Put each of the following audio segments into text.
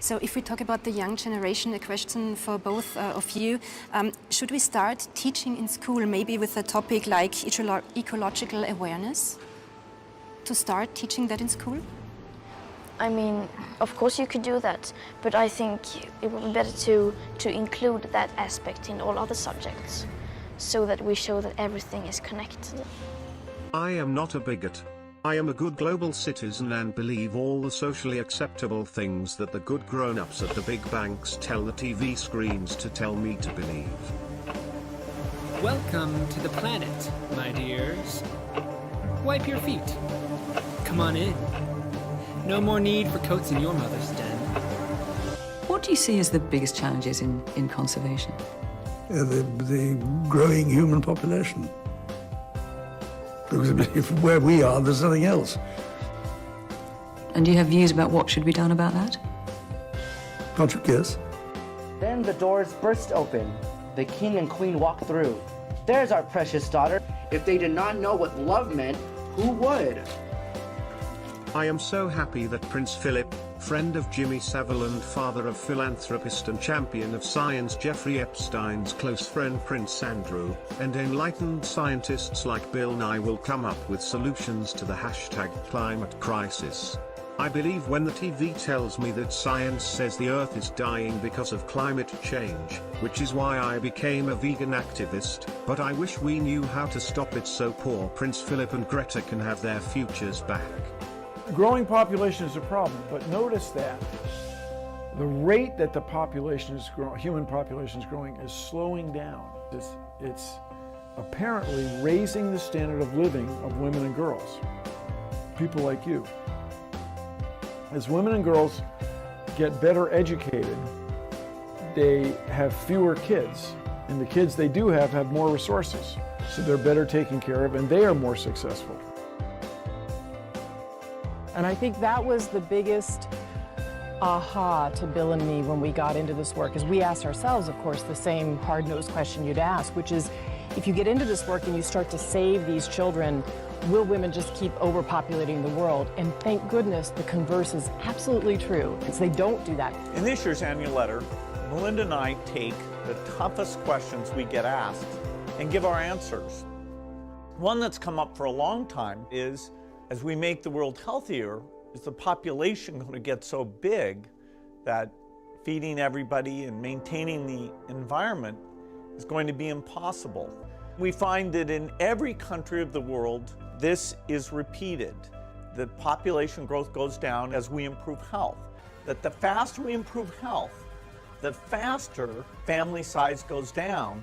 So if we talk about the young generation, a question for both of you, should we start teaching in school maybe with a topic like ecological awareness? To start teaching that in school? I mean, of course you could do that, but I think it would be better to include that aspect in all other subjects, so that we show that everything is connected. I am not a bigot. I am a good global citizen and believe all the socially acceptable things that the good grown-ups at the big banks tell the TV screens to tell me to believe. Welcome to the planet, my dears. Wipe your feet. Come on in. No more need for coats in your mother's den. What do you see as the biggest challenges in conservation? The growing human population. Because where we are, there's nothing else. And do you have views about what should be done about that? Can't you guess? Then the doors burst open. The king and queen walk through. There's our precious daughter. If they did not know what love meant, who would? I am so happy that Prince Philip, friend of Jimmy Savile and father of philanthropist and champion of science Jeffrey Epstein's close friend Prince Andrew, and enlightened scientists like Bill Nye will come up with solutions to the hashtag climate crisis. I believe when the TV tells me that science says the Earth is dying because of climate change, which is why I became a vegan activist, but I wish we knew how to stop it so poor Prince Philip and Greta can have their futures back. Growing population is a problem, but notice that the rate that the population is growing, human population is growing, is slowing down. It's apparently raising the standard of living of women and girls, people like you. As women and girls get better educated, they have fewer kids, and the kids they do have more resources, so they're better taken care of and they are more successful. And I think that was the biggest aha to Bill and me when we got into this work, is we asked ourselves, of course, the same hard-nosed question you'd ask, which is, if you get into this work and you start to save these children, will women just keep overpopulating the world? And thank goodness the converse is absolutely true. It's they don't do that. In this year's annual letter, Melinda and I take the toughest questions we get asked and give our answers. One that's come up for a long time is, as we make the world healthier, is the population going to get so big that feeding everybody and maintaining the environment is going to be impossible? We find that in every country of the world, this is repeated. The population growth goes down as we improve health. That the faster we improve health, the faster family size goes down.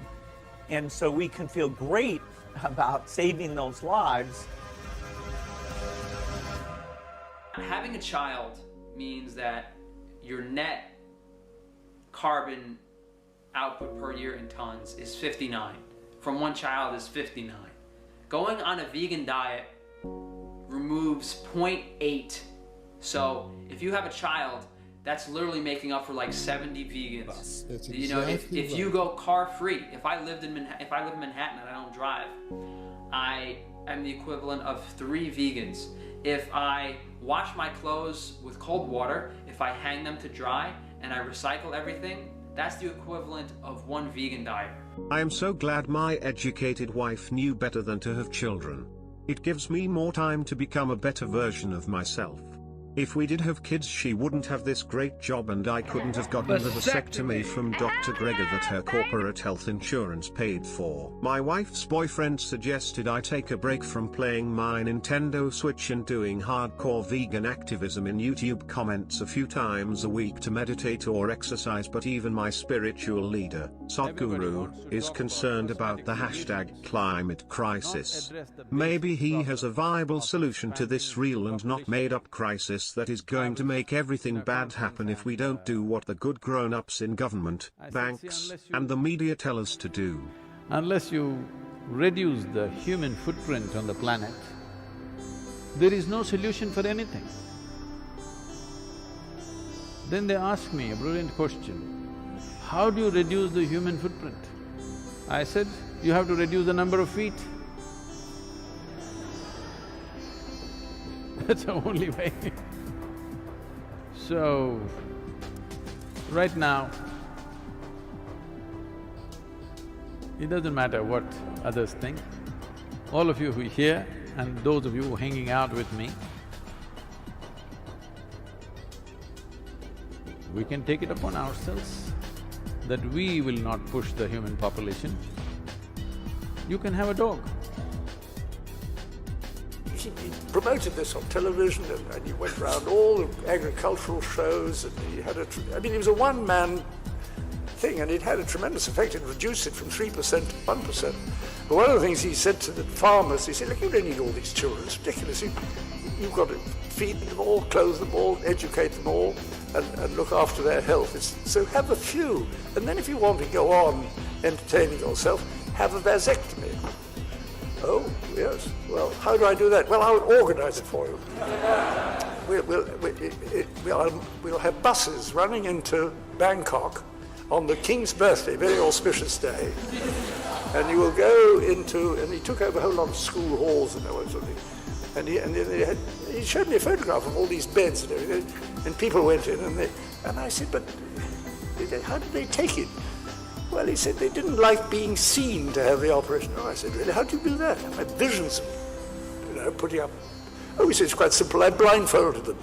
And so we can feel great about saving those lives. Having a child means that your net carbon output per year in tons is 59. From one child is 59. Going on a vegan diet removes 0.8. So if you have a child, that's literally making up for like 70 vegans. That's you know, exactly if you go car free, if I live in Manhattan and I don't drive, I am the equivalent of 3 vegans. If I wash my clothes with cold water, if I hang them to dry, and I recycle everything, that's the equivalent of 1 vegan diet. I am so glad my educated wife knew better than to have children. It gives me more time to become a better version of myself. If we did have kids, she wouldn't have this great job and I couldn't have gotten the vasectomy from Dr. Gregor that her corporate health insurance paid for. My wife's boyfriend suggested I take a break from playing my Nintendo Switch and doing hardcore vegan activism in YouTube comments a few times a week to meditate or exercise, but even my spiritual leader, Sadhguru, is concerned about the hashtag climate crisis. Maybe he has a viable solution to this real and not made up crisis that is going to make everything bad happen if we don't do what the good grown-ups in government, banks, and the media tell us to do. Unless you reduce the human footprint on the planet, there is no solution for anything. Then they asked me a brilliant question, how do you reduce the human footprint? I said, you have to reduce the number of feet. That's the only way. So, Right now, it doesn't matter what others think. All of you who are here and those of you who are hanging out with me, we can take it upon ourselves that we will not push the human population. You can have a dog. He promoted this on television, and he went around all the agricultural shows, and he had I mean, it was a one-man thing, and it had a tremendous effect. It reduced it from 3% to 1%. But one of the things he said to the farmers, he said, look, you don't need all these children, it's ridiculous. You've got to feed them all, clothe them all, educate them all, and look after their health. So have a few, and then if you want to go on entertaining yourself, have a vasectomy. Oh, yes. Well, how do I do that? Well, I'll organize it for you. We'll have buses running into Bangkok on the King's birthday, very auspicious day. And you will go into, and he took over a whole lot of school halls and all that sort of thing. And he showed me a photograph of all these beds and everything, and people went in, and I said, but how did they take it? Well, he said they didn't like being seen to have the operation. Oh, I said, really, how do you do that? I had visions of, putting up. Oh, he said, it's quite simple, I blindfolded them.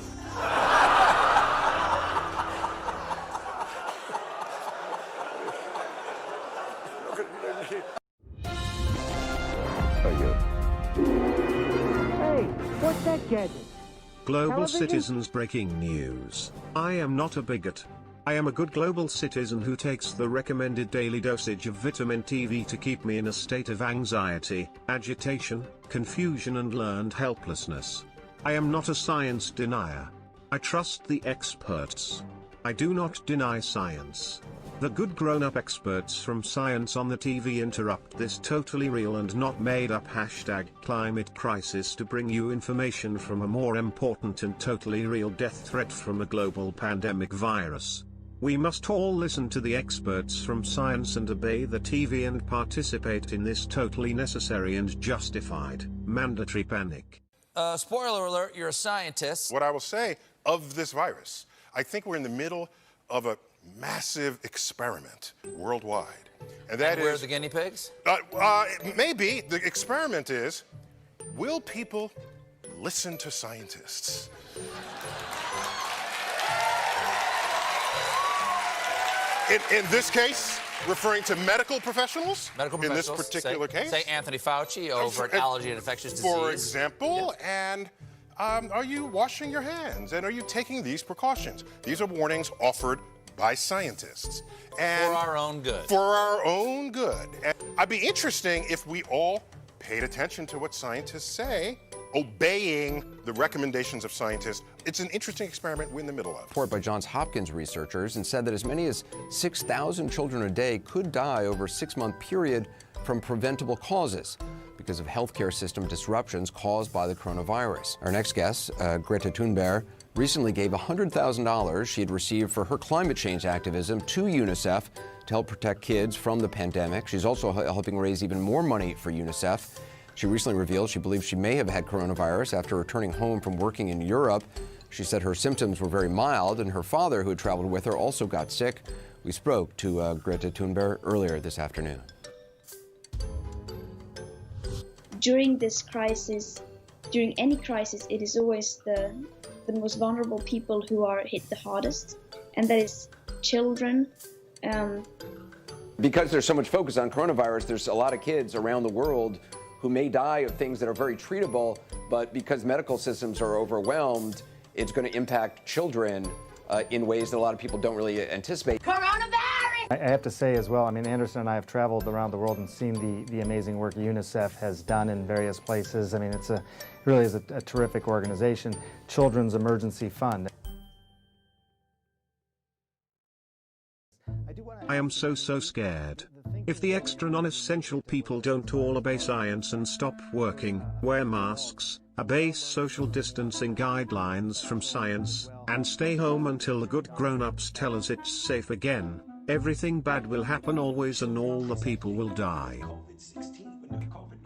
Hey, what's that gadget? Global Television? citizens breaking news. I am not a bigot. I am a good global citizen who takes the recommended daily dosage of vitamin TV to keep me in a state of anxiety, agitation, confusion and learned helplessness. I am not a science denier. I trust the experts. I do not deny science. The good grown-up experts from science on the TV interrupt this totally real and not made up #climate crisis to bring you information from a more important and totally real death threat from a global pandemic virus. We must all listen to the experts from science and obey the TV and participate in this totally necessary and justified, mandatory panic. Spoiler alert, you're a scientist. What I will say of this virus, I think we're in the middle of a massive experiment worldwide. And that where are the guinea pigs? Maybe. The experiment is, will people listen to scientists? In this case, referring to medical professionals. Medical in professionals. this particular case. Say Anthony Fauci over at Allergy and Infectious Disease. For example, and are you washing your hands? And are you taking these precautions? These are warnings offered by scientists. And for our own good. For our own good. And I'd be interesting if we all paid attention to what scientists say, obeying the recommendations of scientists. It's an interesting experiment we're in the middle of. Report by Johns Hopkins researchers and said that as many as 6,000 children a day could die over a 6-month period from preventable causes because of healthcare system disruptions caused by the coronavirus. Our next guest, Greta Thunberg, recently gave $100,000 she had received for her climate change activism to UNICEF to help protect kids from the pandemic. She's also helping raise even more money for UNICEF. She recently revealed she believes she may have had coronavirus after returning home from working in Europe. She said her symptoms were very mild, and her father, who had traveled with her, also got sick. We spoke to Greta Thunberg earlier this afternoon. During this crisis, during any crisis, it is always the most vulnerable people who are hit the hardest, and that is children. Because there's so much focus on coronavirus, there's a lot of kids around the world who may die of things that are very treatable, but because medical systems are overwhelmed, it's going to impact children in ways that a lot of people don't really anticipate. Coronavirus! I have to say as well, I mean, Anderson and I have traveled around the world and seen the amazing work UNICEF has done in various places. I mean, it really is a terrific organization. Children's Emergency Fund. I am so scared. If the extra non-essential people don't all obey science and stop working, wear masks, obey social distancing guidelines from science, and stay home until the good grown-ups tell us it's safe again, everything bad will happen always and all the people will die.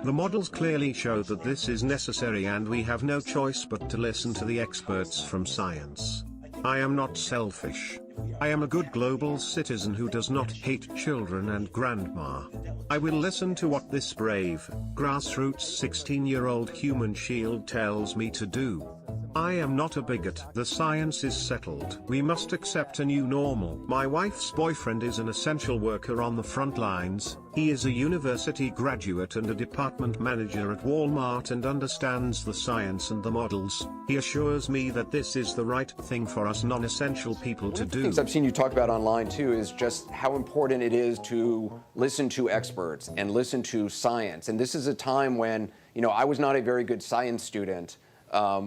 The models clearly show that this is necessary and we have no choice but to listen to the experts from science. I am not selfish. I am a good global citizen who does not hate children and grandma. I will listen to what this brave, grassroots 16-year-old human shield tells me to do. I am not a bigot. The science is settled. We must accept a new normal. My wife's boyfriend is an essential worker on the front lines. He is a university graduate and a department manager at Walmart and understands the science and the models. He assures me that this is the right thing for us non-essential people to do. Things I've seen you talk about online too is just how important it is to listen to experts and listen to science. And this is a time when, I was not a very good science student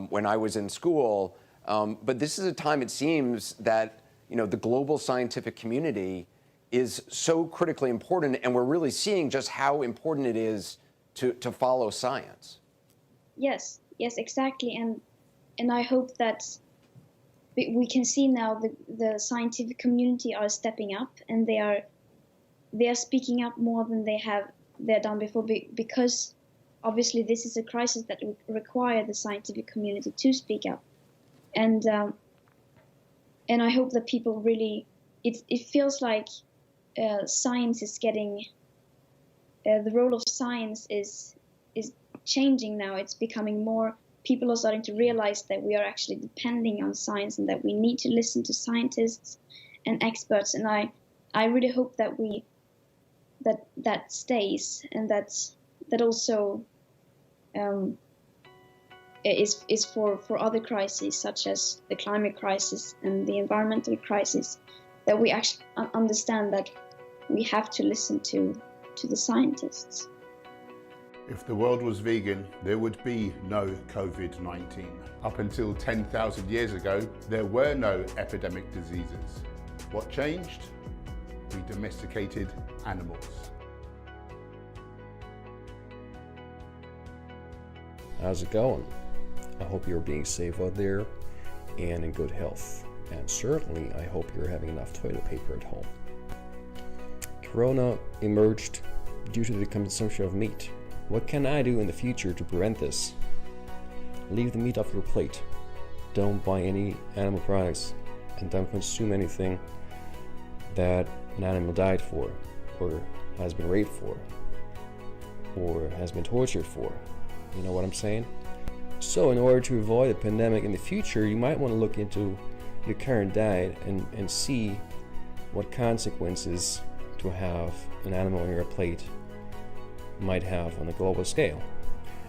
when I was in school, but this is a time it seems that, the global scientific community is so critically important, and we're really seeing just how important it is to follow science. Yes, exactly. And I hope that we can see now the scientific community are stepping up, and they are speaking up more than they're done before, because obviously this is a crisis that would require the scientific community to speak up. And I hope that people really, it feels like science is getting, the role of science is changing now. It's becoming more, people are starting to realize that we are actually depending on science and that we need to listen to scientists and experts. And I really hope that that stays, and that also is for other crises, such as the climate crisis and the environmental crisis, that we actually understand that we have to listen to the scientists. If the world was vegan, there would be no COVID-19. Up until 10,000 years ago, there were no epidemic diseases. What changed? We domesticated animals. How's it going? I hope you're being safe out there and in good health. And certainly, I hope you're having enough toilet paper at home. Corona emerged due to the consumption of meat. What can I do in the future to prevent this? Leave the meat off your plate. Don't buy any animal products, and don't consume anything that an animal died for, or has been raped for, or has been tortured for. You know what I'm saying? So in order to avoid a pandemic in the future, you might want to look into your current diet and see what consequences to have an animal on your plate might have on a global scale.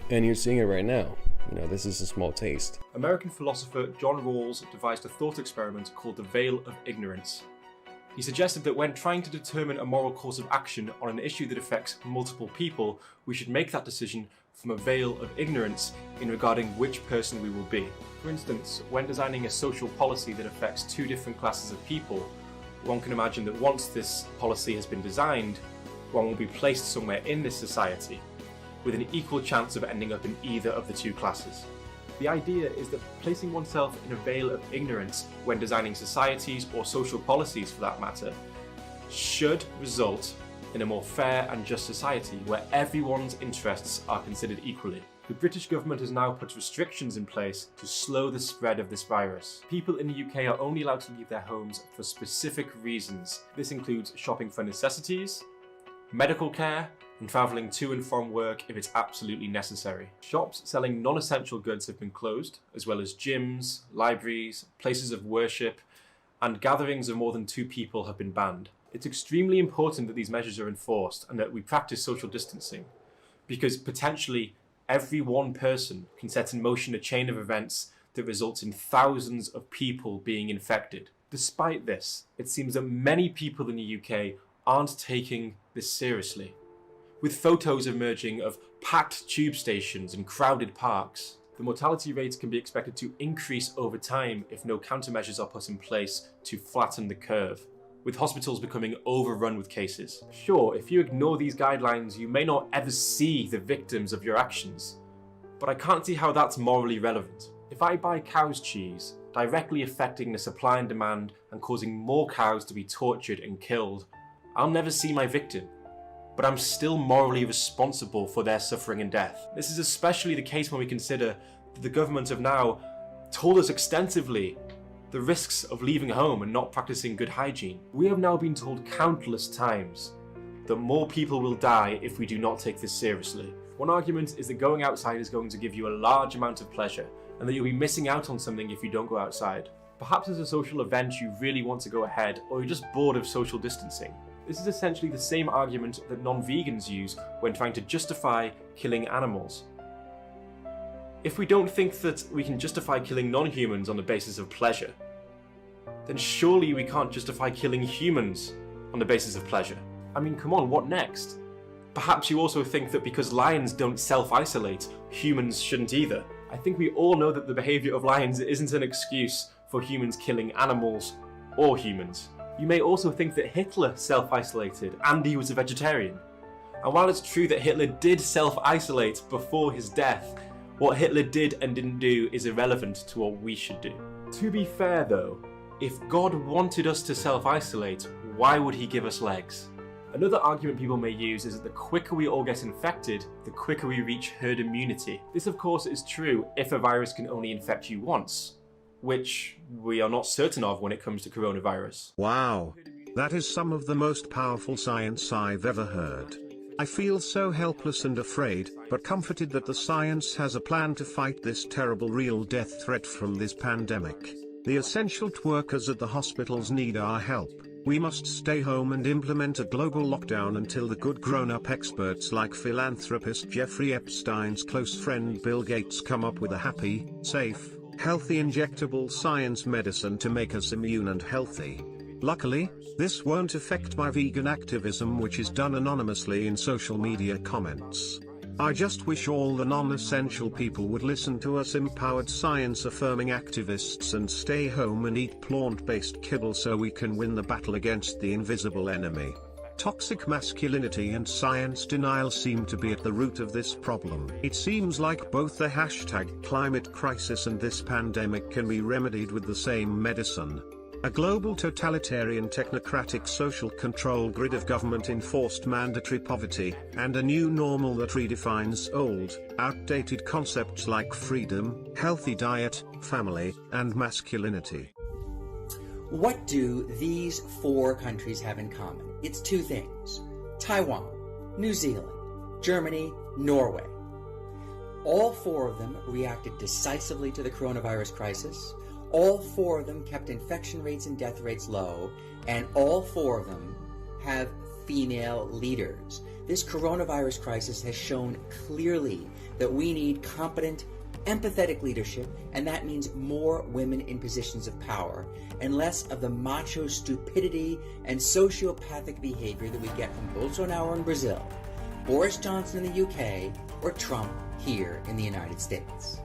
And you're seeing it right now. This is a small taste. American philosopher John Rawls devised a thought experiment called the Veil of Ignorance. He suggested that when trying to determine a moral course of action on an issue that affects multiple people, we should make that decision from a veil of ignorance in regarding which person we will be. For instance, when designing a social policy that affects two different classes of people, one can imagine that once this policy has been designed, one will be placed somewhere in this society with an equal chance of ending up in either of the two classes. The idea is that placing oneself in a veil of ignorance when designing societies or social policies for that matter should result in a more fair and just society where everyone's interests are considered equally. The British government has now put restrictions in place to slow the spread of this virus. People in the UK are only allowed to leave their homes for specific reasons. This includes shopping for necessities, medical care, and travelling to and from work if it's absolutely necessary. Shops selling non-essential goods have been closed, as well as gyms, libraries, places of worship, and gatherings of more than 2 people have been banned. It's extremely important that these measures are enforced and that we practice social distancing, because potentially every one person can set in motion a chain of events that results in thousands of people being infected. Despite this, it seems that many people in the UK aren't taking this seriously, with photos emerging of packed tube stations and crowded parks. The mortality rates can be expected to increase over time if no countermeasures are put in place to flatten the curve, with hospitals becoming overrun with cases. Sure, if you ignore these guidelines, you may not ever see the victims of your actions, but I can't see how that's morally relevant. If I buy cow's cheese, directly affecting the supply and demand and causing more cows to be tortured and killed, I'll never see my victim, but I'm still morally responsible for their suffering and death. This is especially the case when we consider that the government have now told us extensively the risks of leaving home and not practicing good hygiene. We have now been told countless times that more people will die if we do not take this seriously. One argument is that going outside is going to give you a large amount of pleasure, and that you'll be missing out on something if you don't go outside. Perhaps as a social event you really want to go ahead, or you're just bored of social distancing. This is essentially the same argument that non-vegans use when trying to justify killing animals. If we don't think that we can justify killing non-humans on the basis of pleasure, then surely we can't justify killing humans on the basis of pleasure. I mean, come on, what next? Perhaps you also think that because lions don't self-isolate, humans shouldn't either. I think we all know that the behaviour of lions isn't an excuse for humans killing animals or humans. You may also think that Hitler self-isolated and he was a vegetarian. And while it's true that Hitler did self-isolate before his death, what Hitler did and didn't do is irrelevant to what we should do. To be fair though, if God wanted us to self-isolate, why would he give us legs? Another argument people may use is that the quicker we all get infected, the quicker we reach herd immunity. This of course is true if a virus can only infect you once, which we are not certain of when it comes to coronavirus. Wow. That is some of the most powerful science I've ever heard. I feel so helpless and afraid, but comforted that the science has a plan to fight this terrible real death threat from this pandemic. The essential workers at the hospitals need our help. We must stay home and implement a global lockdown until the good grown-up experts like philanthropist Jeffrey Epstein's close friend Bill Gates come up with a happy, safe, healthy injectable science medicine to make us immune and healthy. Luckily, this won't affect my vegan activism, which is done anonymously in social media comments. I just wish all the non-essential people would listen to us empowered science-affirming activists and stay home and eat plant-based kibble so we can win the battle against the invisible enemy. Toxic masculinity and science denial seem to be at the root of this problem. It seems like both the hashtag climate crisis and this pandemic can be remedied with the same medicine. A global totalitarian technocratic social control grid of government-enforced mandatory poverty, and a new normal that redefines old, outdated concepts like freedom, healthy diet, family, and masculinity. What do these 4 countries have in common? It's 2 things: Taiwan, New Zealand, Germany, Norway. All 4 of them reacted decisively to the coronavirus crisis. All 4 of them kept infection rates and death rates low, and all 4 of them have female leaders. This coronavirus crisis has shown clearly that we need competent, empathetic leadership, and that means more women in positions of power, and less of the macho stupidity and sociopathic behavior that we get from Bolsonaro in Brazil, Boris Johnson in the UK, or Trump here in the United States.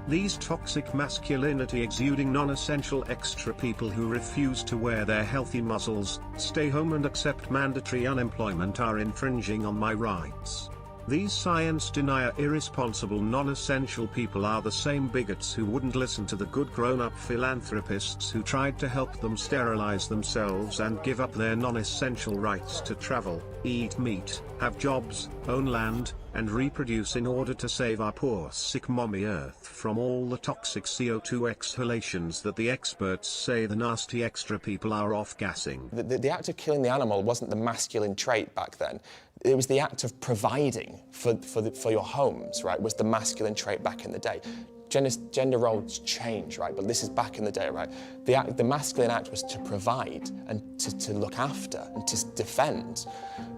These toxic masculinity exuding non-essential extra people who refuse to wear their healthy muscles, stay home and accept mandatory unemployment are infringing on my rights. These science denier irresponsible non-essential people are the same bigots who wouldn't listen to the good grown-up philanthropists who tried to help them sterilize themselves and give up their non-essential rights to travel, eat meat, have jobs, own land, and reproduce in order to save our poor sick mommy Earth from all the toxic CO2 exhalations that the experts say the nasty extra people are off-gassing. The act of killing the animal wasn't the masculine trait back then. It was the act of providing for your homes, right, was the masculine trait back in the day. Gender roles change, right, but this is back in the day, right? The masculine act was to provide and to look after and to defend.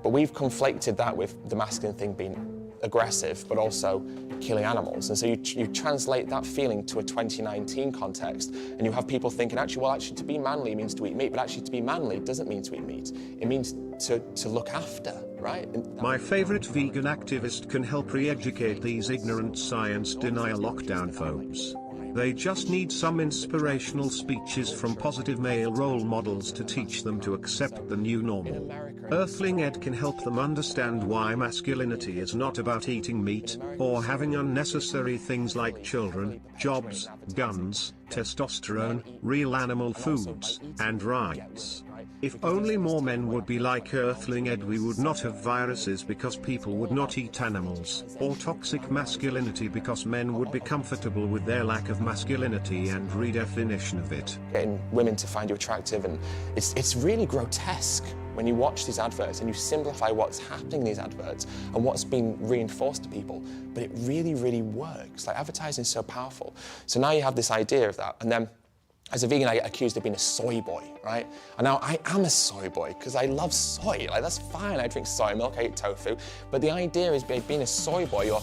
But we've conflated that with the masculine thing being aggressive, but also killing animals. And so you translate that feeling to a 2019 context, and you have people thinking, actually, to be manly means to eat meat, but actually to be manly doesn't mean to eat meat. It means to look after, right? My favorite vegan activist can help re-educate these ignorant science denial lockdown phobes. They just need some inspirational speeches from positive male role models to teach them to accept the new normal. Earthling Ed can help them understand why masculinity is not about eating meat, or having unnecessary things like children, jobs, guns, testosterone, real animal foods, and rights. If only more men would be like Earthling Ed, we would not have viruses because people would not eat animals, or toxic masculinity because men would be comfortable with their lack of masculinity and redefinition of it. Getting women to find you attractive, and it's really grotesque when you watch these adverts and you simplify what's happening in these adverts and what's being reinforced to people, but it really, really works. Like, advertising is so powerful. So now you have this idea of that, and then as a vegan, I get accused of being a soy boy, right? And now I am a soy boy because I love soy. Like, that's fine. I drink soy milk, I eat tofu. But the idea is being a soy boy, you're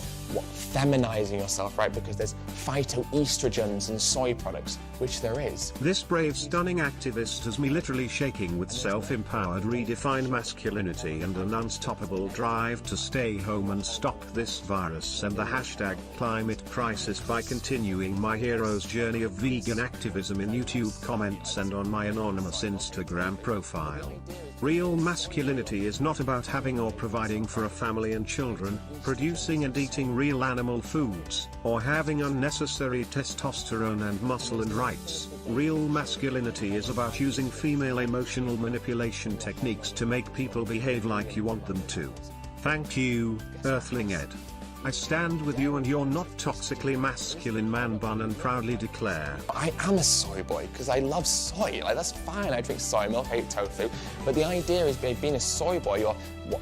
feminizing yourself, right? Because there's phytoestrogens in soy products, which there is. This brave, stunning activist has me literally shaking with self-empowered, redefined masculinity and an unstoppable drive to stay home and stop this virus and the hashtag climate crisis by continuing my hero's journey of vegan activism in YouTube comments and on my anonymous Instagram profile. Real masculinity is not about having or providing for a family and children, producing and eating real animal foods, or having unnecessary testosterone and muscle and rights. Real masculinity is about using female emotional manipulation techniques to make people behave like you want them to. Thank you, Earthling Ed. I stand with you and you're not toxically masculine man bun and proudly declare. I am a soy boy because I love soy. Like, that's fine. I drink soy milk, I eat tofu. But the idea is being a soy boy, you're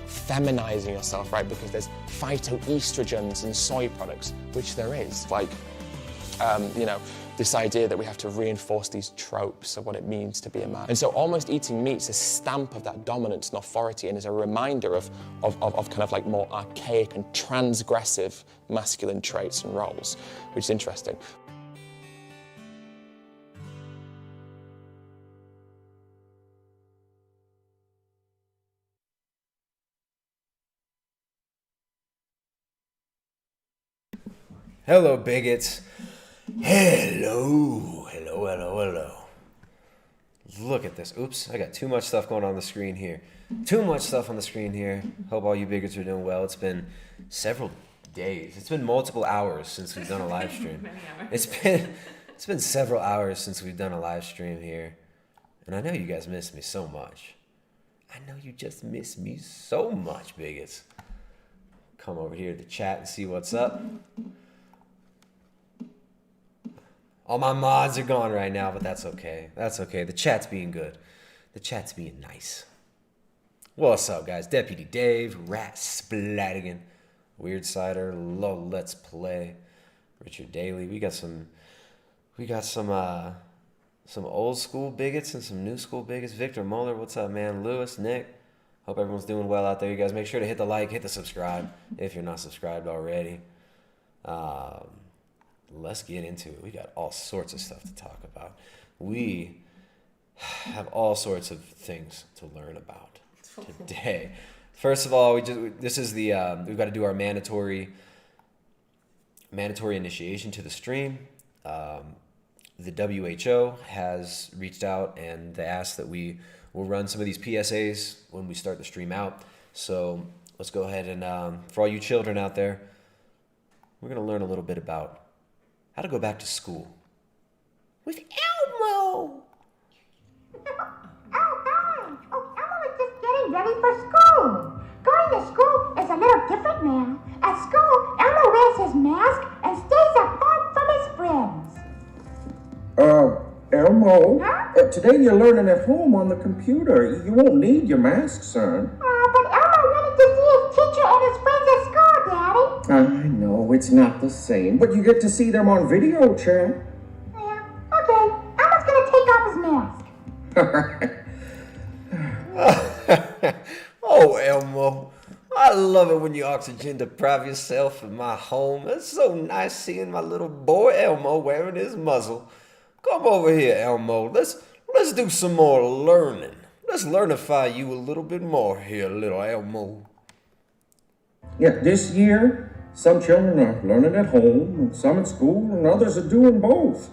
feminizing yourself, right? Because there's phytoestrogens in soy products, which there is. Like, you know, this idea that we have to reinforce these tropes of what it means to be a man. And so almost eating meat's a stamp of that dominance and authority, and is a reminder of kind of like more archaic and transgressive masculine traits and roles, which is interesting. Hello, bigots. Hello, hello, hello, hello. Look at this. Oops, I got too much stuff going on the screen here. Too much stuff on the screen here. Hope all you bigots are doing well. It's been several days. It's been multiple hours since we've done a live stream. Many hours. It's been several hours since we've done a live stream here. And I know you guys miss me so much. I know you just miss me so much, bigots. Come over here to the chat and see what's up. All my mods are gone right now, but that's okay. That's okay. The chat's being good. The chat's being nice. What's up, guys? Deputy Dave, Rat Splatigan, Weird Cider, Low Let's Play, Richard Daly. We got some old school bigots and some new school bigots. Victor Muller, what's up, man? Lewis, Nick. Hope everyone's doing well out there. You guys make sure to hit the like, hit the subscribe if you're not subscribed already. Let's get into it. We got all sorts of stuff to talk about. We have all sorts of things to learn about today. First of all, we've got to do our mandatory initiation to the stream. The WHO has reached out and they asked that we will run some of these PSAs when we start the stream out. So let's go ahead and for all you children out there, we're going to learn a little bit about how to go back to school with Elmo. Elmo is just getting ready for school. Going to school is a little different now. At school, Elmo wears his mask and stays apart from his friends. Elmo, Huh? today you're learning at home on the computer. You won't need your mask, son. But Elmo wanted to see his teacher and his friends at school, Daddy. I know, it's not the same, but you get to see them on video chat. Yeah, okay. Elmo's gonna take off his mask. Oh, Elmo. I love it when you oxygen deprive yourself in my home. It's so nice seeing my little boy Elmo wearing his muzzle. Come over here, Elmo. Let's do some more learning. Let's learnify you a little bit more here, little Elmo. Yeah, this year, some children are learning at home, and some at school, and others are doing both.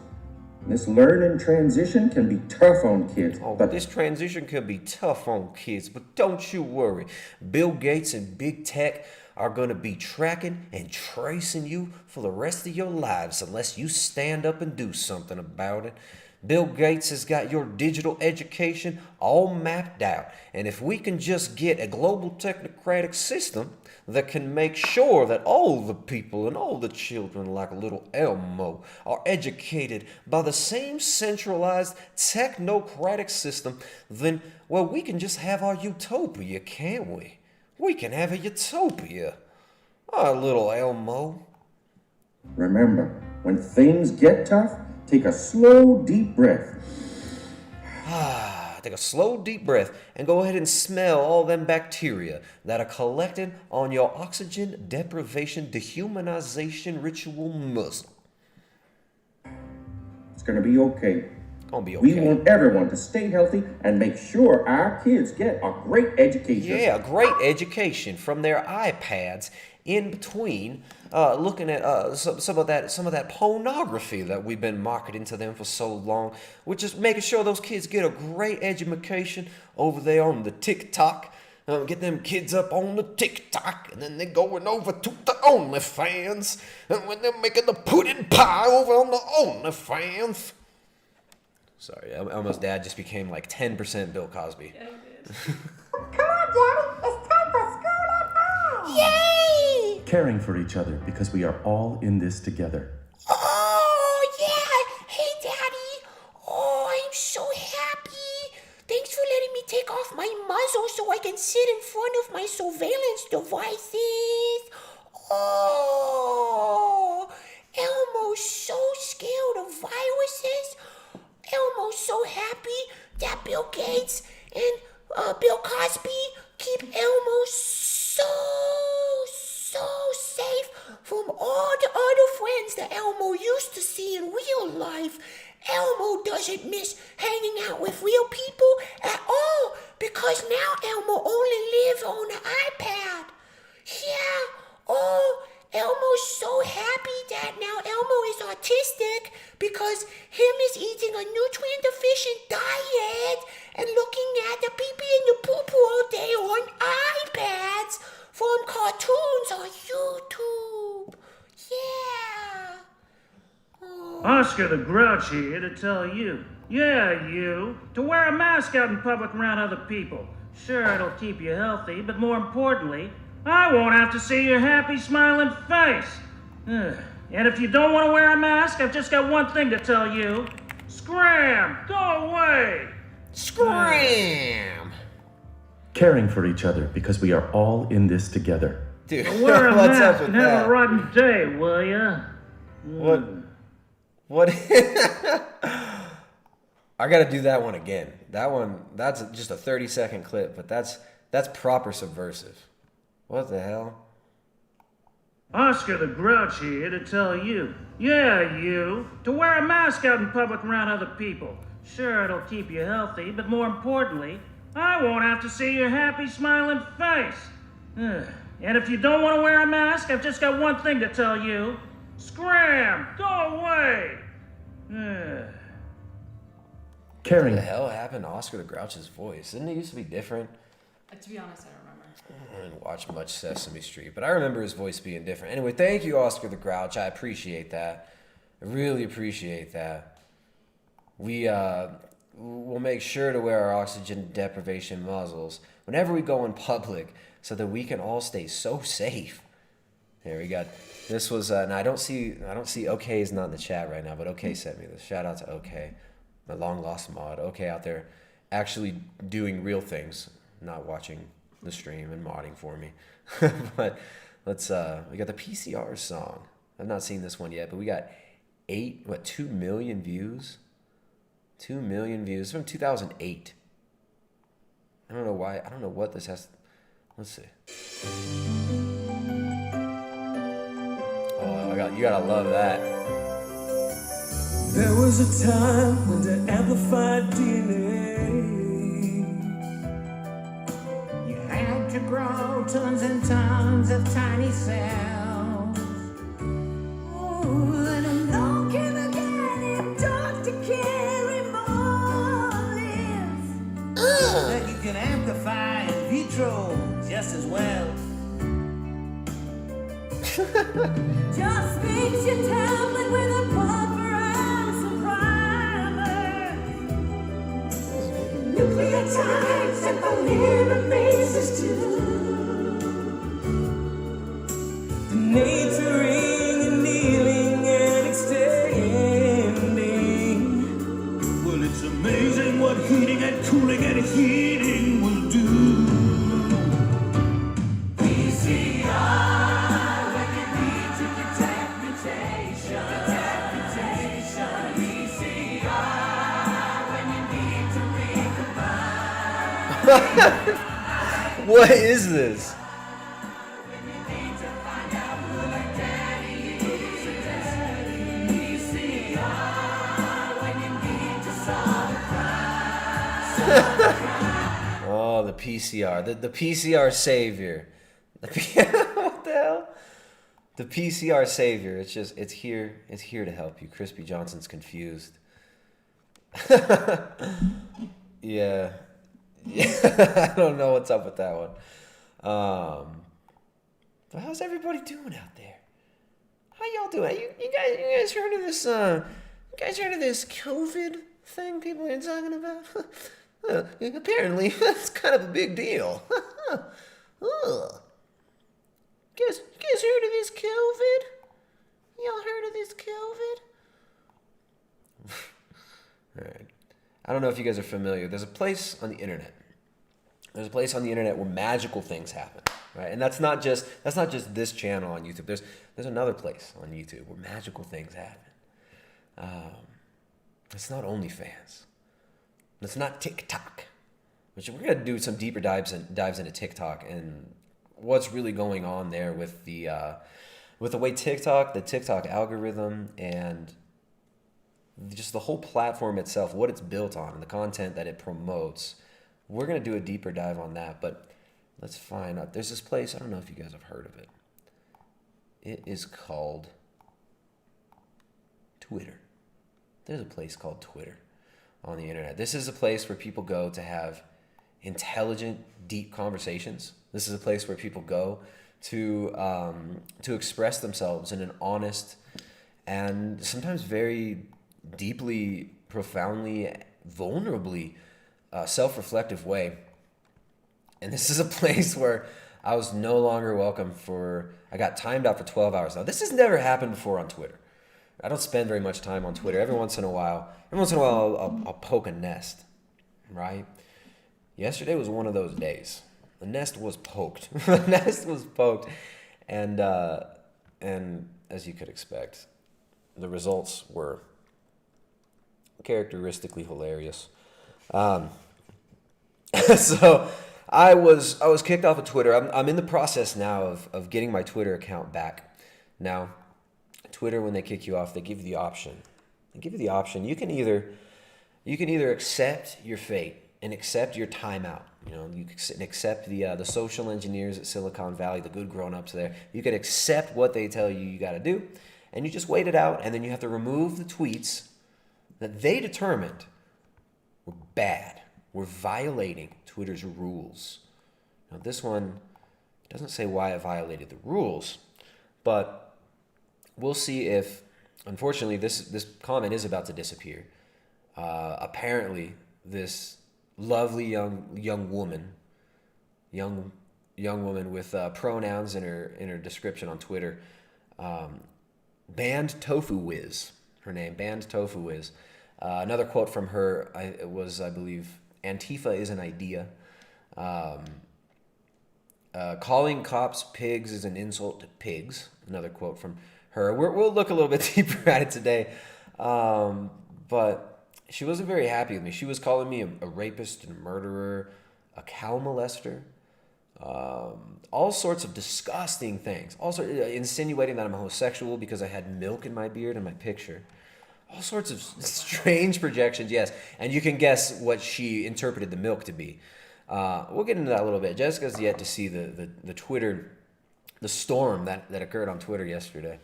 This learning transition can be tough on kids. But this transition can be tough on kids, but don't you worry. Bill Gates and big tech are going to be tracking and tracing you for the rest of your lives unless you stand up and do something about it. Bill Gates has got your digital education all mapped out. And if we can just get a global technocratic system that can make sure that all the people and all the children like little Elmo are educated by the same centralized technocratic system, then, well, we can just have our utopia, can't we? We can have a utopia. Our little Elmo. Remember, when things get tough, take a slow, deep breath. Take a slow, deep breath and go ahead and smell all them bacteria that are collected on your oxygen deprivation dehumanization ritual muzzle. It's gonna be okay. Gonna be okay. We want everyone to stay healthy and make sure our kids get a great education. Yeah, a great education from their iPads in between looking at some of that pornography that we've been marketing to them for so long. We're just making sure those kids get a great education over there on the TikTok. Get them kids up on the TikTok, and then they're going over to the OnlyFans, and when they're making the pudding pie over on the OnlyFans. Sorry, Elmo's dad just became like 10% Bill Cosby. Come on, Daddy. It's time for school at home. Yay! Caring for each other because we are all in this together. Oh, yeah. Hey, Daddy. Oh, I'm so happy. Thanks for letting me take off my muzzle so I can sit in front of my surveillance devices. Oh, Elmo's so scared of viruses. Elmo's so happy that Bill Gates and Bill Cosby keep Elmo so safe from all the other friends that Elmo used to see in real life. Elmo doesn't miss hanging out with real people at all because now Elmo only lives on the iPad. Yeah, oh, Elmo's so happy that now Elmo is autistic because him is eating a nutrient-deficient diet and looking at the pee-pee and the poo-poo all day on iPads from cartoons on YouTube. Yeah. Oh. Oscar the Grouch here to tell you, yeah, you, to wear a mask out in public around other people. Sure, it'll keep you healthy, but more importantly, I won't have to see your happy, smiling face. And if you don't want to wear a mask, I've just got one thing to tell you. Scram! Go away! Scram! Caring for each other because we are all in this together. Dude, Wear a what's mask up with and have that? a rotten day, will ya? What? I gotta do that one again. That's just a 30-second clip, but that's proper subversive. What the hell? Oscar the Grouch here to tell you, yeah, you, to wear a mask out in public around other people. Sure, it'll keep you healthy, but more importantly, I won't have to see your happy, smiling face. And if you don't want to wear a mask, I've just got one thing to tell you. Scram! Go away! Caring. What the hell happened to Oscar the Grouch's voice? Didn't it used to be different? To be honest, I don't remember. I didn't watch much Sesame Street, but I remember his voice being different. Anyway, thank you, Oscar the Grouch. I appreciate that. I really appreciate that. We'll make sure to wear our oxygen deprivation muzzles whenever we go in public so that we can all stay so safe. There we got. This was, and I don't see OK is not in the chat right now, but OK sent me this. Shout out to OK, my long lost mod. OK out there actually doing real things, not watching the stream and modding for me. But we got the PCR song. I've not seen this one yet, but we got 2 million views? 2 million views from 2008. I don't know why. I don't know what this has. Let's see. Oh, you gotta love that. There was a time when the amplified DNA, you had to grow tons and tons of tiny cells. Ooh, and along came again and Dr. can amplify in vitro just as well. Just mix your tablet with a buffer and some primers. Nucleotides and polymer bases too. Denaturing and healing and extending. Well, it's amazing what heating and cooling and heating will do. PCR, when you need to detect mutation. PCR, when you need to recombine. What is this? Oh, the PCR, the PCR savior. What the hell? The PCR savior. It's here to help you. Crispy Johnson's confused. Yeah. I don't know what's up with that one. But how's everybody doing out there? How y'all doing? You guys heard of this? You guys heard of this COVID thing people are talking about? Apparently, that's kind of a big deal. Ugh. You guys heard of this COVID? Y'all heard of this COVID? All right. I don't know if you guys are familiar. There's a place on the internet. There's a place on the internet where magical things happen, right? And that's not just this channel on YouTube. There's another place on YouTube where magical things happen. It's not OnlyFans. It's not TikTok. Which we're gonna do some deeper dives into TikTok and what's really going on there with the way the TikTok algorithm and just the whole platform itself, what it's built on, and the content that it promotes. We're going to do a deeper dive on that, but let's find out. There's this place, I don't know if you guys have heard of it. It is called Twitter. There's a place called Twitter on the internet. This is a place where people go to have intelligent, deep conversations. This is a place where people go to express themselves in an honest and sometimes very deeply, profoundly, vulnerably self-reflective way. And this is a place where I was no longer welcome I got timed out for 12 hours. Now, this has never happened before on Twitter. I don't spend very much time on Twitter. Every once in a while, I'll poke a nest, right? Yesterday was one of those days. The nest was poked. And as you could expect, the results were characteristically hilarious. So I was kicked off of Twitter. I'm in the process now of getting my Twitter account back. Now, Twitter, when they kick you off, they give you the option. You can either accept your fate and accept your timeout. You know, you can accept the social engineers at Silicon Valley, the good grown-ups there. You can accept what they tell you got to do, and you just wait it out, and then you have to remove the tweets that they determined were bad, were violating Twitter's rules. Now, this one doesn't say why it violated the rules, but we'll see if, unfortunately, this comment is about to disappear. Apparently, this lovely young woman with pronouns in her description on Twitter, banned Tofu Whiz. Her name, banned Tofu Whiz. Another quote from her was, I believe, Antifa is an idea. Calling cops pigs is an insult to pigs. Another quote from her. We'll look a little bit deeper at it today. But she wasn't very happy with me. She was calling me a rapist and a murderer, a cow molester, all sorts of disgusting things. Also insinuating that I'm homosexual because I had milk in my beard in my picture. All sorts of strange projections, yes. And you can guess what she interpreted the milk to be. We'll get into that a little bit. Jessica's yet to see the Twitter, the storm that occurred on Twitter yesterday.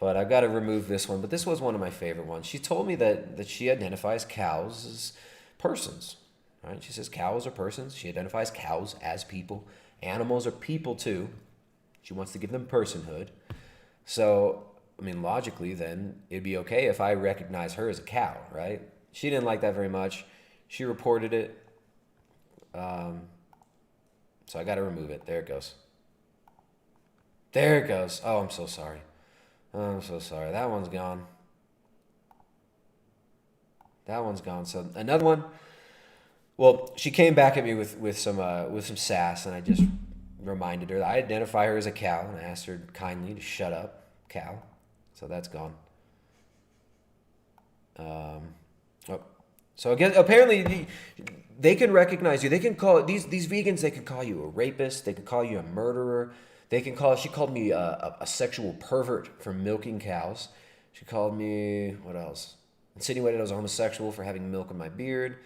But I've got to remove this one. But this was one of my favorite ones. She told me that she identifies cows as persons. right? She says cows are persons. She identifies cows as people. Animals are people too. She wants to give them personhood. So, I mean, logically, then it'd be okay if I recognize her as a cow, right? She didn't like that very much. She reported it. So I got to remove it. There it goes. There it goes. Oh, I'm so sorry. I'm so sorry. That one's gone. That one's gone. So another one. Well, she came back at me with some sass, and I just reminded her that I identify her as a cow, and I asked her kindly to shut up, cow. So that's gone. So again, apparently they can recognize you. They can call these vegans. They can call you a rapist. They can call you a murderer. She called me a sexual pervert for milking cows. She called me, what else? Insinuated I was a homosexual for having milk in my beard,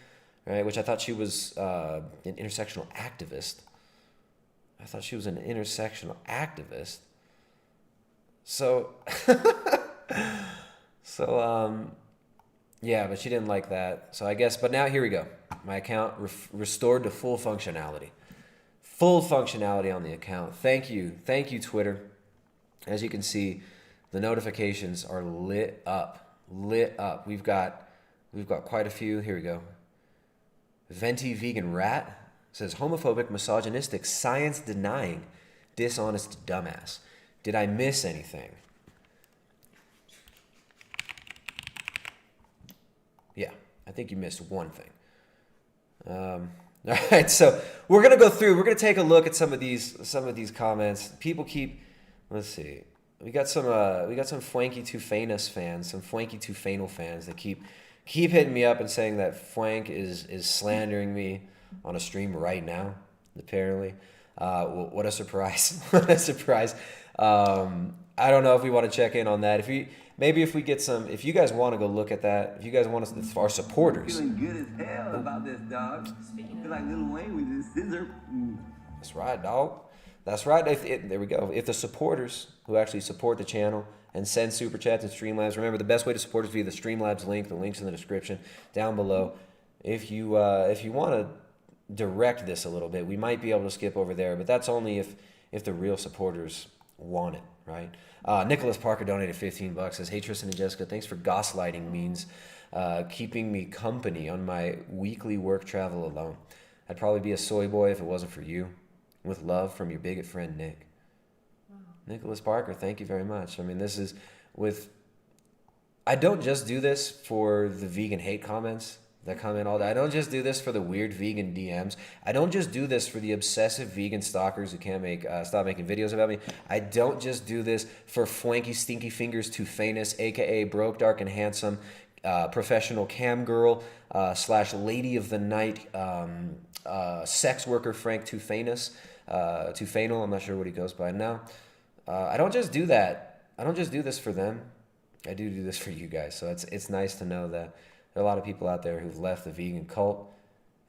right? Which I thought she was an intersectional activist. So, yeah, but she didn't like that. So I guess, but now here we go. My account restored to full functionality. Full functionality on the account. Thank you, Twitter. As you can see, the notifications are lit up. We've got quite a few. Here we go. Venti Vegan Rat says homophobic, misogynistic, science denying, dishonest dumbass. Did I miss anything? Yeah, I think you missed one thing. All right, so we're gonna go through. We're gonna take a look at some of these comments. People keep. Let's see. We got some Fwanky Too Famous fans, some Fwanky Too Fanal fans that keep hitting me up and saying that Fwank is slandering me on a stream right now. Apparently, what a surprise! What a surprise! I don't know if we want to check in on that. If we get some, if you guys want to go look at that, if you guys want us, our supporters. Feeling good as hell about this, dog. Feel like Lil Wayne with his scissor. That's right, dog. That's right. There we go. If the supporters who actually support the channel and send super chats and Streamlabs, remember the best way to support is via the Streamlabs link. The link's in the description down below. If you want to direct this a little bit, we might be able to skip over there, but that's only if the real supporters want it, right? Nicholas Parker donated $15. Says, hey Tristan and Jessica, thanks for gaslighting means keeping me company on my weekly work travel alone. I'd probably be a soy boy if it wasn't for you. With love from your bigot friend Nick. Wow. Nicholas Parker, thank you very much. I mean, this is I don't just do this for the vegan hate comments that come in all day. I don't just do this for the weird vegan DMs. I don't just do this for the obsessive vegan stalkers who can't stop making videos about me. I don't just do this for Fwanky Stinky Fingers Too Famous, aka Broke, Dark, and Handsome, professional cam girl / lady of the night, sex worker Frank Too Famous, Too Fanal. I'm not sure what he goes by now. I don't just do that. I don't just do this for them. I do this for you guys. So it's nice to know that there are a lot of people out there who've left the vegan cult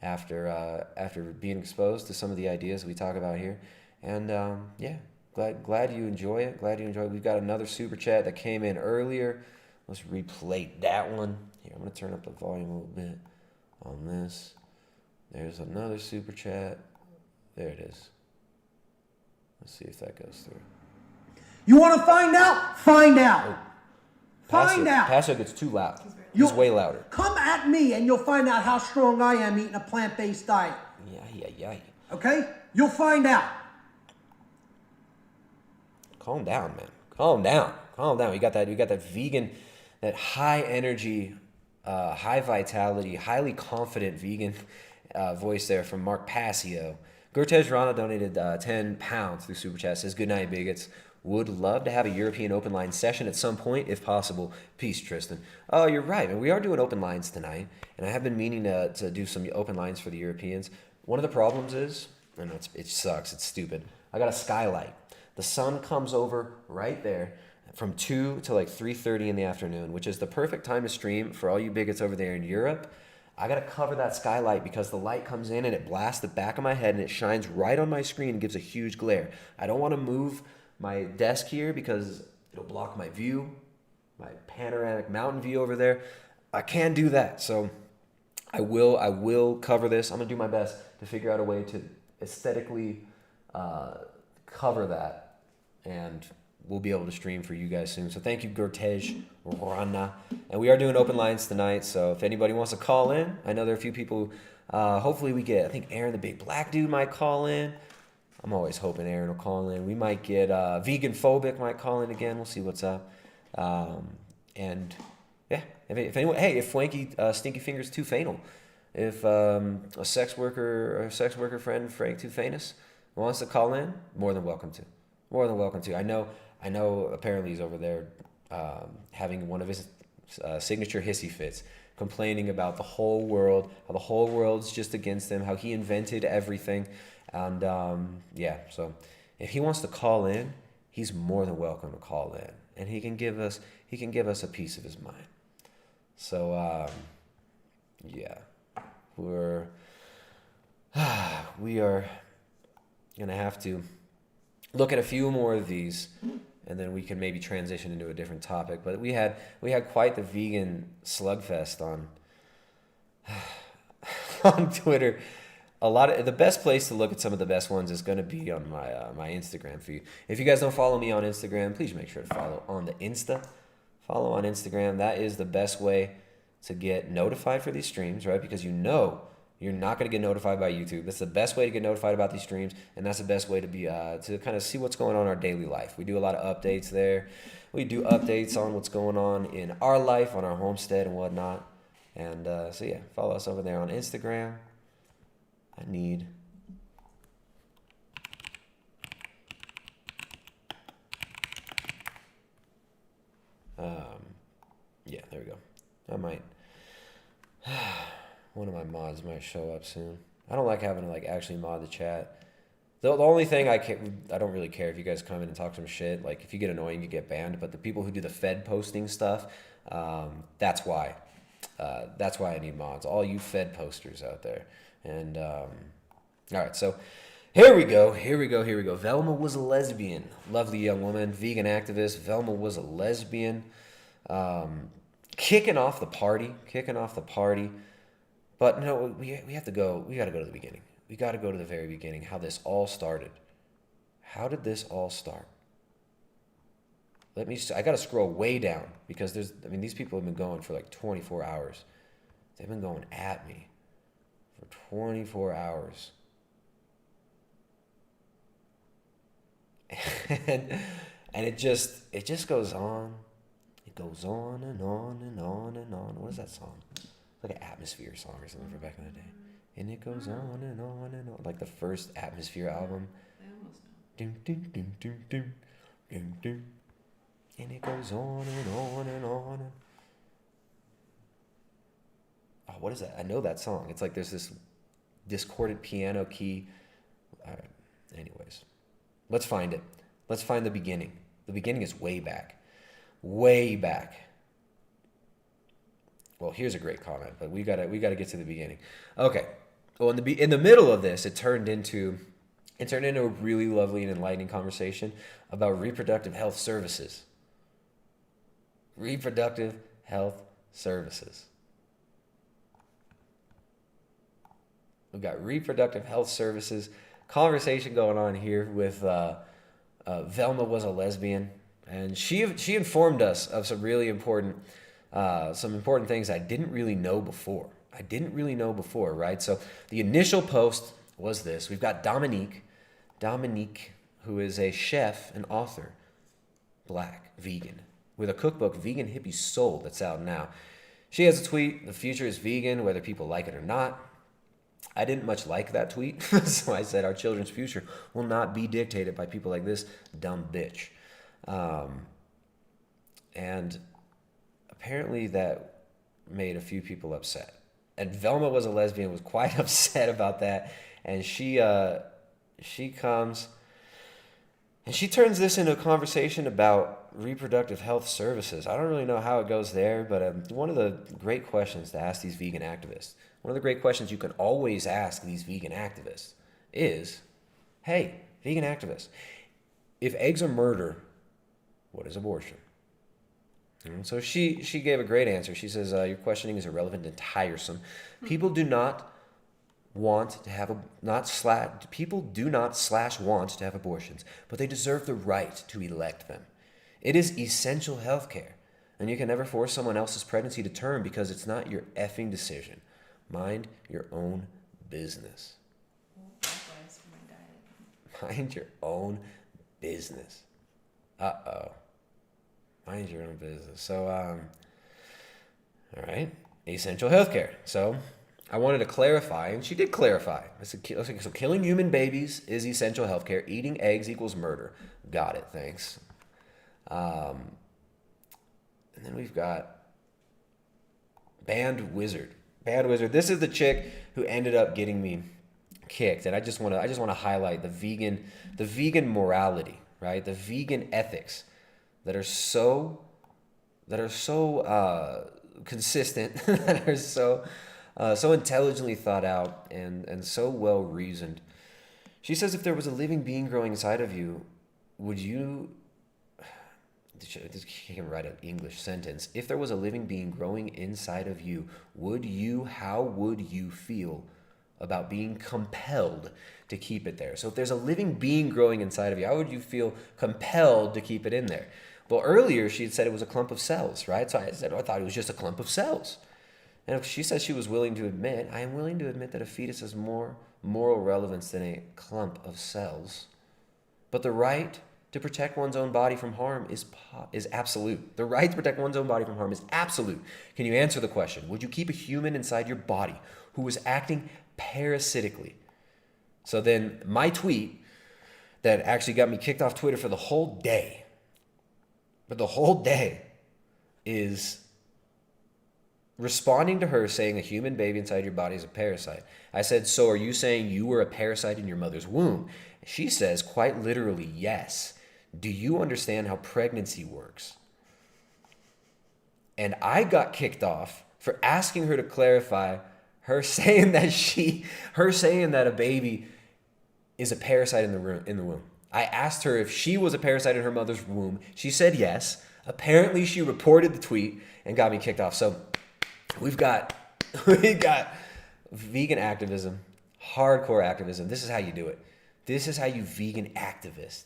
after being exposed to some of the ideas we talk about here. And yeah, glad you enjoy it. Glad you enjoy it. We've got another super chat that came in earlier. Let's replay that one. Here, I'm going to turn up the volume a little bit on this. There's another super chat. There it is. Let's see if that goes through. You want to find out? Find out. Oh. Find out. Pastor gets too loud. He's way louder. Come at me and you'll find out how strong I am eating a plant-based diet. Yeah. Okay? You'll find out. Calm down, man. Calm down. You got that vegan, that high energy, high vitality, highly confident vegan voice there from Mark Passio. Gertej Rana donated 10 pounds through Super Chat. Says, good night, bigots. Would love to have a European open line session at some point, if possible. Peace, Tristan. Oh, you're right. And we are doing open lines tonight. And I have been meaning to do some open lines for the Europeans. One of the problems is, and it sucks, it's stupid. I got a skylight. The sun comes over right there from 2 to like 3:30 in the afternoon, which is the perfect time to stream for all you bigots over there in Europe. I got to cover that skylight because the light comes in and it blasts the back of my head and it shines right on my screen and gives a huge glare. I don't want to move my desk here because it'll block my view, my panoramic mountain view over there. I can't do that. So I will cover this. I'm gonna do my best to figure out a way to aesthetically cover that, and we'll be able to stream for you guys soon. So thank you, Gortej Rana. And we are doing open lines tonight, so if anybody wants to call in, I know there are a few people. Hopefully we get, I think Aaron the big black dude might call in. I'm always hoping Aaron will call in. We might get Vegan Phobic might call in again. We'll see what's up. And yeah, if anyone, hey, if Flanky Stinky Fingers Too Fanal, if a sex worker friend Frank Too Famous wants to call in, more than welcome to. More than welcome to. I know. Apparently he's over there having one of his signature hissy fits, complaining about the whole world, how the whole world's just against him, how he invented everything, and yeah. So if he wants to call in, he's more than welcome to call in, and he can give us a piece of his mind. So yeah, we are gonna have to look at a few more of these, and then we can maybe transition into a different topic. But we had quite the vegan slugfest on on Twitter. The best place to look at some of the best ones is going to be on my Instagram feed. If you guys don't follow me on Instagram, please make sure to follow on the Insta. Follow on Instagram. That is the best way to get notified for these streams, right? Because you know you're not going to get notified by YouTube. That's the best way to get notified about these streams, and that's the best way to be to kind of see what's going on in our daily life. We do a lot of updates there. We do updates on what's going on in our life, on our homestead and whatnot. And so yeah, follow us over there on Instagram. I need yeah, there we go. I might one of my mods might show up soon. I don't like having to actually mod the chat. The only thing I don't really care if you guys come in and talk some shit. Like if you get annoying, you get banned. But the people who do the Fed posting stuff, that's why I need mods. All you Fed posters out there. And all right, so here we go. Velma was a lesbian. Lovely young woman, vegan activist. Velma was a lesbian. Kicking off the party. But no, we have to go. We got to go to the beginning. We got to go to the very beginning. How this all started. How did this all start? I got to scroll way down because these people have been going for 24 hours. They've been going at me for 24 hours. And it just goes on. It goes on and on and on and on. What is that song? It's like an Atmosphere song or something from back in the day. And it goes on and on and on. Like the first Atmosphere album. Doom, doom, doom, doom, doom, doom, doom. And it goes on and on and on. Oh, what is that? I know that song. It's like there's this discordant piano key. Anyways, let's find it. Let's find the beginning. The beginning is way back. Way back. Well, here's a great comment, but we gotta get to the beginning. Okay. Well, in the middle of this, it turned into a really lovely and enlightening conversation about reproductive health services. Reproductive health services. We've got reproductive health services conversation going on here with Velma was a lesbian, and she informed us of some really important things I didn't really know before. Right? So the initial post was this. We've got Dominique, who is a chef and author, black, vegan, with a cookbook, Vegan Hippie Soul, that's out now. She has a tweet, "The future is vegan, whether people like it or not." I didn't much like that tweet, so I said our children's future will not be dictated by people like this dumb bitch. And apparently that made a few people upset. And Velma was a lesbian, was quite upset about that. And she comes and she turns this into a conversation about reproductive health services. I don't really know how it goes there, but one of the great questions to ask these vegan activists, one of the great questions you can always ask these vegan activists is, hey, vegan activists, if eggs are murder, what is abortion? And so she gave a great answer. She says, your questioning is irrelevant and tiresome. People do not want to have people do not want to have abortions, but they deserve the right to elect them. It is essential health care, and you can never force someone else's pregnancy to term because it's not your effing decision. Mind your own business. Mind your own business. Uh-oh. Mind your own business. So, all right, essential healthcare. So, I wanted to clarify, and she did clarify. I said, so killing human babies is essential healthcare. Eating eggs equals murder. Got it, thanks. And then we've got Band Wizard. Band Wizard. This is the chick who ended up getting me kicked, and I just want to highlight the vegan morality, right? The vegan ethics that are so consistent, that are so intelligently thought out and so well reasoned. She says, if there was a living being growing inside of you, would you? This can't write an English sentence. If there was a living being growing inside of you, how would you feel about being compelled to keep it there? So if there's a living being growing inside of you, how would you feel compelled to keep it in there? Well, earlier she had said it was a clump of cells, right? So I said, I thought it was just a clump of cells. And she says she was willing to admit, I am willing to admit that a fetus has more moral relevance than a clump of cells. But the right to protect one's own body from harm is absolute. The right to protect one's own body from harm is absolute. Can you answer the question? Would you keep a human inside your body who was acting parasitically? So then my tweet that actually got me kicked off Twitter for the whole day, is responding to her saying a human baby inside your body is a parasite. I said, so are you saying you were a parasite in your mother's womb? She says, quite literally, yes. Do you understand how pregnancy works? And I got kicked off for asking her to clarify her saying that a baby is a parasite in the womb. I asked her if she was a parasite in her mother's womb. She said yes. Apparently she reported the tweet and got me kicked off. So we got vegan activism, hardcore activism. This is how you do it. This is how you vegan activist.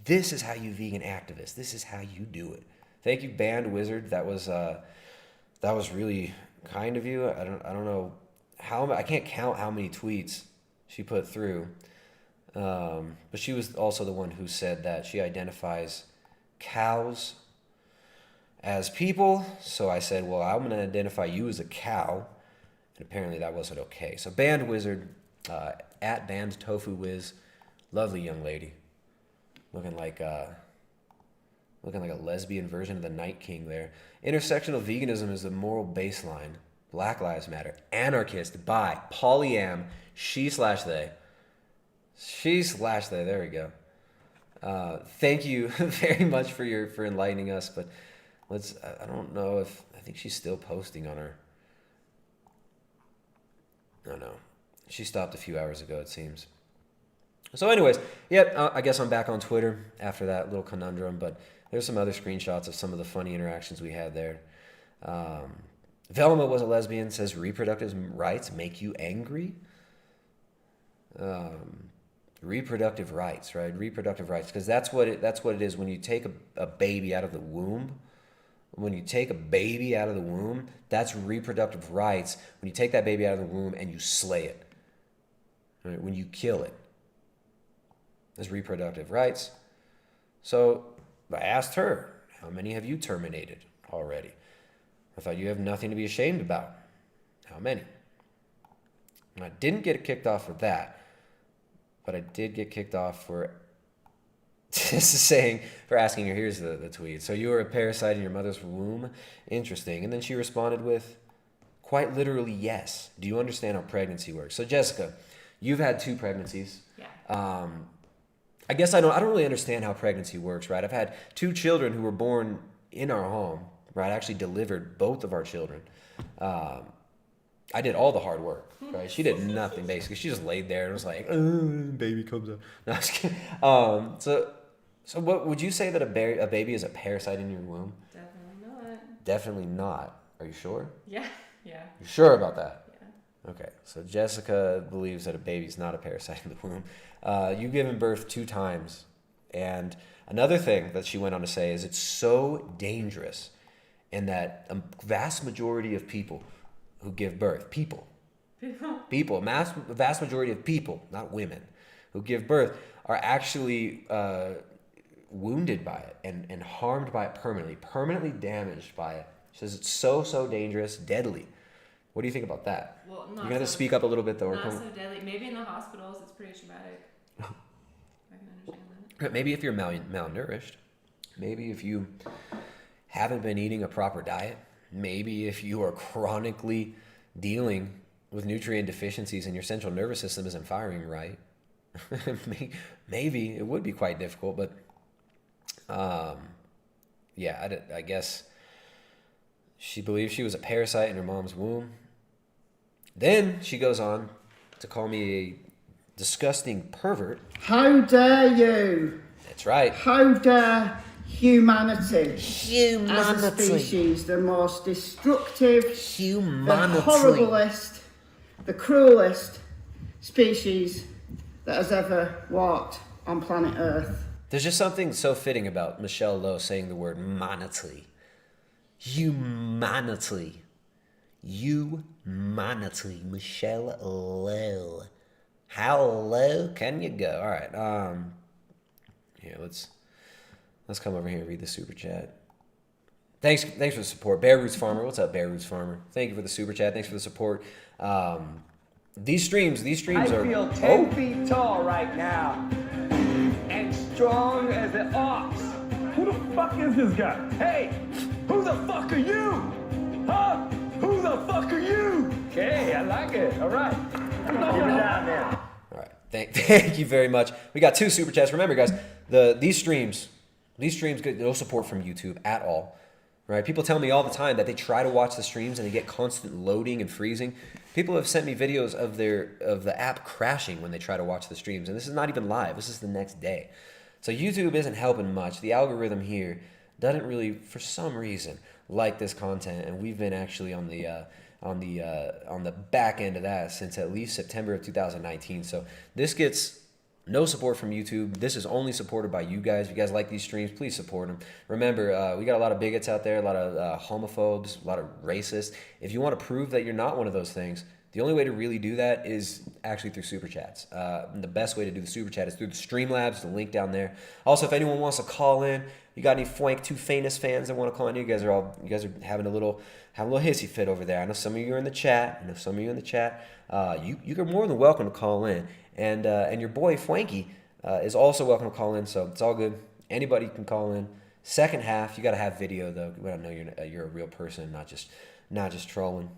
This is how you vegan activist. This is how you do it. Thank you, Band Wizard. That was really kind of you. I don't know how, I can't count how many tweets she put through. But she was also the one who said that she identifies cows as people. So I said, well, I'm going to identify you as a cow. And apparently that wasn't okay. So Band Wizard, at Band Tofu Wiz, lovely young lady. Looking like a lesbian version of the Night King there. Intersectional veganism is the moral baseline. Black Lives Matter. Anarchist, bi, polyam, she/they. She/they, there we go. Thank you very much for enlightening us, but I don't know I think she's still posting on her. No. She stopped a few hours ago, it seems. So anyways, I guess I'm back on Twitter after that little conundrum, but there's some other screenshots of some of the funny interactions we had there. Velma was a lesbian, says reproductive rights make you angry. Reproductive rights, right? Reproductive rights, because that's what it is when you take a baby out of the womb. When you take a baby out of the womb, that's reproductive rights. When you take that baby out of the womb and you slay it, right? When you kill it, that's reproductive rights. So I asked her, how many have you terminated already? I thought you have nothing to be ashamed about. How many? And I didn't get kicked off for that, but I did get kicked off for for asking her, here's the tweet. So you were a parasite in your mother's womb? Interesting. And then she responded with, quite literally, yes. Do you understand how pregnancy works? So Jessica, you've had 2 pregnancies. Yeah. I guess I don't really understand how pregnancy works, right? I've had 2 children who were born in our home, right? I actually delivered both of our children. I did all the hard work, right? She did nothing, basically. She just laid there and was like, baby comes up. No, I was kidding. So what would you say that a baby is a parasite in your womb? Definitely not. Definitely not. Are you sure? Yeah. Yeah. You're sure about that? Yeah. Okay. So Jessica believes that a baby's not a parasite in the womb. You've given birth 2 times. And another thing that she went on to say is it's so dangerous in that a vast majority of people who give birth, vast majority of people, not women, who give birth are actually wounded by it and harmed by it permanently damaged by it. She says it's so dangerous, deadly. What do you think about that? Well, you're gonna have to speak up a little bit though. Not so deadly. Maybe in the hospitals it's pretty traumatic. I can understand that. Maybe if you're malnourished, maybe if you haven't been eating a proper diet, maybe if you are chronically dealing with nutrient deficiencies and your central nervous system isn't firing right, maybe it would be quite difficult. But yeah, I guess she believes she was a parasite in her mom's womb. Then she goes on to call me a disgusting pervert. How dare you? That's right. How dare humanity, Humanity. as a species, the most destructive, Humanity. the horriblest, the cruelest species that has ever walked on planet Earth. There's just something so fitting about Michelle Lowe saying the word manatee. Humanity. Humanity. Michelle Lowe. How low can you go? All right. Here, let's come over here and read the super chat. Thanks for the support. Bear Roots Farmer. What's up, Bear Roots Farmer? Thank you for the super chat. Thanks for the support. These streams I are... feel 10 feet tall right now. And strong as an ox. Who the fuck is this guy? Hey, who the fuck are you? Huh? Who the fuck are you? Okay, I like it. All right. Give it down there. All right. Thank you very much. We got 2 super chats. Remember, guys, these streams get no support from YouTube at all. Right? People tell me all the time that they try to watch the streams and they get constant loading and freezing. People have sent me videos of the app crashing when they try to watch the streams, and this is not even live. This is the next day. So YouTube isn't helping much. The algorithm here doesn't really, for some reason, like this content, and we've been actually on the back end of that since at least September of 2019. So this gets no support from YouTube. This is only supported by you guys. If you guys like these streams, please support them. Remember, we got a lot of bigots out there, a lot of homophobes, a lot of racists. If you want to prove that you're not one of those things, the only way to really do that is actually through super chats. The best way to do the super chat is through the Streamlabs, the link down there. Also, if anyone wants to call in, you got any Fwank 2 famous fans that want to call in? You guys are having a little hissy fit over there. I know some of you are in the chat. You're more than welcome to call in. And your boy Fwanky is also welcome to call in, so it's all good. Anybody can call in. Second half, you got to have video though. We don't know you're a real person, not just trolling.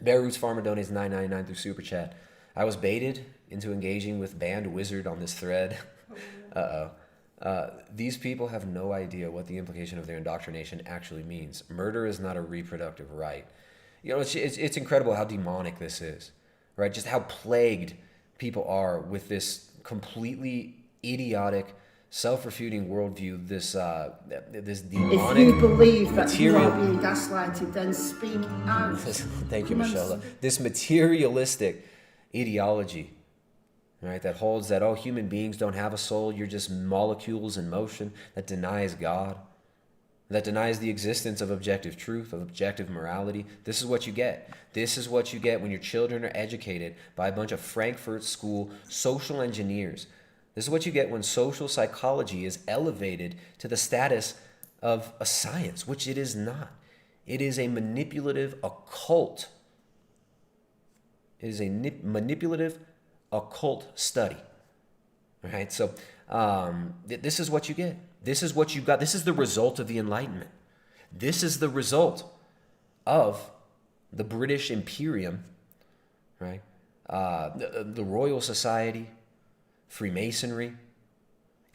Bear Roots Farmer donates $9.99 through Super Chat. I was baited into engaging with Banned Wizard on this thread. These people have no idea what the implication of their indoctrination actually means. Murder is not a reproductive right. You know, it's incredible how demonic this is, right? Just how plagued people are with this completely idiotic, self-refuting worldview. This demonic. If you believe that material... you are being gaslighted, then speak out. Thank you, Michelle. This materialistic ideology, right, that holds that human beings don't have a soul, you're just molecules in motion, that denies God, that denies the existence of objective truth, of objective morality. This is what you get. This is what you get when your children are educated by a bunch of Frankfurt School social engineers. This is what you get when social psychology is elevated to the status of a science, which it is not. It is a manipulative occult. It is a manipulative occult study. All right, so this is what you get. This is what you got. This is the result of the Enlightenment. This is the result of the British Imperium, right? The Royal Society, Freemasonry,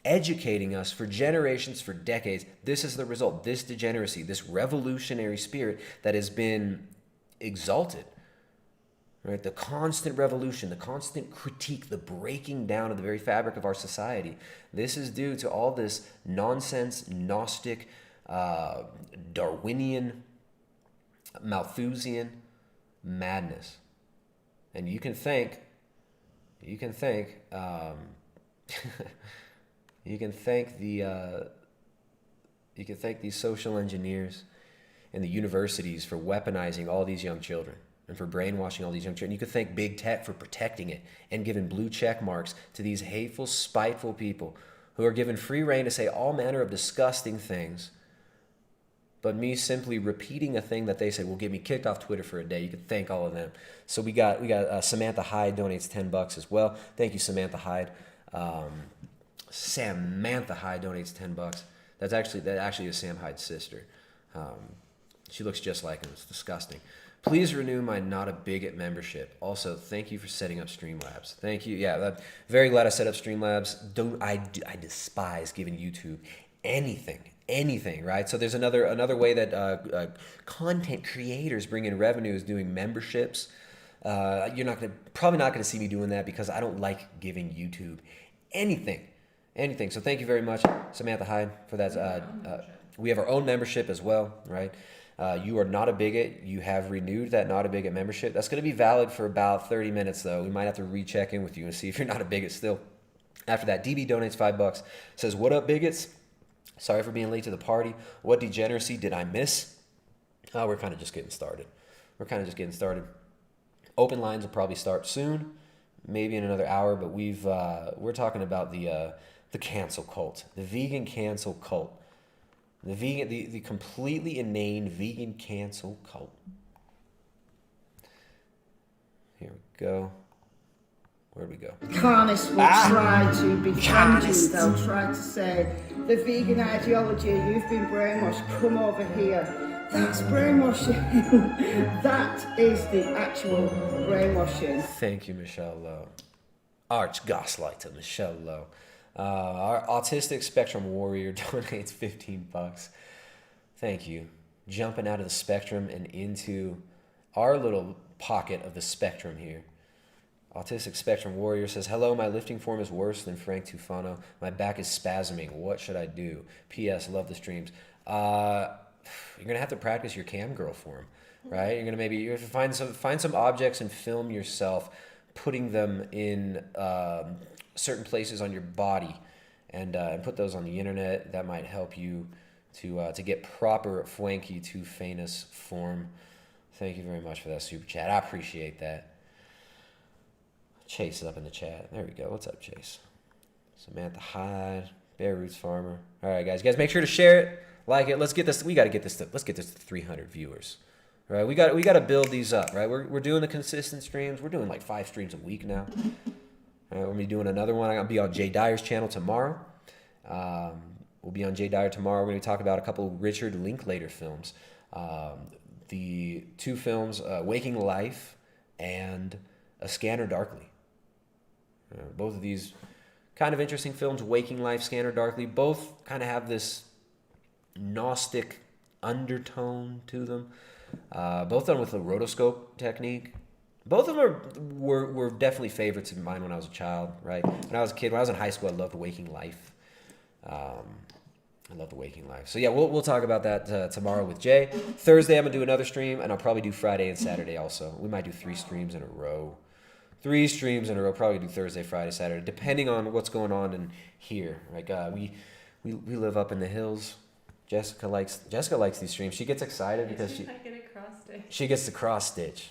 educating us for generations, for decades. This is the result. This degeneracy, this revolutionary spirit that has been exalted, right? The constant revolution, the constant critique, the breaking down of the very fabric of our society. This is due to all this nonsense, Gnostic, Darwinian Malthusian madness. And you can thank you can thank these social engineers and the universities for weaponizing all these young children and for brainwashing all these young children. You could thank big tech for protecting it and giving blue check marks to these hateful, spiteful people who are given free rein to say all manner of disgusting things. But me simply repeating a thing that they say will get me kicked off Twitter for a day. You can thank all of them. So we got Samantha Hyde donates $10 as well. Thank you, Samantha Hyde. Samantha Hyde donates $10. That actually is Sam Hyde's sister. She looks just like him. It's disgusting. Please renew my Not a Bigot membership. Also, thank you for setting up Streamlabs. Thank you. Yeah, very glad I set up Streamlabs. I despise giving YouTube anything, right? So there's another way that content creators bring in revenue is doing memberships. You're probably not gonna see me doing that because I don't like giving YouTube anything. So thank you very much, Samantha Hyde, for that. We have our own membership as well, right? You are Not a Bigot. You have renewed that Not a Bigot membership. That's going to be valid for about 30 minutes, though. We might have to recheck in with you and see if you're not a bigot still. After that, DB donates $5. Says, "What up, bigots? Sorry for being late to the party. What degeneracy did I miss?" We're kind of just getting started. Open lines will probably start soon, maybe in another hour. But we're talking about the cancel cult, the vegan cancel cult. The completely inane vegan cancel cult. Here we go. Where do we go? Carnists will try to befriend you. They'll try to say, the vegan ideology, you've been brainwashed, come over here. That's brainwashing. That is the actual brainwashing. Thank you, Michelle Lowe. Arch gaslighter, Michelle Lowe. Our autistic spectrum warrior donates $15. Thank you. Jumping out of the spectrum and into our little pocket of the spectrum here. Autistic spectrum warrior says, "Hello, my lifting form is worse than Frank Tufano. My back is spasming. What should I do? P.S. Love the streams." You're gonna have to practice your cam girl form, right? You're gonna you have to find some objects and film yourself putting them in certain places on your body, and put those on the internet. That might help you to get proper Frankie Tufanus form. Thank you very much for that super chat. I appreciate that. Chase is up in the chat. There we go. What's up, Chase? Samantha Hyde, Bear Roots Farmer. All right, guys. Make sure to share it, like it. Let's get this. Let's get this to 300 viewers. All right, we got to build these up. Right, we're doing the consistent streams. We're doing like 5 streams a week now. All right, we're gonna be doing another one. I'm gonna be on Jay Dyer's channel tomorrow. We'll be on Jay Dyer tomorrow. We're gonna talk about a couple of Richard Linklater films. The 2 films, Waking Life and A Scanner Darkly. Both of these kind of interesting films. Waking Life, Scanner Darkly, both kind of have this Gnostic undertone to them. Both done with a rotoscope technique. Both of them were definitely favorites of mine when I was a child, right? When I was a kid, when I was in high school, I loved Waking Life. So yeah, we'll talk about that tomorrow with Jay. Thursday, I'm gonna do another stream, and I'll probably do Friday and Saturday also. We might do 3 streams in a row. 3 streams in a row. Probably do Thursday, Friday, Saturday, depending on what's going on in here. Like we live up in the hills. Jessica likes these streams. She gets excited because she gets the cross stitch.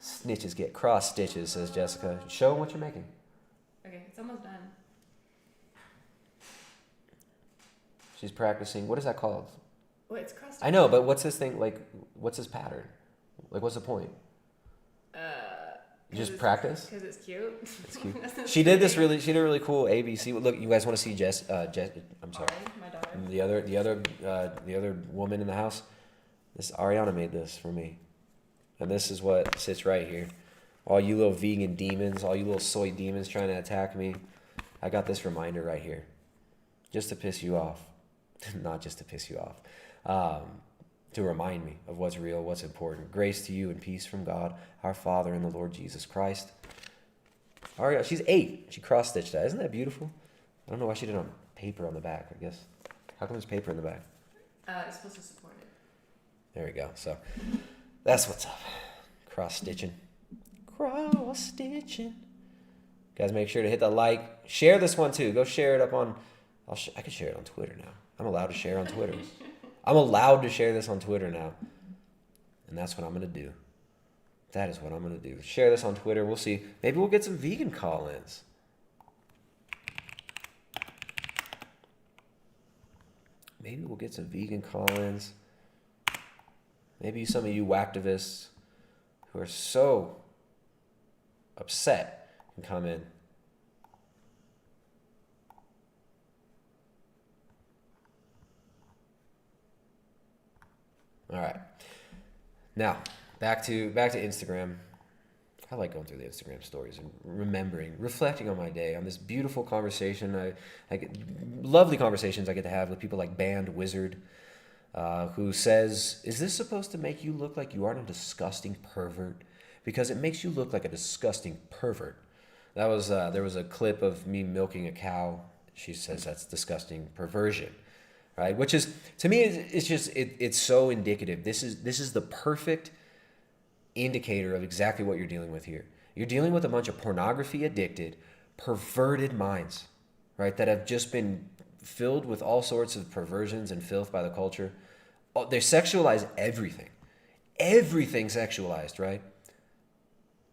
Snitches get cross stitches, says Jessica. Show them what you're making. Okay, it's almost done. She's practicing. What is that called? Well, it's cross stitch. I know, but what's this thing like? What's this pattern? Like, what's the point? Just practice? Because it's cute. It's cute. She did a really cool ABC. Look, you guys want to see Jess? I'm sorry. My daughter. The other woman in the house. This Ariana made this for me, and this is what sits right here. All you little vegan demons, all you little soy demons trying to attack me. I got this reminder right here, just to piss you off, not just to piss you off. To remind me of what's real, what's important. Grace to you and peace from God, our Father and the Lord Jesus Christ. Ariana, she's 8. She cross-stitched that. Isn't that beautiful? I don't know why she did it on paper on the back, I guess. How come there's paper in the back? It's supposed to support it. There we go. So that's what's up. Cross-stitching. Cross-stitching. Guys, make sure to hit the like. Share this one too. Go share it up on... I can share it on Twitter now. I'm allowed to share on Twitter. I'm allowed to share this on Twitter now. And that's what I'm going to do. That is what I'm going to do. Share this on Twitter. We'll see. Maybe we'll get some vegan call-ins. Maybe we'll get some vegan call-ins. Maybe some of you whacktivists who are so upset can come in. All right. Now, back to Instagram. I like going through the Instagram stories and reflecting on my day, on this beautiful conversation. Lovely conversations I get to have with people like Band Wizard, who says, "Is this supposed to make you look like you aren't a disgusting pervert? Because it makes you look like a disgusting pervert." That was there was a clip of me milking a cow. She says that's disgusting perversion, right? Which is, to me, it's so indicative. This is the perfect indicator of exactly what you're dealing with here. You're dealing with a bunch of pornography addicted, perverted minds, right? That have just been filled with all sorts of perversions and filth by the culture. They sexualize everything. Everything sexualized, right?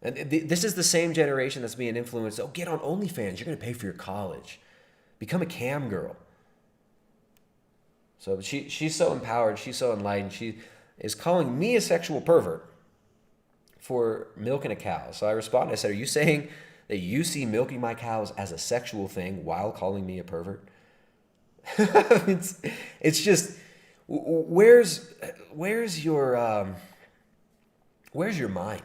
And this is the same generation that's being influenced. Oh, get on OnlyFans. You're going to pay for your college. Become a cam girl. So she's so empowered. She's so enlightened. She is calling me a sexual pervert for milking a cow. So I responded. I said, "Are you saying that you see milking my cows as a sexual thing while calling me a pervert?" it's just, where's your mind?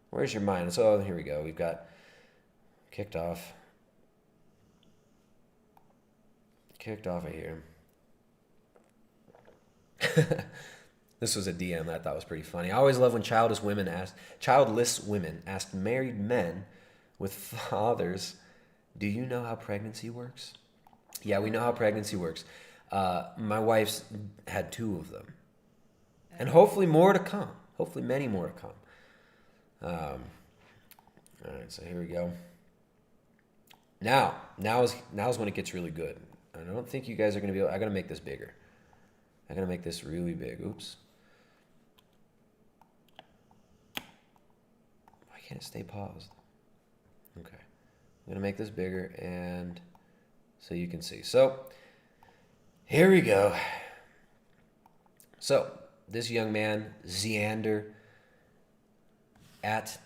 Where's your mind? So here we go. We've got kicked off of here. This was a DM that I thought was pretty funny. I always love when childless women ask married men with fathers, "Do you know how pregnancy works?" Yeah, we know how pregnancy works. My wife's had 2 of them. And hopefully more to come. Hopefully many more to come. All right, so here we go. Now is when it gets really good. I don't think you guys are going to be able... I got to make this bigger. I got to make this really big. Oops. Why can't it stay paused? Okay. I'm going to make this bigger and so you can see. So here we go. So this young man, Xander, at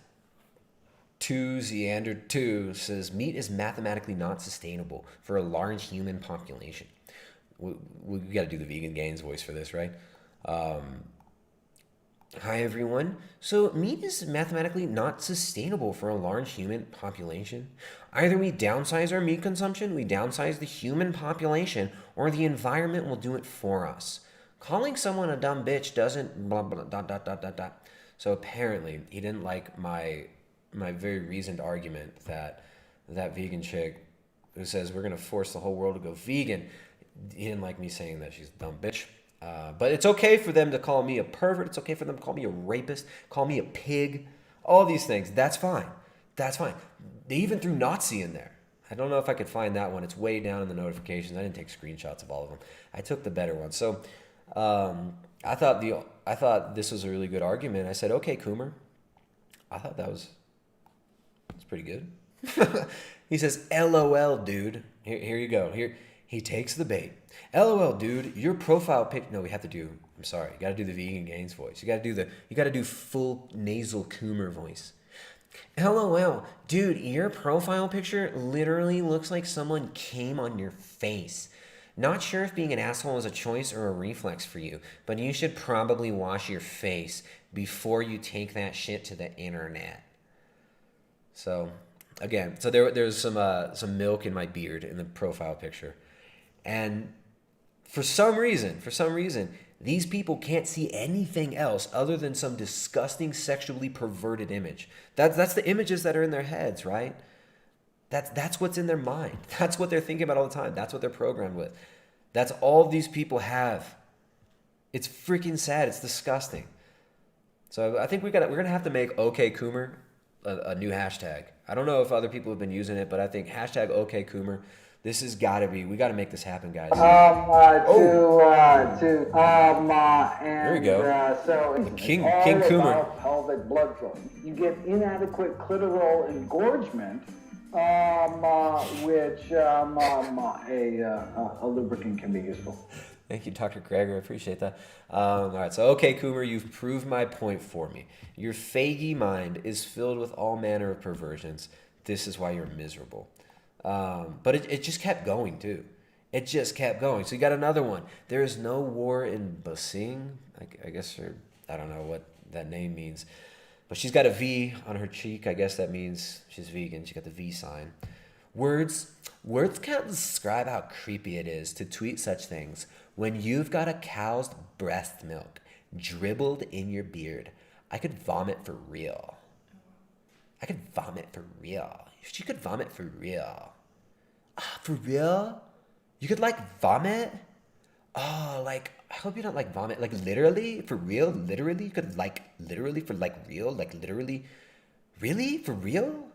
2Xander2 says, "Meat is mathematically not sustainable for a large human population." We got to do the vegan gains voice for this, right? Hi, everyone. So meat is mathematically not sustainable for a large human population. Either we downsize our meat consumption, we downsize the human population, or the environment will do it for us. Calling someone a dumb bitch doesn't blah, blah, dot, dot, dot, dot, dot. So apparently he didn't like my very reasoned argument that vegan chick who says we're going to force the whole world to go vegan, he didn't like me saying that she's a dumb bitch. But it's okay for them to call me a pervert. It's okay for them to call me a rapist, call me a pig, all these things. That's fine. That's fine. They even threw Nazi in there. I don't know if I could find that one. It's way down in the notifications. I didn't take screenshots of all of them. I took the better one. So I thought this was a really good argument. I said, "Okay, Coomer." I thought that's pretty good. He says, "LOL, dude." Here you go. Here he takes the bait. "LOL, dude, your profile pic..." No, we have to do... I'm sorry. You got to do the vegan gains voice. You got to do full nasal Coomer voice. "LOL, dude, your profile picture literally looks like someone came on your face. Not sure if being an asshole is a choice or a reflex for you, but you should probably wash your face before you take that shit to the internet." So, again, there's some milk in my beard in the profile picture. And for some reason, these people can't see anything else other than some disgusting sexually perverted image. That's the images that are in their heads, right? That's what's in their mind. That's what they're thinking about all the time. That's what they're programmed with. That's all these people have. It's freaking sad. It's disgusting. So I think we're gonna have to make OK Coomer a new hashtag. I don't know if other people have been using it, but I think hashtag OK Coomer. This has got to be. We got to make this happen, guys. There we go. So King all Coomer. about pelvic blood flow. You get inadequate clitoral engorgement, which a lubricant can be useful. Thank you, Dr. Greger. I appreciate that. All right, so okay, Coomer, you've proved my point for me. Your faggy mind is filled with all manner of perversions. This is why you're miserable. But it just kept going, too. It just kept going. So you got another one. There is no war in Basing. I guess I don't know what that name means. But she's got a V on her cheek. I guess that means she's vegan. She got the V sign. Words can't describe how creepy it is to tweet such things when you've got a cow's breast milk dribbled in your beard. I could vomit for real. I could vomit for real. She could vomit for real. Ah, for real? You could vomit? Oh, I hope you don't vomit. Literally? For real? Literally? You could literally for real? Literally? Really? For real?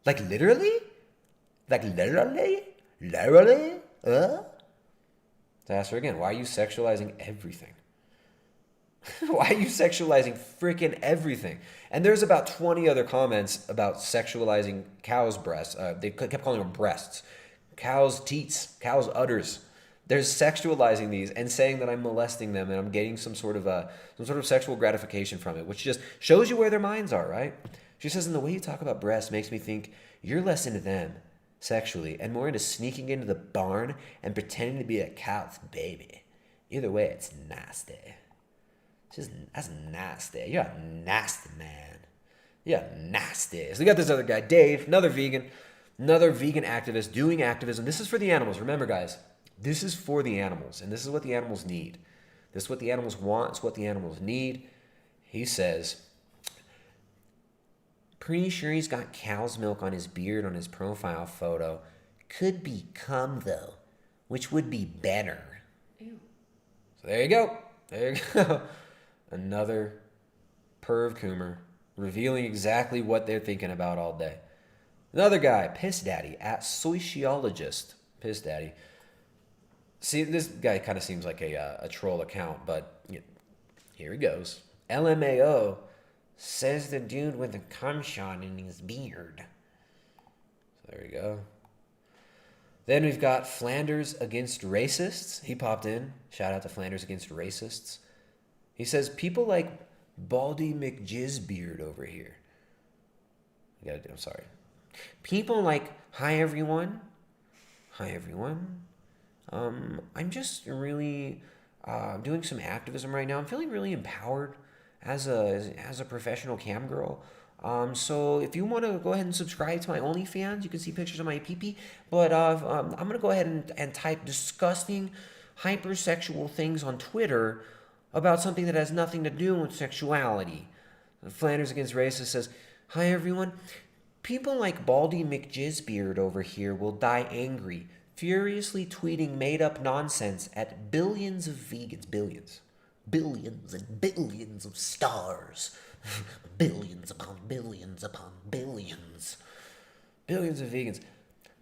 Literally? Literally? Literally? To ask her again, why are you sexualizing everything? Why are you sexualizing freaking everything? And there's about 20 other comments about sexualizing cows' breasts. They kept calling them breasts. Cows' teats, cows' udders. They're sexualizing these and saying that I'm molesting them and I'm getting some sort of sexual gratification from it, which just shows you where their minds are, right? She says, and the way you talk about breasts makes me think you're less into them sexually and more into sneaking into the barn and pretending to be a cow's baby. Either way, it's nasty. That's nasty. You're a nasty man. You're nasty. So we got this other guy, Dave, another vegan activist doing activism. This is for the animals. Remember, guys, this is for the animals, and this is what the animals need. This is what the animals want. It's what the animals need. He says, pretty sure he's got cow's milk on his beard on his profile photo. Could be cum, though, which would be better. Ew. So there you go. There you go. Another perv coomer revealing exactly what they're thinking about all day. Another guy, Piss Daddy, at Sociologist. Piss Daddy. See, this guy kind of seems like a troll account, but here he goes. LMAO says the dude with the cum shot in his beard. So there we go. Then we've got Flanders Against Racists. He popped in. Shout out to Flanders Against Racists. He says, people like Baldy McJizzbeard over here. I'm sorry. People like, hi everyone. Hi everyone. I'm just really doing some activism right now. I'm feeling really empowered as a professional cam girl. So if you want to go ahead and subscribe to my OnlyFans, you can see pictures of my pee-pee. But I'm going to go ahead and type disgusting, hypersexual things on Twitter about something that has nothing to do with sexuality. Flanders Against Racists says, hi everyone. People like Baldy McJizzbeard over here will die angry, furiously tweeting made-up nonsense at billions of vegans. Billions and billions of stars. Billions upon billions upon billions. Billions of vegans.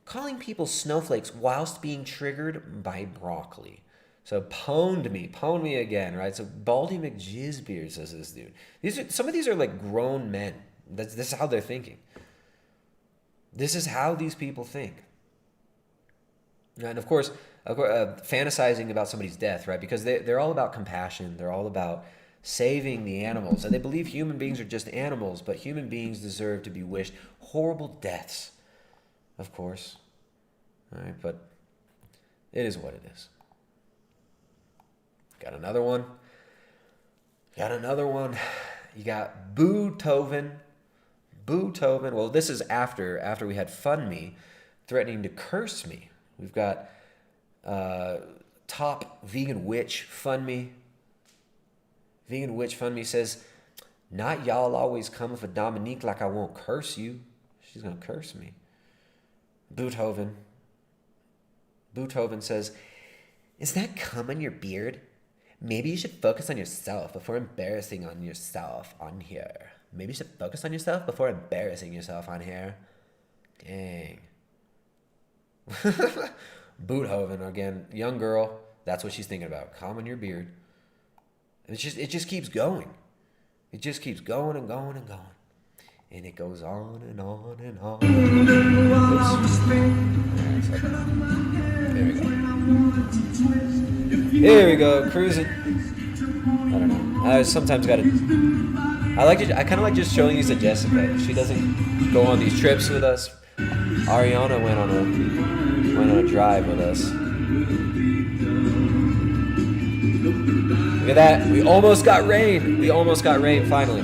Calling people snowflakes whilst being triggered by broccoli. So pwned me again, right? So Baldy McJizzbeard says this dude. Some of these are like grown men. This is how they're thinking. This is how these people think. And of course, fantasizing about somebody's death, right? Because they're all about compassion. They're all about saving the animals. And they believe human beings are just animals, but human beings deserve to be wished horrible deaths, of course. All right, but it is what it is. Got another one. You got Bootoven. Well, this is after we had Fun Me threatening to curse me. We've got top vegan witch Fun Me. Vegan witch Fun Me says, not y'all always coming for Dominique like I won't curse you. She's going to curse me. Bootoven says, is that cum on your beard? Maybe you should focus on yourself before embarrassing on yourself on here. Maybe you should focus on yourself before embarrassing yourself on here. Dang. Boothoven again, young girl. That's what she's thinking about. Combing your beard. It just keeps going. It just keeps going and going and going. And it goes on and on and on. There we go, cruising. I don't know. I sometimes gotta. I kind of like just showing these to Jessica. She doesn't go on these trips with us. Ariana went on a drive with us. Look at that. We almost got rain. Finally.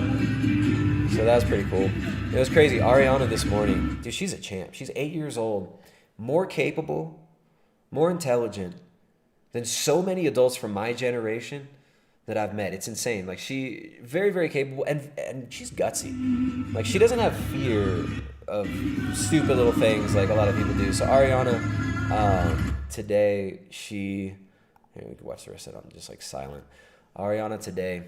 So that was pretty cool. It was crazy. Ariana this morning, dude, she's a champ. She's 8 years old. More capable, more intelligent than so many adults from my generation that I've met. It's insane. Like, she very, very capable, and she's gutsy. Like, she doesn't have fear of stupid little things like a lot of people do. So Ariana, today, here, we can watch the rest of it. I'm just like silent. Ariana, today,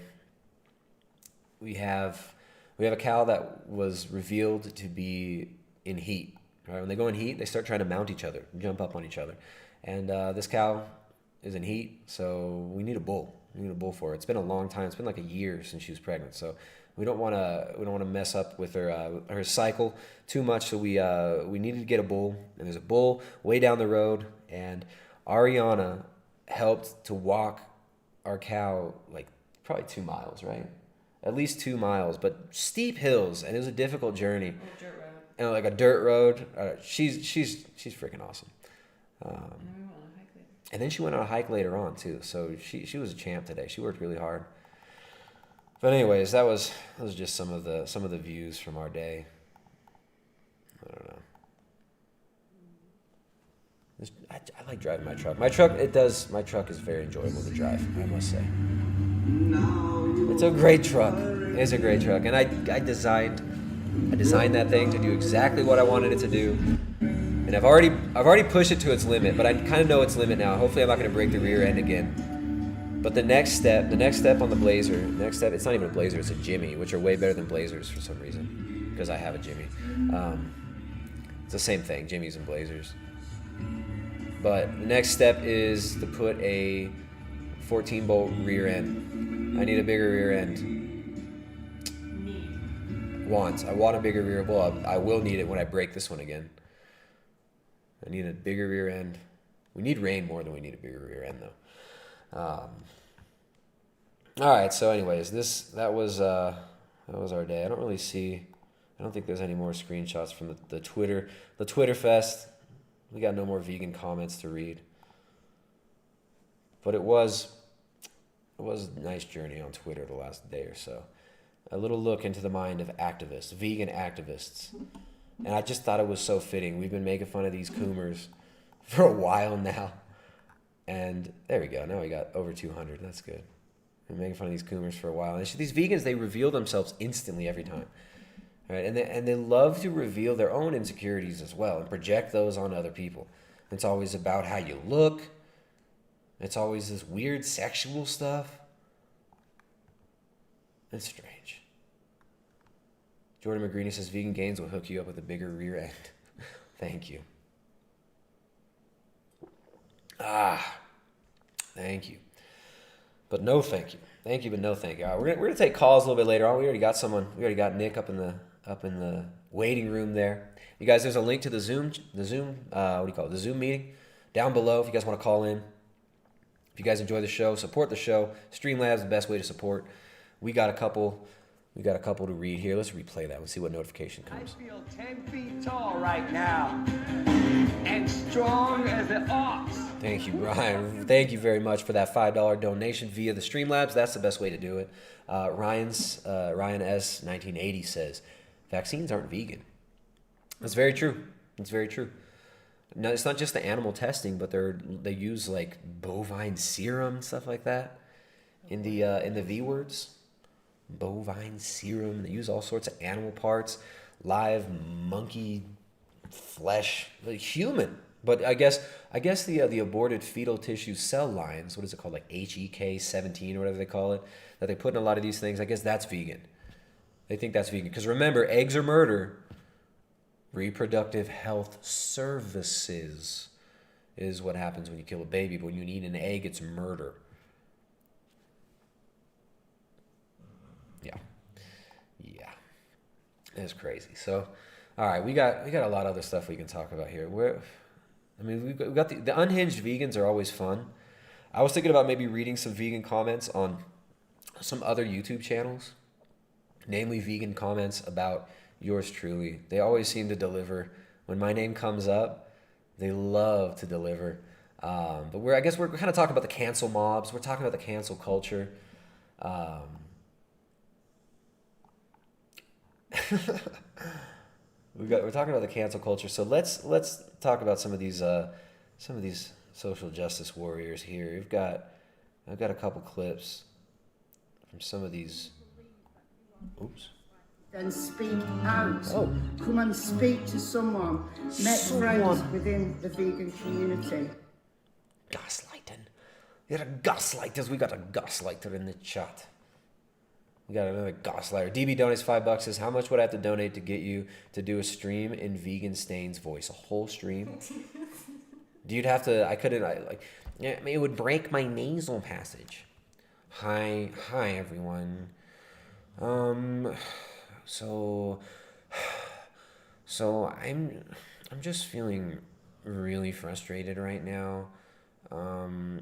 we have a cow that was revealed to be in heat. Right? When they go in heat, they start trying to mount each other, jump up on each other. And this cow is in heat, so we need a bull. We need a bull for her. It's been a long time. It's been like a year since she was pregnant, so we don't want to mess up with her cycle too much. So we needed to get a bull, and there's a bull way down the road, and Ariana helped to walk our cow like probably 2 miles, right? At least 2 miles, but steep hills, and it was a difficult journey. Dirt road. And like a dirt road. She's freaking awesome. And then she went on a hike later on too. So she was a champ today. She worked really hard. But anyways, that was just some of the views from our day. I don't know. I like driving my truck. My truck is very enjoyable to drive, I must say. It's a great truck. It's a great truck. And I designed that thing to do exactly what I wanted it to do. And I've already pushed it to its limit, but I kind of know its limit now. Hopefully I'm not going to break the rear end again. But the next step on the Blazer, it's not even a Blazer, it's a Jimmy, which are way better than Blazers for some reason, because I have a Jimmy. It's the same thing, Jimmys and Blazers. But the next step is to put a 14-bolt rear end. I need a bigger rear end. I want a bigger rear. Well, I will need it when I break this one again. I need a bigger rear end. We need rain more than we need a bigger rear end, though. All right. So, anyways, that was our day. I don't think there's any more screenshots from the Twitter fest. We got no more vegan comments to read. But it was a nice journey on Twitter the last day or so. A little look into the mind of activists, vegan activists. And I just thought it was so fitting. We've been making fun of these coomers for a while now. And there we go. Now we got over 200. That's good. We've been making fun of these coomers for a while. And these vegans, they reveal themselves instantly every time. Right? And they love to reveal their own insecurities as well and project those on other people. It's always about how you look. It's always this weird sexual stuff. It's strange. Jordan McGreeny says vegan gains will hook you up with a bigger rear end. Thank you. Thank you. But no thank you. Thank you, but no thank you. All right, we're gonna take calls a little bit later on. We already got someone. We already got Nick up in the waiting room there. You guys, there's a link to the Zoom meeting down below if you guys want to call in. If you guys enjoy the show, support the show. Streamlabs is the best way to support. We got a couple to read here. Let's replay that. Let's see what notification comes. I feel 10 feet tall right now and strong as an ox. Thank you, Brian. Thank you very much for that $5 donation via the Streamlabs. That's the best way to do it. Ryan S. 1980 says, vaccines aren't vegan. That's very true. It's very true. No, it's not just the animal testing, but they use like bovine serum, stuff like that in the V words. Bovine serum. They use all sorts of animal parts, live monkey flesh, like human But I guess the aborted fetal tissue cell lines, what is it called, like HEK17 or whatever they call it, that they put in a lot of these things, I guess that's vegan. They think that's vegan. Because remember, eggs are murder. Reproductive health services is what happens when you kill a baby. But when you eat an egg, it's murder. Yeah. It's crazy. So, all right, we got a lot of other stuff we can talk about here. We got the unhinged vegans are always fun. I was thinking about maybe reading some vegan comments on some other YouTube channels, namely vegan comments about yours truly. They always seem to deliver. When my name comes up, they love to deliver. But we're kind of talking about the cancel mobs. We're talking about the cancel culture. We're talking about the cancel culture. So let's talk about some of these social justice warriors here. I've got a couple clips from some of these. Oops. Then speak out. Come and speak to someone. Make friends within the vegan community. Gaslighting. You're a gaslighter. We got a gaslighter in the chat. We got another gaslighter. DB donates $5. Says, how much would I have to donate to get you to do a stream in Vegan Stain's voice? A whole stream? You'd have to. It would break my nasal passage. Hi everyone. So I'm just feeling really frustrated right now. You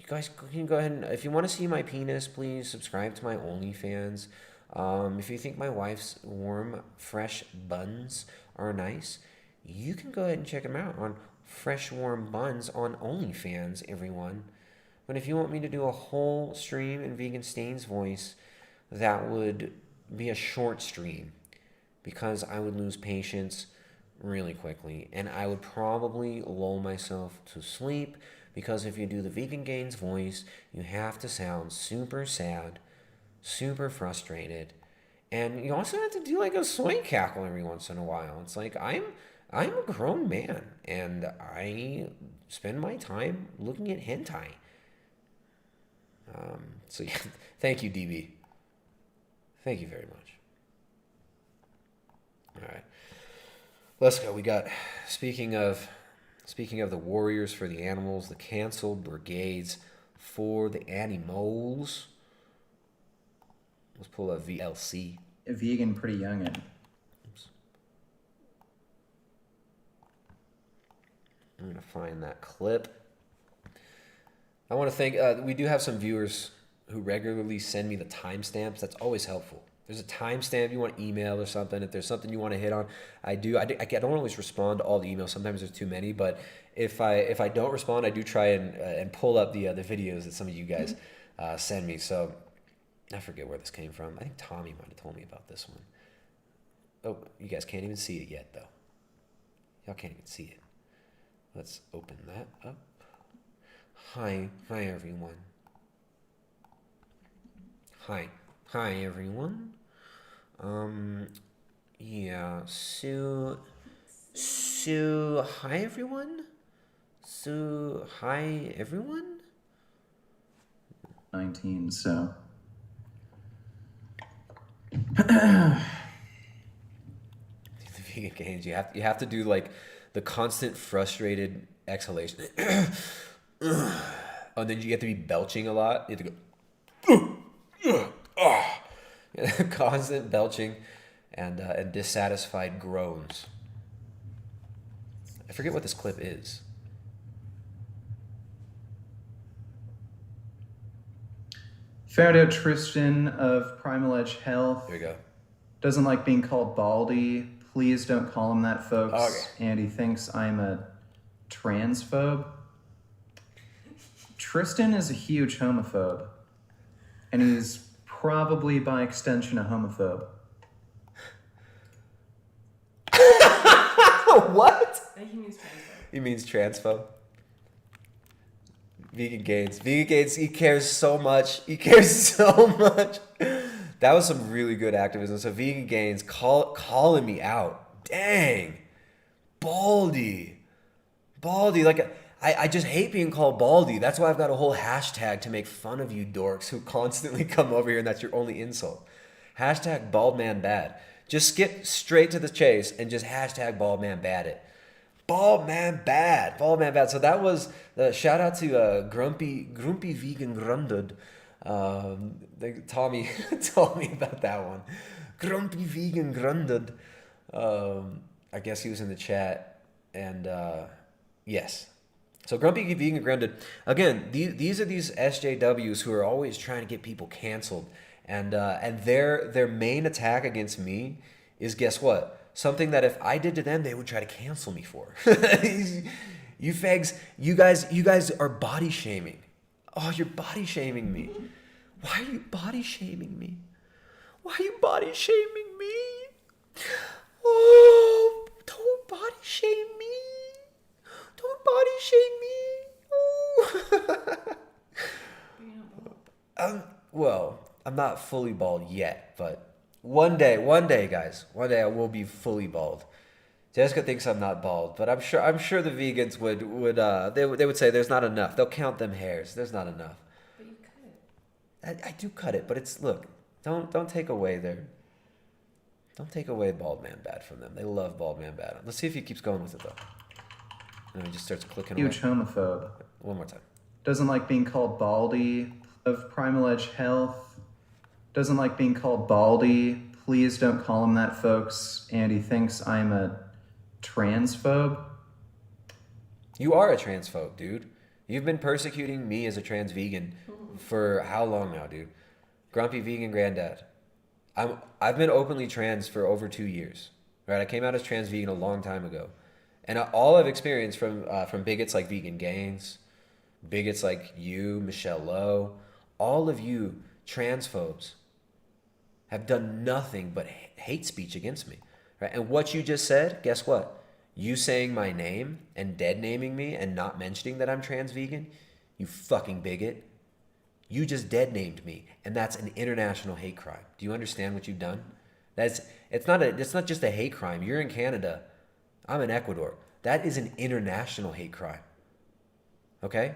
guys can go ahead and, if you want to see my penis, please subscribe to my OnlyFans. If you think my wife's warm, fresh buns are nice, you can go ahead and check them out on Fresh Warm Buns on OnlyFans, everyone. But if you want me to do a whole stream in Vegan Stain's voice, that would be a short stream because I would lose patience really quickly and I would probably lull myself to sleep, because if you do the Vegan Gains voice, you have to sound super sad, super frustrated, and you also have to do like a soy cackle every once in a while. It's like I'm a grown man and I spend my time looking at hentai. So yeah, thank you, DB. Thank you very much. All right, let's go. We got, speaking of the warriors for the animals, the cancel brigades for the animals. Let's pull a VLC. A vegan pretty youngin'. Oops. I'm gonna find that clip. I want to thank, we do have some viewers who regularly send me the timestamps. That's always helpful. There's a timestamp you want to email or something. If there's something you want to hit on, I don't always respond to all the emails. Sometimes there's too many, but if I don't respond, I do try and pull up the videos that some of you guys send me. So I forget where this came from. I think Tommy might have told me about this one. Oh, you guys can't even see it yet, though. Y'all can't even see it. Let's open that up. Hi everyone. Hi everyone. Yeah, so hi everyone. So hi everyone. 19, so. The vegan gains, you have to do like the constant frustrated exhalation. And then you have to be belching a lot. You have to go constant belching and dissatisfied groans. I forget what this clip is. Found out Tristan of Primal Edge Health. There you go. Doesn't like being called Baldy. Please don't call him that, folks. Okay. And he thinks I'm a transphobe. Tristan is a huge homophobe. And he's probably, by extension, a homophobe. What? He means transphobe. He means transphobe. Vegan gains. He cares so much. That was some really good activism. So Vegan Gains calling me out. Dang. Baldy. Baldy, like I just hate being called Baldy. That's why I've got a whole hashtag to make fun of you dorks who constantly come over here and that's your only insult. Hashtag bald man bad. Just skip straight to the chase and just hashtag bald man bad it. Bald man bad. Bald man bad. So that was the shout out to Grumpy Vegan Grundud. Tommy told me about that one. Grumpy Vegan Grundud. I guess he was in the chat. And yes. So Grumpy Vegan Grundud. Again, these are these SJWs who are always trying to get people canceled. And their main attack against me is, guess what? Something that if I did to them, they would try to cancel me for. You fags, you guys are body shaming. Oh, you're body shaming me. Why are you body shaming me? Why are you body shaming me? Oh, don't body shame me. Don't body shame me. Oh. Well, I'm not fully bald yet, but one day, guys, one day I will be fully bald. Jessica thinks I'm not bald, but I'm sure the vegans would they would say there's not enough. They'll count them hairs. There's not enough. But you cut it. I do cut it, but it's look. Don't take away Don't take away bald man bad from them. They love bald man bad. Let's see if he keeps going with it though. And he just starts clicking. Huge homophobe. One more time. Doesn't like being called Baldy. Of Primal Edge Health. Doesn't like being called Baldy. Please don't call him that, folks. And he thinks I'm a transphobe. You are a transphobe, dude. You've been persecuting me as a trans vegan for how long now, dude? Grumpy Vegan Granddad. I've been openly trans for over 2 years. Right? I came out as trans vegan a long time ago. And all I've experienced from bigots like Vegan Gains, bigots like you, Michelle Lowe, all of you transphobes have done nothing but hate speech against me. Right? And what you just said, guess what? You saying my name and dead naming me and not mentioning that I'm trans vegan, you fucking bigot. You just dead named me, and that's an international hate crime. Do you understand what you've done? It's not just a hate crime. You're in Canada. I'm in Ecuador. That is an international hate crime. Okay?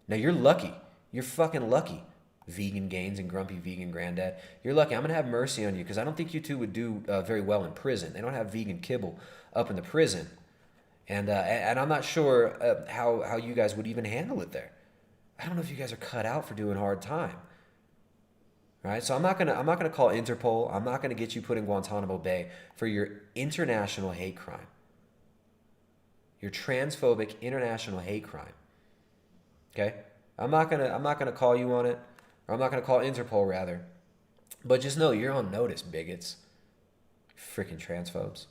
Now you're lucky. You're fucking lucky. Vegan Gains and Grumpy Vegan Granddad. You're lucky. I'm going to have mercy on you because I don't think you two would do very well in prison. They don't have vegan kibble up in the prison. And I'm not sure how you guys would even handle it there. I don't know if you guys are cut out for doing hard time. Right? So I'm not gonna call Interpol. I'm not gonna get you put in Guantanamo Bay for your international hate crime. Your transphobic international hate crime. Okay? I'm not gonna call you on it. Or I'm not going to call Interpol, rather. But just know you're on notice, bigots. Freaking transphobes.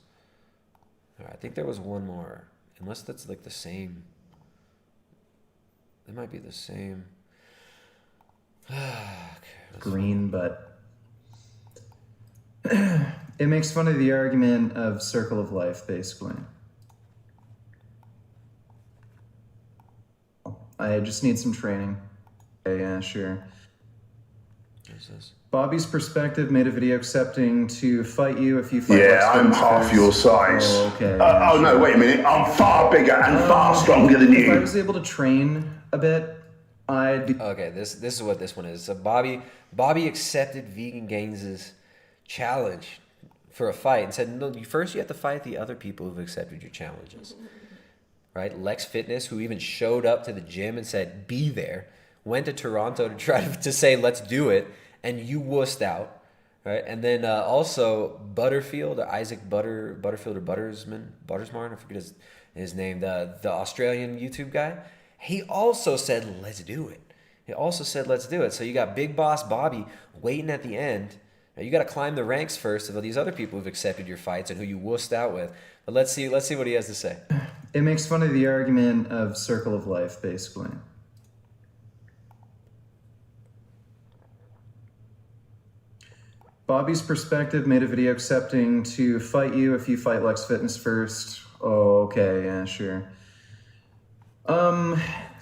All right, I think there was one more. Unless that's like the same. It might be the same. Okay, Green, but it makes fun of the argument of circle of life, basically. I just need some training. Okay, yeah, sure. Bobby's Perspective made a video accepting to fight you if you fight. Yeah, I'm half your size. Oh, okay. No, wait a minute. I'm far bigger and far stronger than If I you. was able to train a bit, I'd be... Okay, this is what this one is. So Bobby accepted Vegan Gains' challenge for a fight and said, no, first you have to fight the other people who've accepted your challenges. Right? Lex Fitness, who even showed up to the gym and said, be there, went to Toronto to try to say, let's do it. And you wussed out, right? And then also Butterfield, or Isaac Butterfield or Buttersmart, I forget his name, the Australian YouTube guy. He also said, let's do it. So you got Big Boss Bobby waiting at the end. Now you got to climb the ranks first of these other people who've accepted your fights and who you wussed out with. But let's see what he has to say. It makes fun of the argument of circle of life, basically. Bobby's Perspective made a video accepting to fight you if you fight Lex Fitness first. Oh, okay, yeah, sure.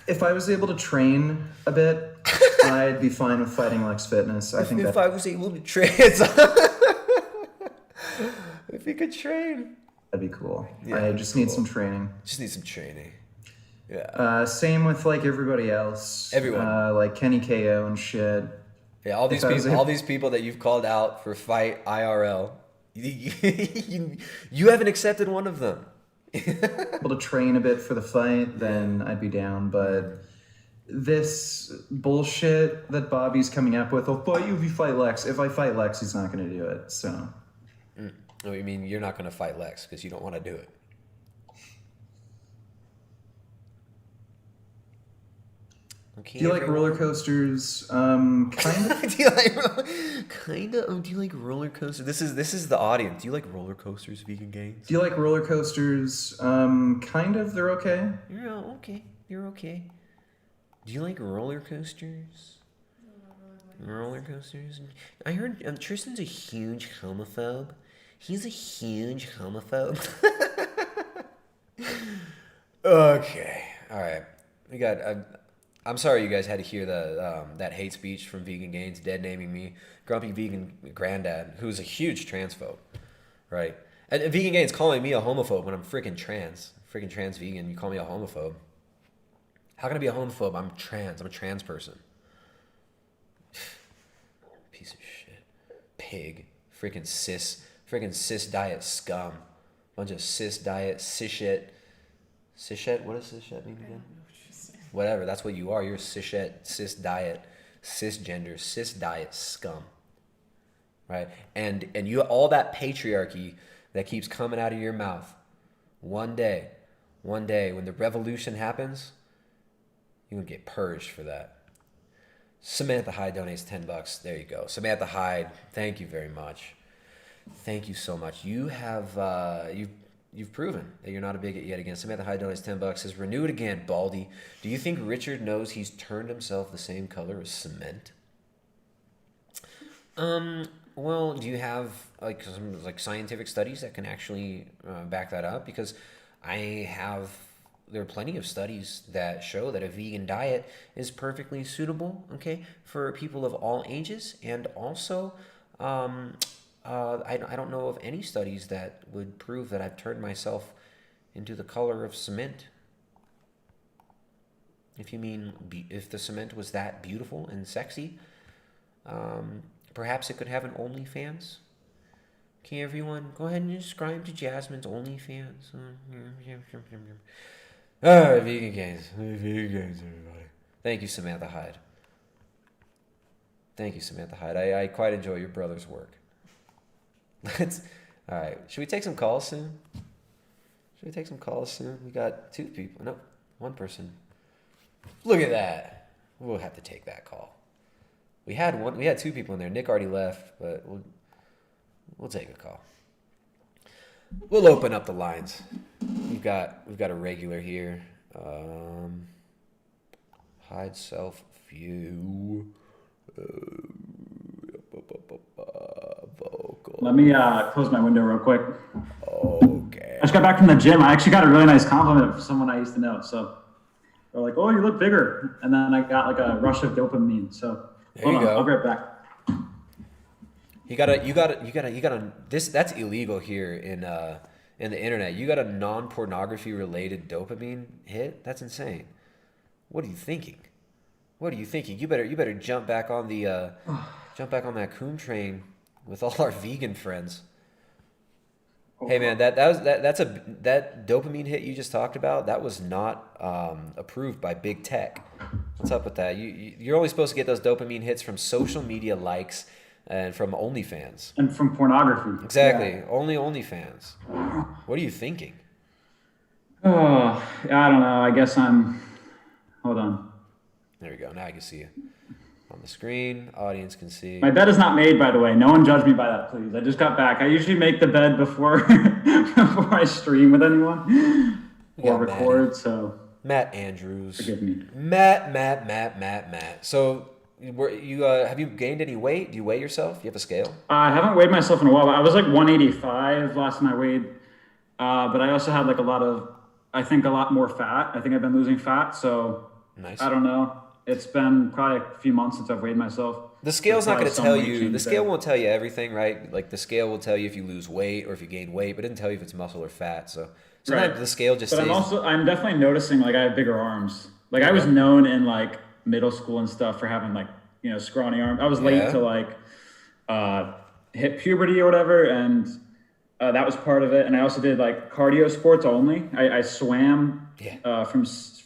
If I was able to train a bit, I'd be fine with fighting Lex Fitness. I think if I was able to train, if you could train, that'd be cool. Yeah, I just need some training. Just need some training. Yeah. Same with like everybody else. Everyone. Like Kenny KO and shit. Yeah, all these people that you've called out for fight IRL, you haven't accepted one of them. Able to train a bit for the fight, then I'd be down. But this bullshit that Bobby's coming up with, I'll fight you if you fight Lex. If I fight Lex, he's not going to do it. So. Oh, you mean you're not going to fight Lex because you don't want to do it? Okay, do you like roller coasters? Kind of. Do you like roller coasters? This is the audience. Do you like roller coasters, Vegan Gains? Do you like roller coasters? Kind of. They're okay. You're okay. You're okay. Do you like roller coasters? Roller coasters. I heard Tristan's a huge homophobe. He's a huge homophobe. Okay. All right. We got. I'm sorry you guys had to hear that hate speech from Vegan Gains, dead naming me, grumpy vegan granddad, who's a huge transphobe, right? And Vegan Gains calling me a homophobe when I'm freaking trans vegan. You call me a homophobe? How can I be a homophobe? I'm trans. I'm a trans person. Piece of shit. Pig. Freaking cis diet scum. Bunch of cis diet cishet. Cishet? What does cishet mean again? Whatever, that's what you are. You're cishet, cis diet, cisgender, cis diet scum. Right? And you, all that patriarchy that keeps coming out of your mouth, one day when the revolution happens, you're gonna get purged for that. Samantha Hyde donates $10. There you go. Samantha Hyde, thank you very much. Thank you so much. You have you've proven that you're not a bigot yet again. Samantha Hyde donates $10. Says, renew it again, Baldy. Do you think Richard knows he's turned himself the same color as cement? Well, do you have like some scientific studies that can actually back that up? Because there are plenty of studies that show that a vegan diet is perfectly suitable, okay, for people of all ages, and also I don't know of any studies that would prove that I've turned myself into the color of cement. If you mean if the cement was that beautiful and sexy, perhaps it could have an OnlyFans. Okay, everyone, go ahead and subscribe to Jasmine's OnlyFans. All right, Vegan Gains. Vegan Gains, everybody. Thank you, Samantha Hyde. Thank you, Samantha Hyde. I quite enjoy your brother's work. All right. Should we take some calls soon? We got 2 people. No, 1 person. Look at that. We'll have to take that call. We had 2 people in there. Nick already left, but we'll take a call. We'll open up the lines. We've got a regular here. Hide self view. Vocal. Let me close my window real quick. Okay. I just got back from the gym. I actually got a really nice compliment from someone I used to know. So they're like, "Oh, you look bigger," and then I got like a rush of dopamine. So there you go. I'll be right back. You gotta. That's illegal here in the internet. You got a non-pornography related dopamine hit. That's insane. What are you thinking? You better jump back on that coon train with all our vegan friends. Hey man, that dopamine hit you just talked about, that was not approved by big tech. What's up with that? You're only supposed to get those dopamine hits from social media likes and from OnlyFans. And from pornography. Exactly. Yeah. Only OnlyFans. What are you thinking? Oh, I don't know. I guess hold on. There we go. Now I can see you on the screen. Audience can see. My bed is not made, by the way. No one judge me by that, please. I just got back. I usually make the bed before I stream with anyone or record. So Matt Andrews. Forgive me. Matt. So have you gained any weight? Do you weigh yourself? Do you have a scale? I haven't weighed myself in a while. I was like 185 last time I weighed, but I also had like a lot more fat. I think I've been losing fat, so nice. I don't know. It's been probably a few months since I've weighed myself. The scale's not going to Some tell weight you. change The scale there. won't tell you everything, right? Like the scale will tell you if you lose weight or if you gain weight, but it doesn't tell you if it's muscle or fat. So sometimes Right. the scale just But stays. I'm definitely noticing like I have bigger arms. Like I was known in like middle school and stuff for having like, you know, scrawny arms. I was late Yeah. to like hit puberty or whatever, and that was part of it. And I also did like cardio sports only. I swam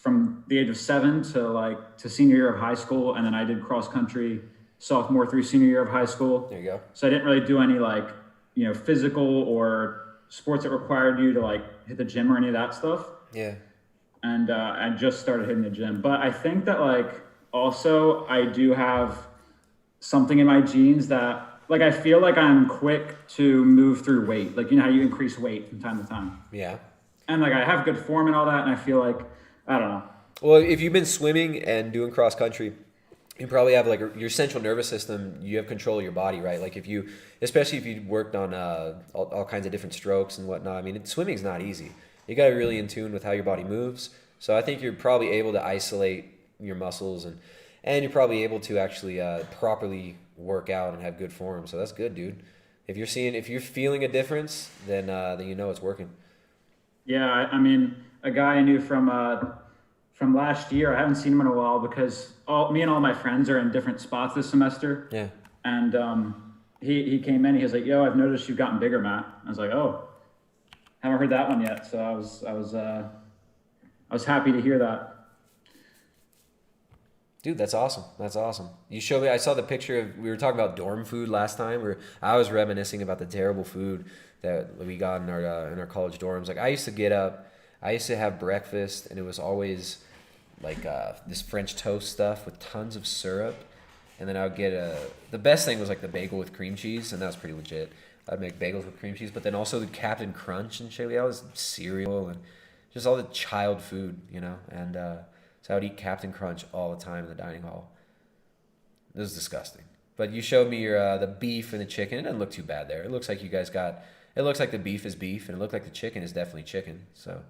from the age of 7 to senior year of high school, and then I did cross country sophomore through senior year of high school. There you go. So I didn't really do any like, you know, physical or sports that required you to like hit the gym or any of that stuff. Yeah. And I just started hitting the gym. But I think that like also I do have something in my genes that like I feel like I'm quick to move through weight. Like, you know how you increase weight from time to time. Yeah. And like I have good form and all that, and I feel like, I don't know. Well, if you've been swimming and doing cross country, you probably have like your central nervous system. You have control of your body, right? Like if you, especially if you worked on all kinds of different strokes and whatnot. I mean, swimming's not easy. You got to be really in tune with how your body moves. So I think you're probably able to isolate your muscles and you're probably able to actually properly work out and have good form. So that's good, dude. If you're feeling a difference, then you know it's working. Yeah, I mean, a guy I knew from last year, I haven't seen him in a while because me and all my friends are in different spots this semester. Yeah. And he came in, he was like, "Yo, I've noticed you've gotten bigger, Matt." I was like, "Oh, haven't heard that one yet." So I was happy to hear that. Dude, that's awesome. That's awesome. You showed me. I saw the picture of. We were talking about dorm food last time. Where I was reminiscing about the terrible food that we got in our college dorms. Like I used to get up. I used to have breakfast, and it was always like this French toast stuff with tons of syrup. And then I would get the best thing was like the bagel with cream cheese, and that was pretty legit. I'd make bagels with cream cheese, but then also the Captain Crunch and shit. That was cereal and just all the child food, you know. And so I would eat Captain Crunch all the time in the dining hall. It was disgusting. But you showed me your the beef and the chicken. It doesn't look too bad there. It looks like you guys got. It looks like the beef is beef, and it looked like the chicken is definitely chicken. So.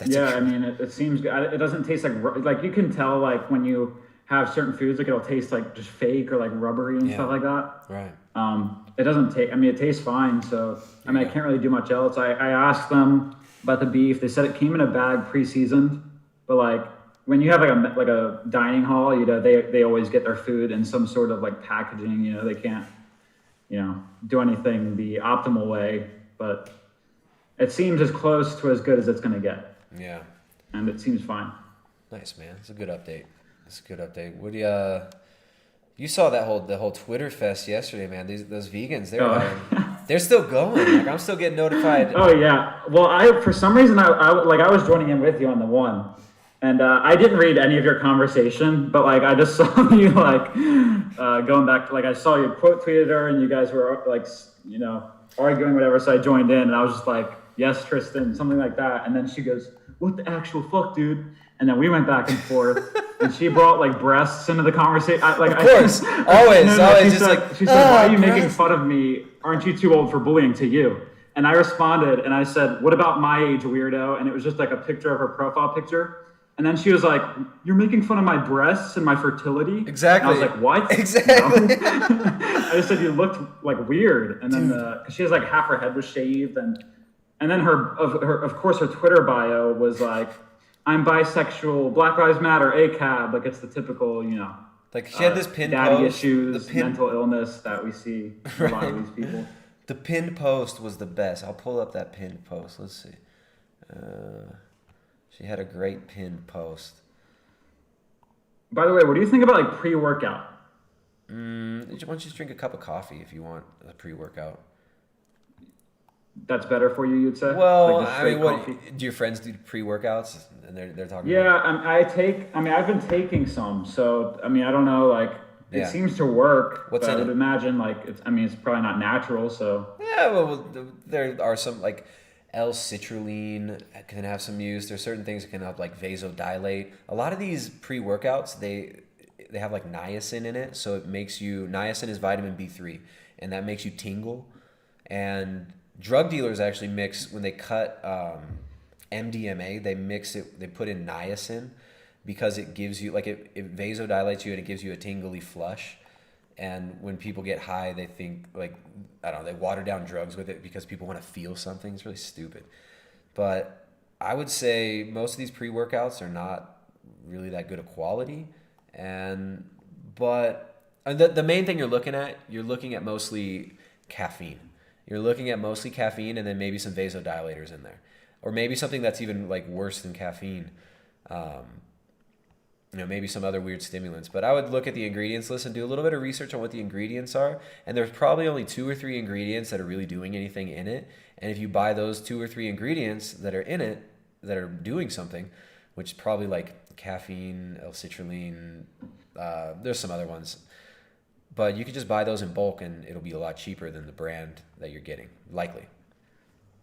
I mean, it seems good. It doesn't taste like you can tell like when you have certain foods, like it'll taste like just fake or like rubbery and stuff like that. Right. It doesn't taste. I mean, it tastes fine. So I mean, I can't really do much else. I asked them about the beef. They said it came in a bag pre-seasoned, but like when you have like a dining hall, you know, they always get their food in some sort of like packaging. You know, they can't, you know, do anything the optimal way, but it seems as close to as good as it's gonna get. Yeah. And it seems fine. Nice, man. It's a good update. What do you saw the whole Twitter fest yesterday, man. Those vegans, they're still going. Like I'm still getting notified. Oh yeah. Well, for some reason I was joining in with you on the one, and I didn't read any of your conversation, but like I just saw you like going back to like I saw you quote tweeted her, and you guys were like, you know, arguing whatever. So I joined in, and I was just like, "Yes, Tristan," something like that. And then she goes, "What the actual fuck, dude?" And then we went back and forth, and she brought like breasts into the conversation. Of course, always. She said, "Why are you making fun of me? Aren't you too old for bullying to you?" And I responded, and I said, "What about my age, weirdo?" And it was just like a picture of her profile picture. And then she was like, "You're making fun of my breasts and my fertility?" Exactly. And I was like, "What?" Exactly. I just said you looked like weird, and then because she has like half her head was shaved, and then of course her Twitter bio was like, "I'm bisexual, Black Lives Matter, ACAB," like it's the typical, you know. Like she had this pinned daddy post, issues, mental illness that we see in a lot of these people. The pinned post was the best. I'll pull up that pinned post. Let's see. She had a great pinned post. By the way, what do you think about like pre-workout? Why don't you just drink a cup of coffee if you want a pre-workout? That's better for you, you'd say? Well, like I mean, do your friends do pre-workouts? And they're talking. Yeah, I've been taking some, so I mean, I don't know, like it seems to work. What's but in I would it? imagine like it's probably not natural, so. Yeah, well, there are some like L-citrulline can have some use. There's certain things that can help like vasodilate. A lot of these pre-workouts, they have like niacin in it, so it makes you, niacin is vitamin B3, and that makes you tingle. And drug dealers actually mix, when they cut MDMA, they mix it, they put in niacin because it gives you, like it vasodilates you and it gives you a tingly flush. And when people get high, they think like, I don't know, they water down drugs with it because people want to feel something. It's really stupid. But I would say most of these pre-workouts are not really that good of quality. But the main thing you're looking at mostly caffeine. You're looking at mostly caffeine and then maybe some vasodilators in there. Or maybe something that's even like worse than caffeine. Maybe some other weird stimulants. But I would look at the ingredients list and do a little bit of research on what the ingredients are. And there's probably only 2 or 3 ingredients that are really doing anything in it. And if you buy those 2 or 3 ingredients that are in it, that are doing something, which is probably like caffeine, L-citrulline, there's some other ones. But you could just buy those in bulk and it'll be a lot cheaper than the brand that you're getting, likely.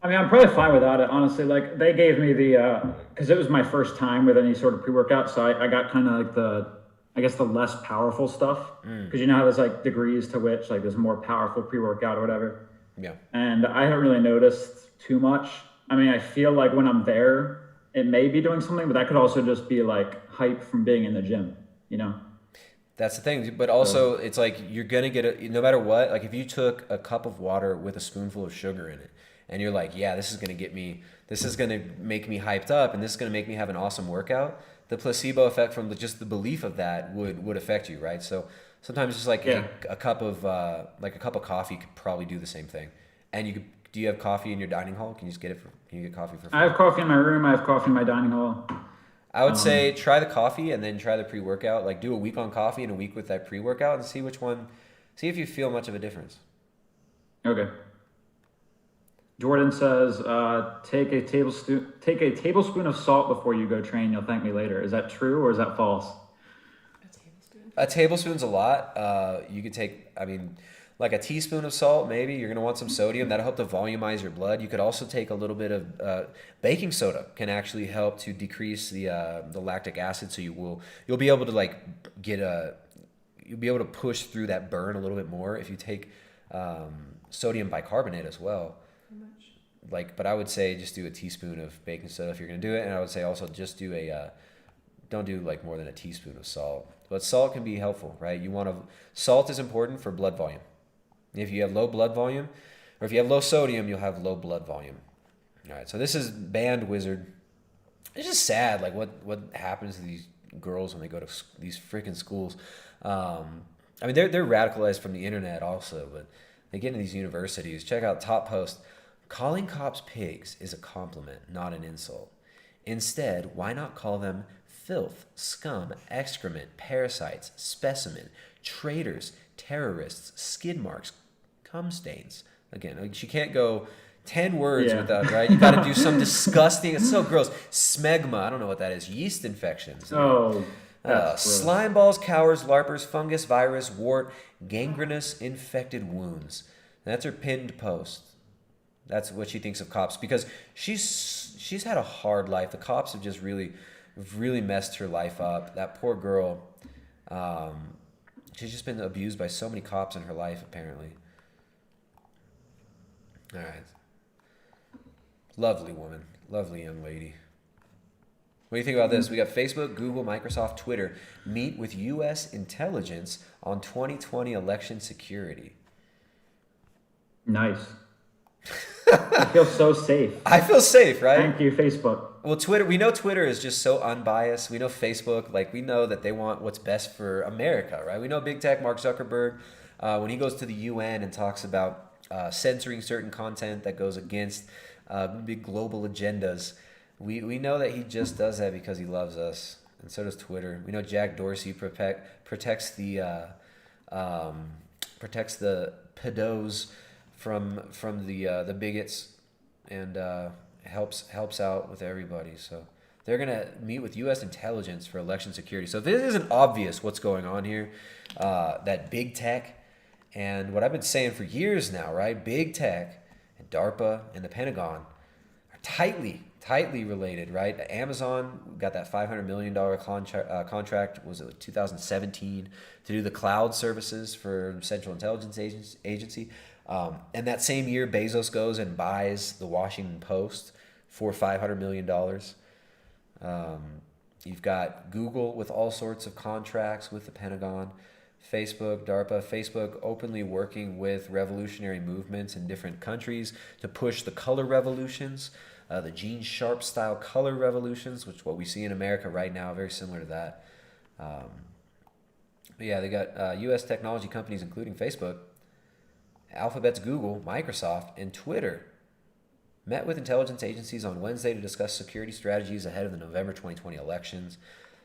I mean, I'm probably fine without it, honestly. Like, they gave me the, because it was my first time with any sort of pre-workout, so I got kind of like the less powerful stuff. Because you know how there's like degrees to which, like, there's more powerful pre-workout or whatever. Yeah. And I haven't really noticed too much. I mean, I feel like when I'm there, it may be doing something, but that could also just be like hype from being in the gym, you know? That's the thing. But also, it's like you're going to get, no matter what, like if you took a cup of water with a spoonful of sugar in it, and you're like, yeah, this is going to make me hyped up, and this is going to make me have an awesome workout, the placebo effect from just the belief of that would affect you, right? So sometimes just like a cup of coffee could probably do the same thing. And do you have coffee in your dining hall? Can you get coffee for free? I have coffee in my room. I have coffee in my dining hall. I would say try the coffee and then try the pre-workout. Like do a week on coffee and a week with that pre-workout and see if you feel much of a difference. Okay. Jordan says, take a tablespoon of salt before you go train. You'll thank me later. Is that true or is that false? A tablespoon's a lot. You could take, like a teaspoon of salt, maybe. You're going to want some sodium. That'll help to volumize your blood. You could also take a little bit of baking soda. Can actually help to decrease the lactic acid. So you'll be able to you'll be able to push through that burn a little bit more if you take sodium bicarbonate as well. But I would say just do a teaspoon of baking soda if you're going to do it. And I would say also just do don't do like more than a teaspoon of salt. But salt can be helpful, right? Salt is important for blood volume. If you have low blood volume, or if you have low sodium, you'll have low blood volume. All right, so this is Band Wizard. It's just sad, like what happens to these girls when they go to these freaking schools. They're radicalized from the internet also, but they get into these universities. Check out top post. Calling cops pigs is a compliment, not an insult. Instead, why not call them filth, scum, excrement, parasites, specimen, traitors, terrorists, skid marks, cum stains? Again, she can't go 10 words without, right? You got to do some disgusting, it's so gross. Smegma, I don't know what that is. Yeast infections. Oh, slime balls, cowards, larpers, fungus, virus, wart, gangrenous, infected wounds. And that's her pinned post. That's what she thinks of cops because she's had a hard life. The cops have just really messed her life up. That poor girl, she's just been abused by so many cops in her life, apparently. All right. Lovely woman. Lovely young lady. What do you think about this? We got Facebook, Google, Microsoft, Twitter meet with U.S. intelligence on 2020 election security. Nice. I feel so safe. I feel safe, right? Thank you, Facebook. Well, Twitter, we know Twitter is just so unbiased. We know Facebook, we know that they want what's best for America, right? We know big tech, Mark Zuckerberg, when he goes to the UN and talks about censoring certain content that goes against big global agendas, we know that he just does that because he loves us, and so does Twitter. We know Jack Dorsey protects the pedos from the bigots and helps out with everybody. So they're gonna meet with U.S. intelligence for election security. So if it isn't obvious what's going on here, that big tech and what I've been saying for years now, right? Big tech and DARPA and the Pentagon are tightly related, right? Amazon got that $500 million contract, was it 2017, to do the cloud services for Central Intelligence Agency. And that same year, Bezos goes and buys the Washington Post for $500 million. You've got Google with all sorts of contracts with the Pentagon. Facebook, DARPA, Facebook openly working with revolutionary movements in different countries to push the color revolutions, the Gene Sharp style color revolutions, which is what we see in America right now, very similar to that. But yeah, they got U.S. technology companies, including Facebook, Alphabet's Google, Microsoft, and Twitter met with intelligence agencies on Wednesday to discuss security strategies ahead of the November 2020 elections.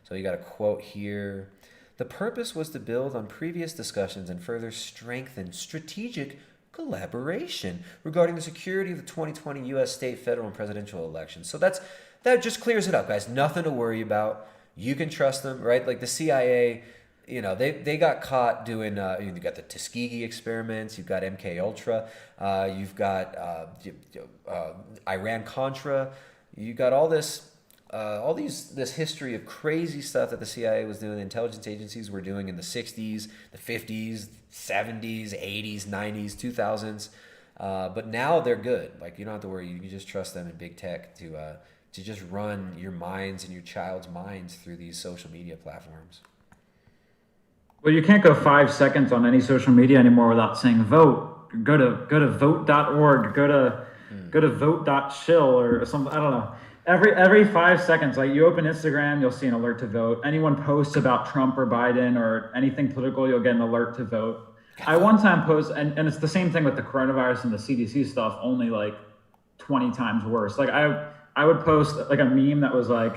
So you got a quote here. The purpose was to build on previous discussions and further strengthen strategic collaboration regarding the security of the 2020 U.S. state, federal, and presidential elections. So that just clears it up, guys. Nothing to worry about. You can trust them, right? Like the CIA, you know, they got caught doing. You got the Tuskegee experiments. You've got MK Ultra. You've got Iran Contra. You got all this. This history of crazy stuff that the CIA was doing, the intelligence agencies were doing in the 60s, the 50s, 70s, 80s, 90s, 2000s. But now they're good. Like, you don't have to worry. You can just trust them in big tech to just run your minds and your child's minds through these social media platforms. Well, you can't go 5 seconds on any social media anymore without saying vote. Go to vote.org. Go to vote.chill or something. I don't know. Every 5 seconds, like you open Instagram, you'll see an alert to vote. Anyone posts about Trump or Biden or anything political, you'll get an alert to vote. I one time posted, and it's the same thing with the coronavirus and the CDC stuff, only like 20 times worse. Like I would post like a meme that was like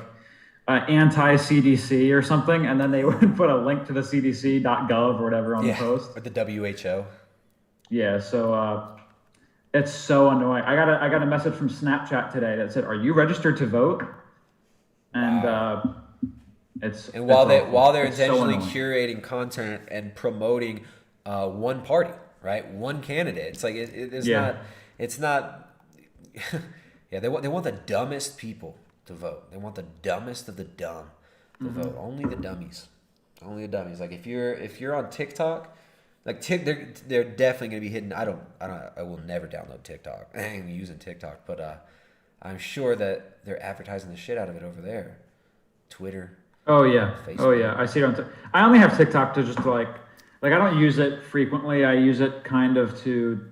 anti-CDC or something, and then they would put a link to the CDC.gov or whatever on the post. Or the WHO. Yeah, so it's so annoying. I got a message from Snapchat today that said, "Are you registered to vote?" And while they're intentionally curating content and promoting one party, right? One candidate. It's like it's not. Yeah, they want the dumbest people to vote. They want the dumbest of the dumb to vote. Only the dummies. Only the dummies. Like if you're on TikTok. Like they're definitely gonna be hidden. I will never download TikTok. I ain't using TikTok, but I'm sure that they're advertising the shit out of it over there. Twitter. Oh yeah. Facebook. Oh yeah. I see it on. I only have TikTok to just like I don't use it frequently. I use it kind of to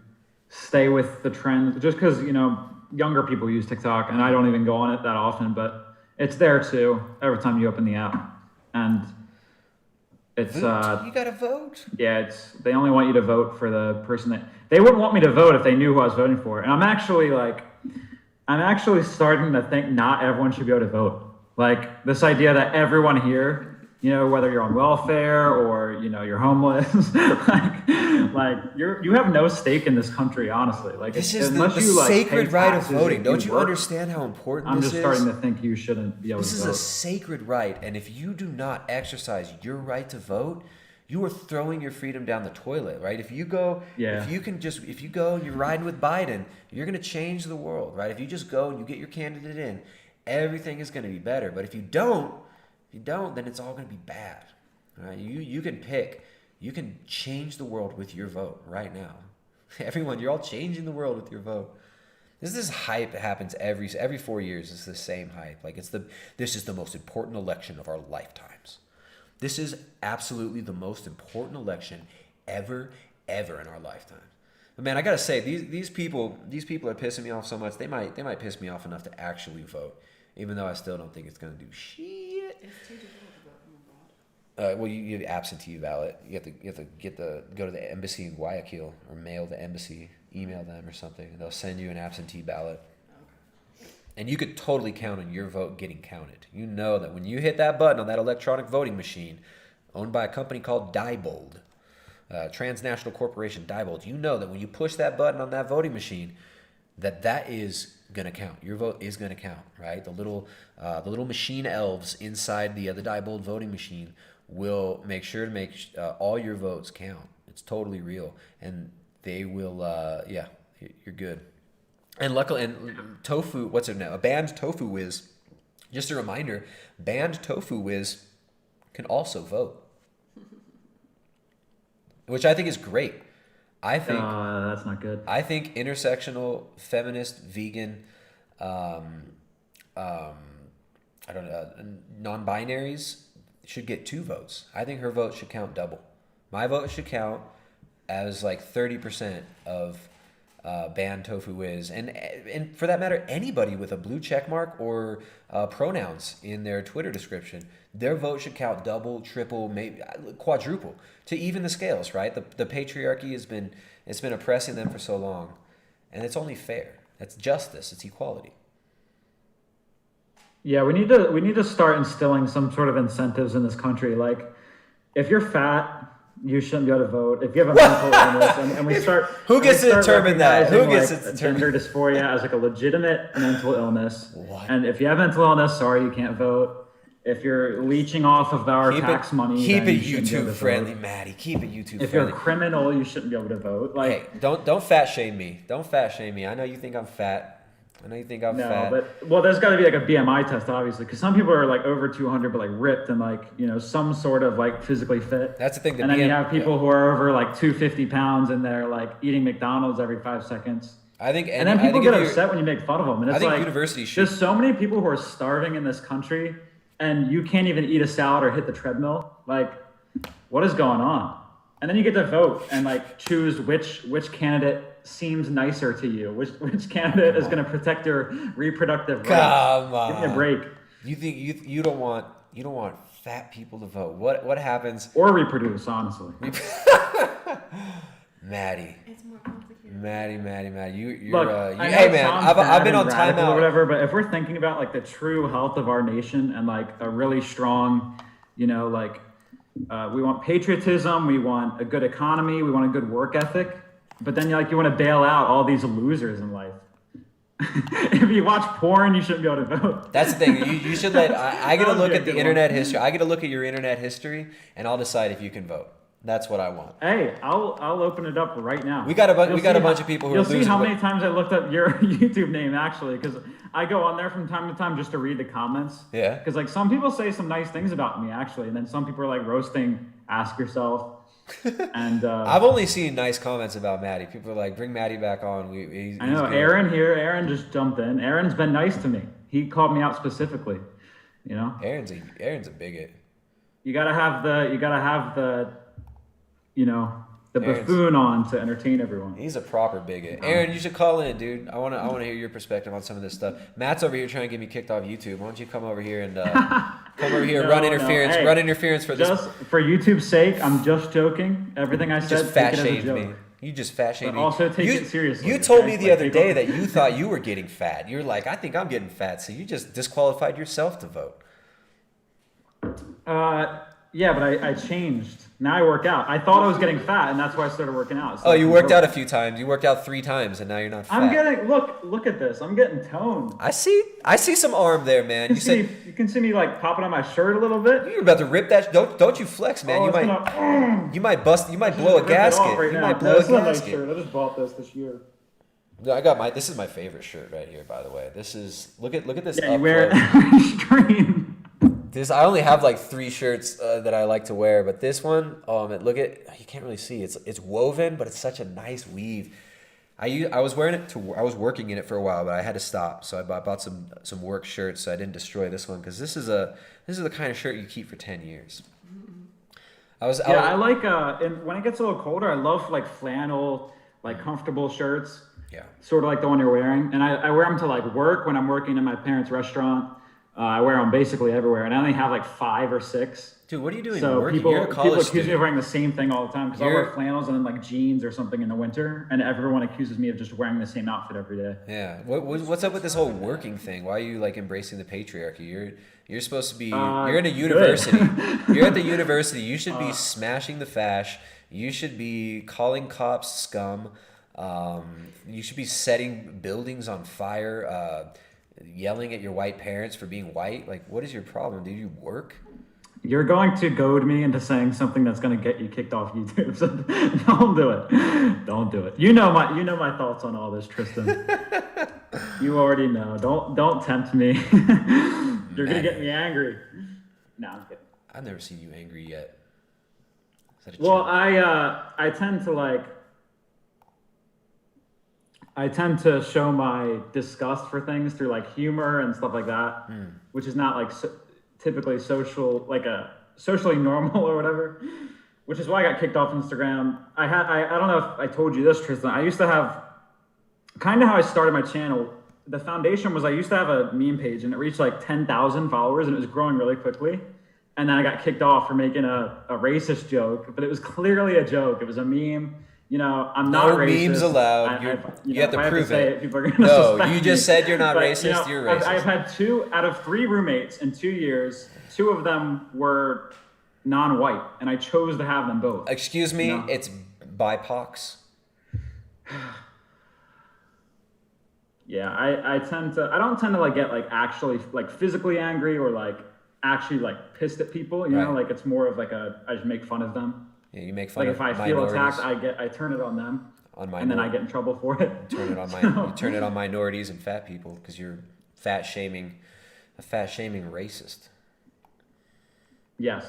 stay with the trends, just because younger people use TikTok, and I don't even go on it that often. But it's there too every time you open the app, and. It's you gotta vote. Yeah, they only want you to vote for the person that they wouldn't want me to vote if they knew who I was voting for. And I'm actually starting to think not everyone should be able to vote. Like this idea that everyone here, whether you're on welfare or you're homeless, like you have no stake in this country, honestly. Like this is the sacred right of voting. Don't you understand how important this is? I'm just starting to think you shouldn't be able to vote. This is a sacred right, and if you do not exercise your right to vote, you are throwing your freedom down the toilet, right? If you go and you're riding with Biden, you're gonna change the world, right? If you just go and you get your candidate in, everything is gonna be better. But if you don't, then it's all going to be bad. Right? You can pick. You can change the world with your vote right now. Everyone, you're all changing the world with your vote. This hype that happens every 4 years. It's the same hype. Like this is the most important election of our lifetimes. This is absolutely the most important election ever in our lifetime. But man, I gotta say, these people are pissing me off so much. They might piss me off enough to actually vote, even though I still don't think it's gonna do shit. Well, you have absentee ballot. You have to go to the embassy in Guayaquil or mail the embassy, email them or something, and they'll send you an absentee ballot. And you could totally count on your vote getting counted. You know that when you hit that button on that electronic voting machine, owned by a company called Diebold, transnational corporation Diebold, you know that when you push that button on that voting machine, that is gonna count. Your vote is gonna count, right? The little machine elves inside the Diebold voting machine will make sure to make all your votes count. It's totally real, and they will. You're good. And luckily, and Tofu, what's it now? A banned Tofu Whiz. Just a reminder, banned Tofu Whiz can also vote, which I think is great. I think that's not good. I think intersectional, feminist, vegan, non-binaries should get 2 votes. I think her vote should count double. My vote should count as like 30% of banned tofu is, and for that matter, anybody with a blue check mark or pronouns in their Twitter description, their vote should count double, triple, maybe quadruple to even the scales, right? The patriarchy has been oppressing them for so long, and it's only fair. That's justice. It's equality. Yeah, we need to start instilling some sort of incentives in this country. Like, if you're fat, you shouldn't be able to vote. If you have a mental illness, and we start, who gets to determine that? Who gets to determine gender dysphoria as like a legitimate mental illness? What? And if you have mental illness, sorry, you can't vote. If you're leeching off of our tax money, keep then it you shouldn't be able to YouTube friendly, vote. Maddie. Keep it YouTube If friendly. you're a criminal, you shouldn't be able to vote. Like, hey, don't fat shame me. Don't fat shame me. I know you think I'm fat. I know you think I'm fat. But there's got to be like a BMI test, obviously, because some people are like over 200, but like ripped and like, you know, some sort of like physically fit. That's the thing. And then you have people who are over like 250 pounds and they're like eating McDonald's every 5 seconds. I think, and then people get upset when you make fun of them. And it's I think like, university should. there's so many people who are starving in this country, and you can't even eat a salad or hit the treadmill. Like, what is going on? And then you get to vote and like choose which candidate seems nicer to you, which candidate is going to protect your reproductive rights. Come on. Give me a break. You think you don't want fat people to vote? What happens? Or reproduce, honestly. Maddie. It's more complicated. Maddie. Look, Hey man, I've been on timeout or whatever, but if we're thinking about like the true health of our nation and like a really strong, you know, like we want patriotism, we want a good economy, we want a good work ethic, but then you want to bail out all these losers in life. If you watch porn, you shouldn't be able to vote. That's the thing. You should let I get to look at the internet history. I get to look at your internet history, and I'll decide if you can vote. That's what I want. Hey, I'll open it up right now. We got a bunch of people who are losing. You'll see how many times I looked up your YouTube name actually, because I go on there from time to time just to read the comments. Yeah. Because like some people say some nice things about me actually, and then some people are like roasting Ask Yourself. And I've only seen nice comments about Maddie. People are like, "Bring Maddie back on." I know Aaron here. Aaron just jumped in. Aaron's been nice to me. He called me out specifically. You know. Aaron's a bigot. You gotta have the you know, the buffoon on to entertain everyone. He's a proper bigot. Aaron, you should call in, dude. I wanna hear your perspective on some of this stuff. Matt's over here trying to get me kicked off YouTube. Why don't you come over here and run interference? Hey, run interference for this. Just for YouTube's sake, I'm just joking. Everything I said, just fat take it as a shamed joke. me. You just fat shamed me. Also take it seriously. You told me the other day that you thought you were getting fat. You're like, I think I'm getting fat, so you just disqualified yourself to vote. Yeah, but I changed. Now I work out. I thought I was getting fat, and that's why I started working out. Oh, you worked out a few times. You worked out 3 times, and now you're not fat. I'm getting look at this. I'm getting toned. I see some arm there, man. You can see me like popping on my shirt a little bit. You're about to rip that. Don't you flex, man. You might bust. You might blow a gasket. Right you now. might blow a This is my gasket. shirt. I just bought this year. This is my favorite shirt right here, by the way. This is look at this. Yeah, you wear it every stream. I only have like 3 shirts that I like to wear, but this one, look at, you can't really see. It's woven, but it's such a nice weave. I was wearing it I was working in it for a while, but I had to stop. So I bought some work shirts so I didn't destroy this one, because this is the kind of shirt you keep for 10 years. I like and when it gets a little colder, I love like flannel, like comfortable shirts. Yeah. Sort of like the one you're wearing, and I wear them to like work when I'm working in my parents' restaurant. I wear them basically everywhere, and I only have like 5 or 6. Dude, what are you doing? So You're a college people accuse student. me of wearing the same thing all the time, because I wear flannels and then like jeans or something in the winter, and everyone accuses me of just wearing the same outfit every day. Yeah. What's up with this whole working thing? Why are you like embracing the patriarchy? You're supposed to be. You're in a university. You're at the university. You should be smashing the fash. You should be calling cops scum. You should be setting buildings on fire. Yelling at your white parents for being white. Like, what is your problem? Do you work? You're going to goad me into saying something that's going to get you kicked off YouTube. So don't do it. Don't do it. You know my thoughts on all this, Tristan. You already know. Don't tempt me. You're going to get me angry. No, I'm kidding. I've never seen you angry yet. Well, I tend to show my disgust for things through like humor and stuff like that, which is not like typically social, like a socially normal or whatever. which is why I got kicked off Instagram. I don't know if I told you this, Tristan. I used to have kind of how I started my channel. The foundation was I used to have a meme page and it reached like 10,000 followers and it was growing really quickly. And then I got kicked off for making a racist joke, but it was clearly a joke. It was a meme. You know, I'm not no racist. memes allowed. You have to prove it. People are gonna no, suspect you just me. said you're not But, racist. You're racist. I've had 2 out of 3 roommates in 2 years. 2 of them were non-white, and I chose to have them both. Excuse me, it's BIPOCs. Yeah, I don't tend to like get like actually like physically angry or like actually like pissed at people. You know, like it's more of like I just make fun of them. Yeah, you make fun like of if I feel attacked, I turn it on them. And then I get in trouble for it. You turn it on minorities and fat people because you're a fat shaming racist. Yes.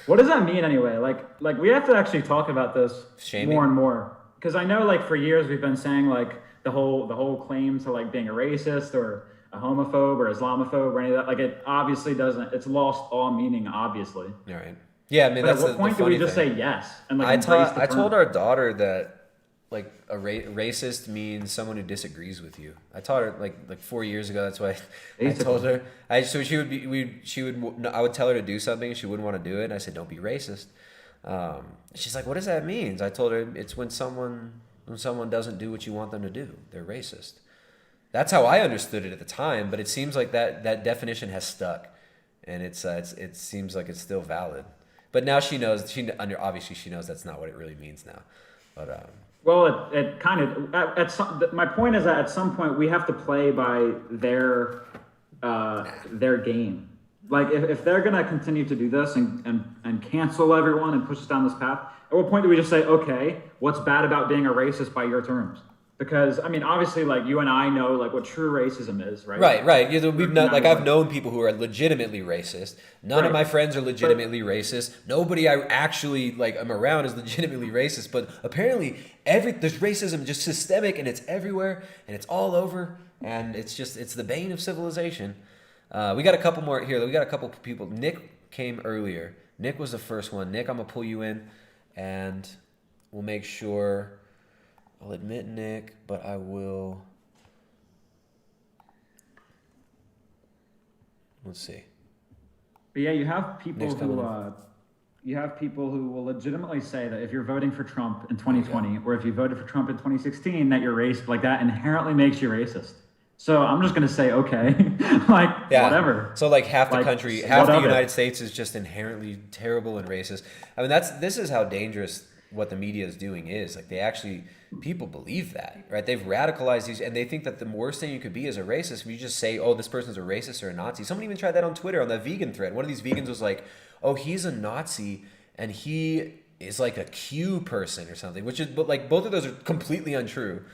What does that mean anyway? Like we have to actually talk about this more and more because I know like for years we've been saying like the whole claim to like being a racist or a homophobe or Islamophobe or any of that, like it obviously doesn't. It's lost all meaning, obviously. All right. Yeah, I mean, but that's at what point do we just say yes and like I told our daughter that like a racist means someone who disagrees with you. I taught her like 4 years ago. That's why I told her. So she would I would tell her to do something and she wouldn't want to do it. And I said, don't be racist. She's like, what does that mean? I told her it's when someone doesn't do what you want them to do, they're racist. That's how I understood it at the time. But it seems like that definition has stuck, and it seems like it's still valid. But now she knows. Obviously she knows that's not what it really means now. But well, it kind of my point is that at some point we have to play by their game. Like if they're gonna continue to do this and cancel everyone and push us down this path, at what point do we just say, okay, what's bad about being a racist by your terms? Because I mean, obviously, like you and I know like what true racism is, right? Right. I've known people who are legitimately racist. None of my friends are legitimately racist. Nobody I actually like am around is legitimately racist. But apparently, there's racism just systemic and it's everywhere and it's all over and it's the bane of civilization. We got a couple more here. We got a couple people. Nick came earlier. Nick was the first one. Nick, I'm gonna pull you in, and we'll make sure. I'll admit Nick, but I will. Let's see. But yeah, you have people who will legitimately say that if you're voting for Trump in 2020, or if you voted for Trump in 2016, that you're racist. Like that inherently makes you racist. So I'm just gonna say okay, whatever. So like half the country, half the United States is just inherently terrible and racist. I mean, this is how dangerous what the media is doing is. Like people believe that, right? They've radicalized these, and they think that the worst thing you could be is a racist if you just say, oh, this person's a racist or a Nazi. Someone even tried that on Twitter on that vegan thread. One of these vegans was like, oh, he's a Nazi and he is like a Q person or something, but like both of those are completely untrue,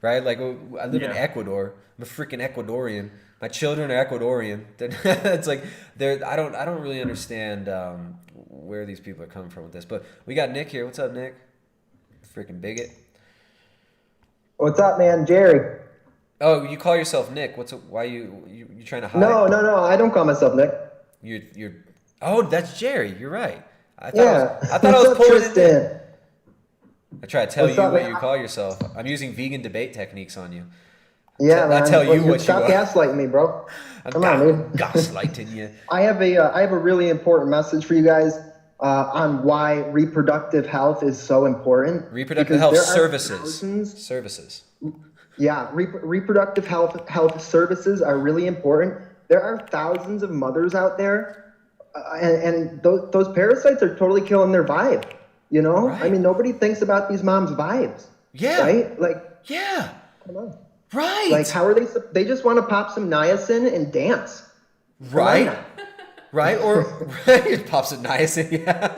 right? Like I live in Ecuador. I'm a freaking Ecuadorian. My children are Ecuadorian. It's like I don't really understand where these people are coming from with this. But we got Nick here. What's up, Nick? Freaking bigot. What's up, man? Jerry. Oh, you call yourself Nick. Why you trying to hide? No, I don't call myself Nick. You're oh, that's Jerry. You're right. I thought I was pulling Tristan? it. I try to tell you what you call yourself. I'm using vegan debate techniques on you. Yeah, man. I tell you what stop you are. gaslighting me, bro. Come on, dude. Gaslighting you. I have a really important message for you guys on why reproductive health is so important. Reproductive health services. Yeah, reproductive health services are really important. There are thousands of mothers out there, and those parasites are totally killing their vibe. You know, I mean, nobody thinks about these moms' vibes. Yeah. Right. Like. Yeah. Come on. Right. Like, how are they? They just want to pop some niacin and dance. Right. Right. Or pop some niacin. Yeah.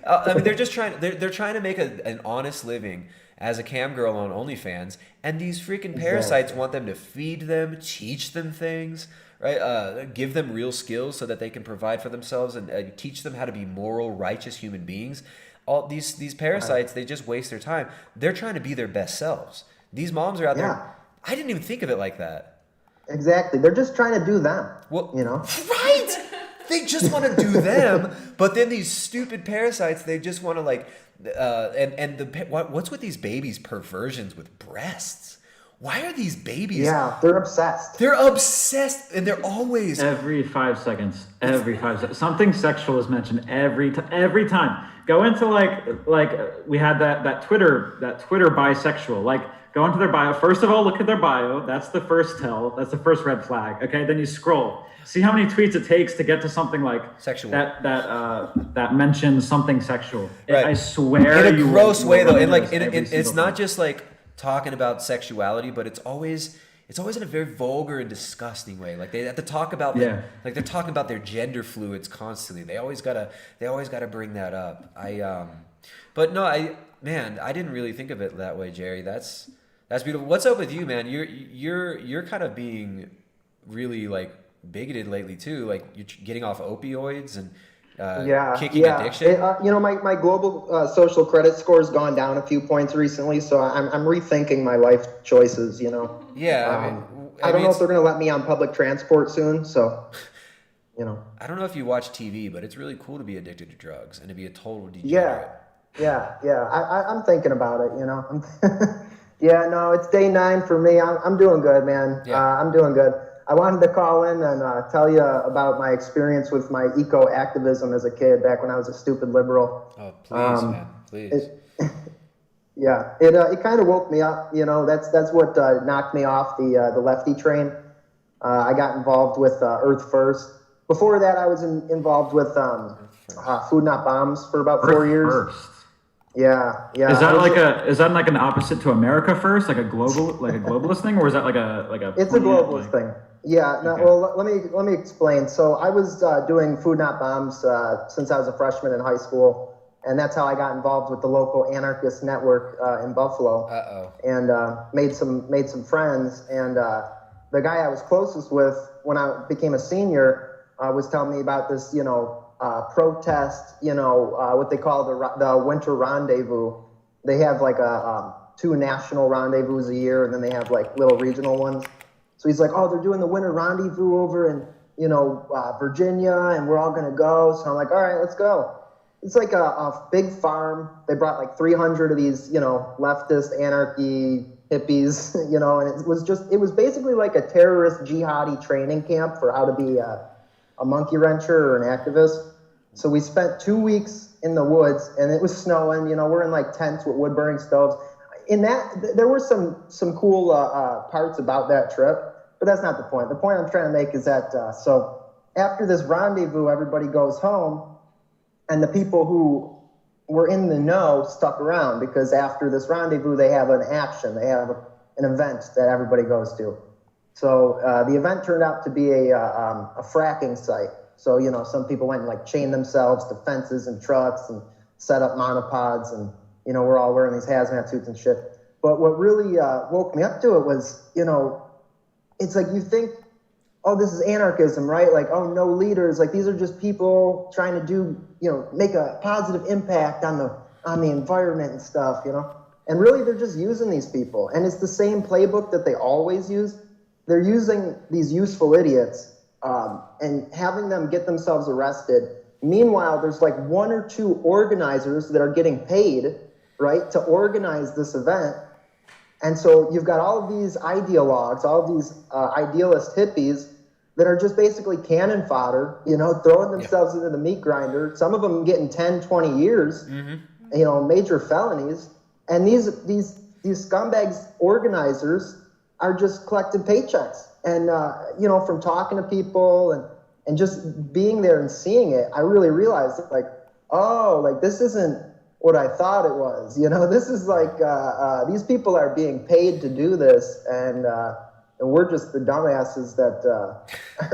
I mean, they're just trying. They're trying to make an honest living as a cam girl on OnlyFans, and these freaking parasites want them to feed them, teach them things, right? Give them real skills so that they can provide for themselves and teach them how to be moral, righteous human beings. All these parasites, they just waste their time. They're trying to be their best selves. These moms are out there. I didn't even think of it like that. Exactly. They're just trying to do them. Well, you know. Right. They just want to do them, but then these stupid parasites, they just want to like, what's with these babies' perversions with breasts? Why are these babies? Yeah, they're obsessed. They're obsessed, and they're always every 5 seconds. Something sexual is mentioned every time. Go into like we had that Twitter bisexual. Like go into their bio. First of all, look at their bio. That's the first tell. That's the first red flag. Okay, then you scroll. See how many tweets it takes to get to something like sexual that mentions something sexual. Right. I swear, in a gross way though, and like it's not just like talking about sexuality, but it's always in a very vulgar and disgusting way. Like they have to talk about like they're talking about their gender fluids constantly. They always gotta bring that up. But no, I didn't really think of it that way, Jerry. That's beautiful. What's up with you, man? You're kind of being really like bigoted lately too. Like you're getting off opioids and kicking addiction. My global social credit score has gone down a few points recently, so I'm rethinking my life choices. Yeah, I don't know if they're going to let me on public transport soon. So, I don't know if you watch TV, but it's really cool to be addicted to drugs and to be a total degenerate. Yeah. I'm thinking about it. Yeah, no, it's day 9 for me. I'm doing good, man. I'm doing good. I wanted to call in and tell you about my experience with my eco-activism as a kid back when I was a stupid liberal. Oh, please, man, please. It kind of woke me up. That's what knocked me off the lefty train. I got involved with Earth First. Before that, I was involved with Food Not Bombs for about 4 years. First. Yeah. Is that like an opposite to America First, like a globalist thing, or is that like a? It's a globalist thing. Yeah. No. Okay. Well, let me explain. So I was doing Food Not Bombs since I was a freshman in high school, and that's how I got involved with the local anarchist network in Buffalo. And made some friends. And the guy I was closest with when I became a senior was telling me about this, protest, what they call the winter rendezvous. They have like 2 national rendezvous a year, and then they have like little regional ones. So he's like, oh, they're doing the winter rendezvous over in, Virginia, and we're all going to go. So I'm like, all right, let's go. It's like a big farm. They brought like 300 of these, leftist anarchy hippies, and it was basically like a terrorist jihadi training camp for how to be a monkey wrencher or an activist. So we spent 2 weeks in the woods, and it was snowing. We're in like tents with wood burning stoves. In that, there were some cool parts about that trip, but that's not the point. The point I'm trying to make is that so after this rendezvous, everybody goes home, and the people who were in the know stuck around because after this rendezvous, they have an action, they have an event that everybody goes to. So the event turned out to be a fracking site. So, some people went and like chained themselves to fences and trucks and set up monopods, and, we're all wearing these hazmat suits and shit. But what really woke me up to it was, it's like you think, oh, this is anarchism, right? Like, oh, no leaders. Like, these are just people trying to do, make a positive impact on the environment and stuff, And really, they're just using these people. And it's the same playbook that they always use. They're using these useful idiots and having them get themselves arrested. Meanwhile, there's like 1 or 2 organizers that are getting paid, right, to organize this event. And so you've got all of these ideologues, all of these idealist hippies that are just basically cannon fodder, throwing themselves into the meat grinder. Some of them getting 10, 20 years, major felonies. And these scumbags organizers are just collecting paychecks. And, from talking to people and just being there and seeing it, I really realized that, this isn't what I thought it was. This is like, these people are being paid to do this, and we're just the dumbasses that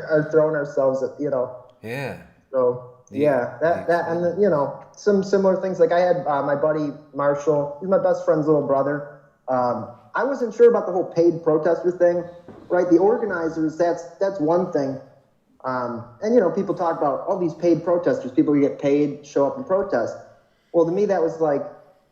are throwing ourselves at, Yeah. So, and, some similar things. Like I had my buddy Marshall, he's my best friend's little brother. I wasn't sure about the whole paid protester thing, right? The organizers, that's one thing. And, people talk about all these paid protesters, people who get paid, show up and protest. Well, to me, that was like,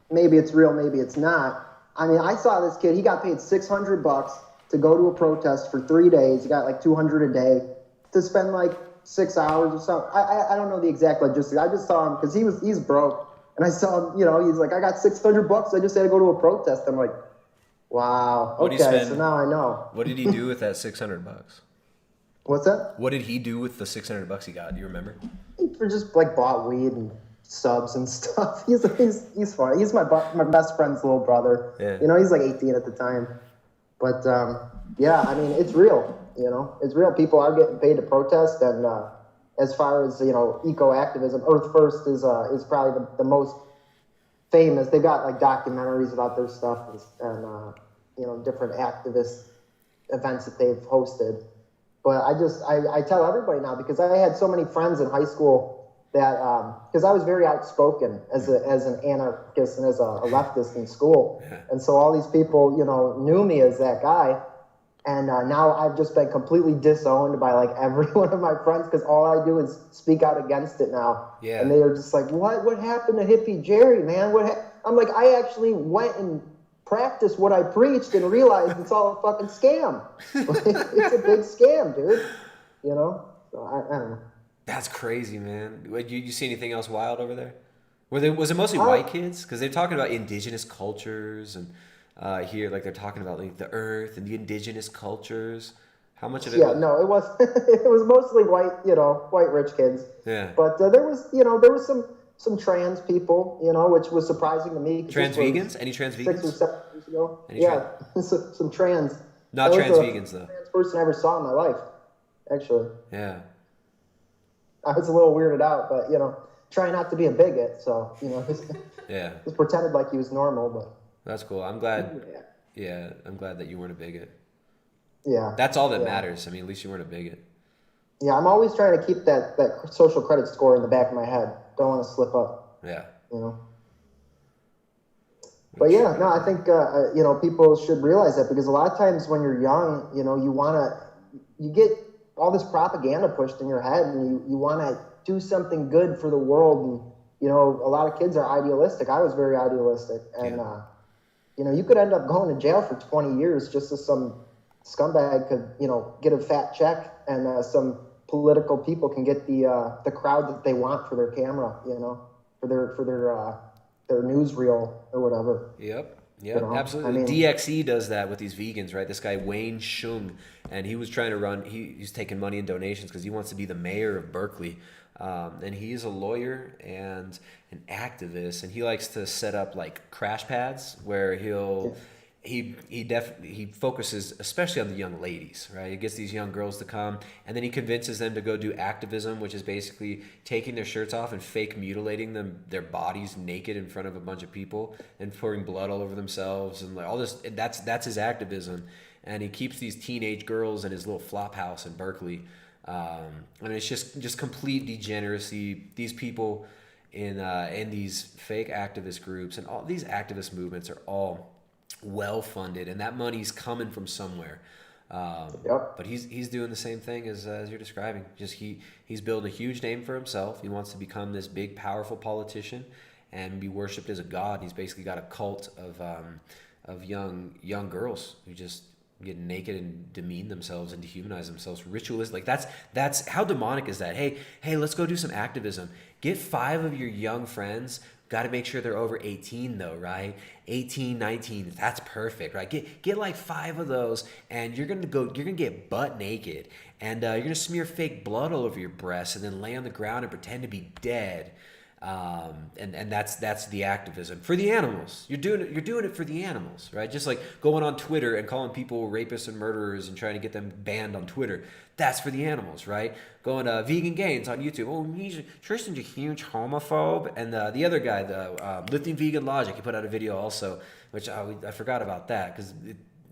maybe it's real, maybe it's not. I mean, I saw this kid, he got paid $600 to go to a protest for 3 days. He got like $200 a day to spend like 6 hours or something. I don't know the exact logistics. I just saw him because he's broke, and I saw him. You know, he's like, I got $600. I just had to go to a protest. I'm like, wow. What'd Okay, he spend? so now I know. What did he do with that $600? What's that? What did he do with the $600 he got? Do you remember? He just like bought weed and subs and stuff. He's fun. He's my best friend's little brother. Yeah. You know, he's like 18 at the time. But yeah, I mean, it's real. You know, it's real. People are getting paid to protest, and as far as eco activism, Earth First is probably the most famous. They got like documentaries about their stuff and different activist events that they've hosted. But I tell everybody now, because I had so many friends in high school that because I was very outspoken as an anarchist and as a leftist in school, and so all these people knew me as that guy, and now I've just been completely disowned by like every one of my friends because all I do is speak out against it now. Yeah. And they are just like, what happened to hippie Jerry, man? I'm like, I actually went and practiced what I preached and realized it's all a fucking scam. It's a big scam, dude. So I don't know. That's crazy, man. You see anything else wild over there? Was it mostly white kids? Because they're talking about indigenous cultures and here, like they're talking about like the earth and the indigenous cultures. How much of it? Yeah, no, it was it was mostly white, white rich kids. Yeah. But there was some trans people, which was surprising to me. Trans vegans? Any trans vegans? 6 or 7 years ago. Any yeah, some trans. Not trans vegans though. Trans person I ever saw in my life, actually. Yeah. I was a little weirded out, but try not to be a bigot. So yeah, just pretended like he was normal. But that's cool. I'm glad. Yeah, I'm glad that you weren't a bigot. Yeah, that's all that matters. I mean, at least you weren't a bigot. Yeah, I'm always trying to keep that social credit score in the back of my head. Don't want to slip up. Yeah. But yeah, no, I think people should realize that, because a lot of times when you're young, you get all this propaganda pushed in your head, and you want to do something good for the world, and a lot of kids are idealistic. I was very idealistic, and you could end up going to jail for 20 years just as some scumbag could get a fat check, and some political people can get the crowd that they want for their camera, for their newsreel or whatever. Yep, absolutely. DXE does that with these vegans, right? This guy Wayne Shung, and he was trying to run. He's taking money and donations because he wants to be the mayor of Berkeley, and he's a lawyer and an activist, and he likes to set up like crash pads where he focuses especially on the young ladies, right? He gets these young girls to come, and then he convinces them to go do activism, which is basically taking their shirts off and fake mutilating their bodies naked in front of a bunch of people and pouring blood all over themselves and like all this. That's his activism, and he keeps these teenage girls in his little flop house in Berkeley, and it's just complete degeneracy. These people in these fake activist groups and all these activist movements are all well funded, and that money's coming from somewhere. But he's doing the same thing as you're describing. Just he's built a huge name for himself. He wants to become this big, powerful politician and be worshipped as a god. He's basically got a cult of young girls who just get naked and demean themselves and dehumanize themselves. Ritualistic. Like that's how demonic is that? Hey, let's go do some activism. Get 5 of your young friends. Got to make sure they're over 18 though, right? 18, 19, that's perfect, right? Get like 5 of those, and you're gonna get butt naked, and you're gonna smear fake blood all over your breasts, and then lay on the ground and pretend to be dead. And that's the activism for the animals. You're doing it for the animals, right? Just like going on Twitter and calling people rapists and murderers and trying to get them banned on Twitter. That's for the animals, right? Going vegan gains on YouTube. Oh, Tristan's a huge homophobe. And the other guy, the Lifting Vegan Logic, he put out a video also, which I forgot about that because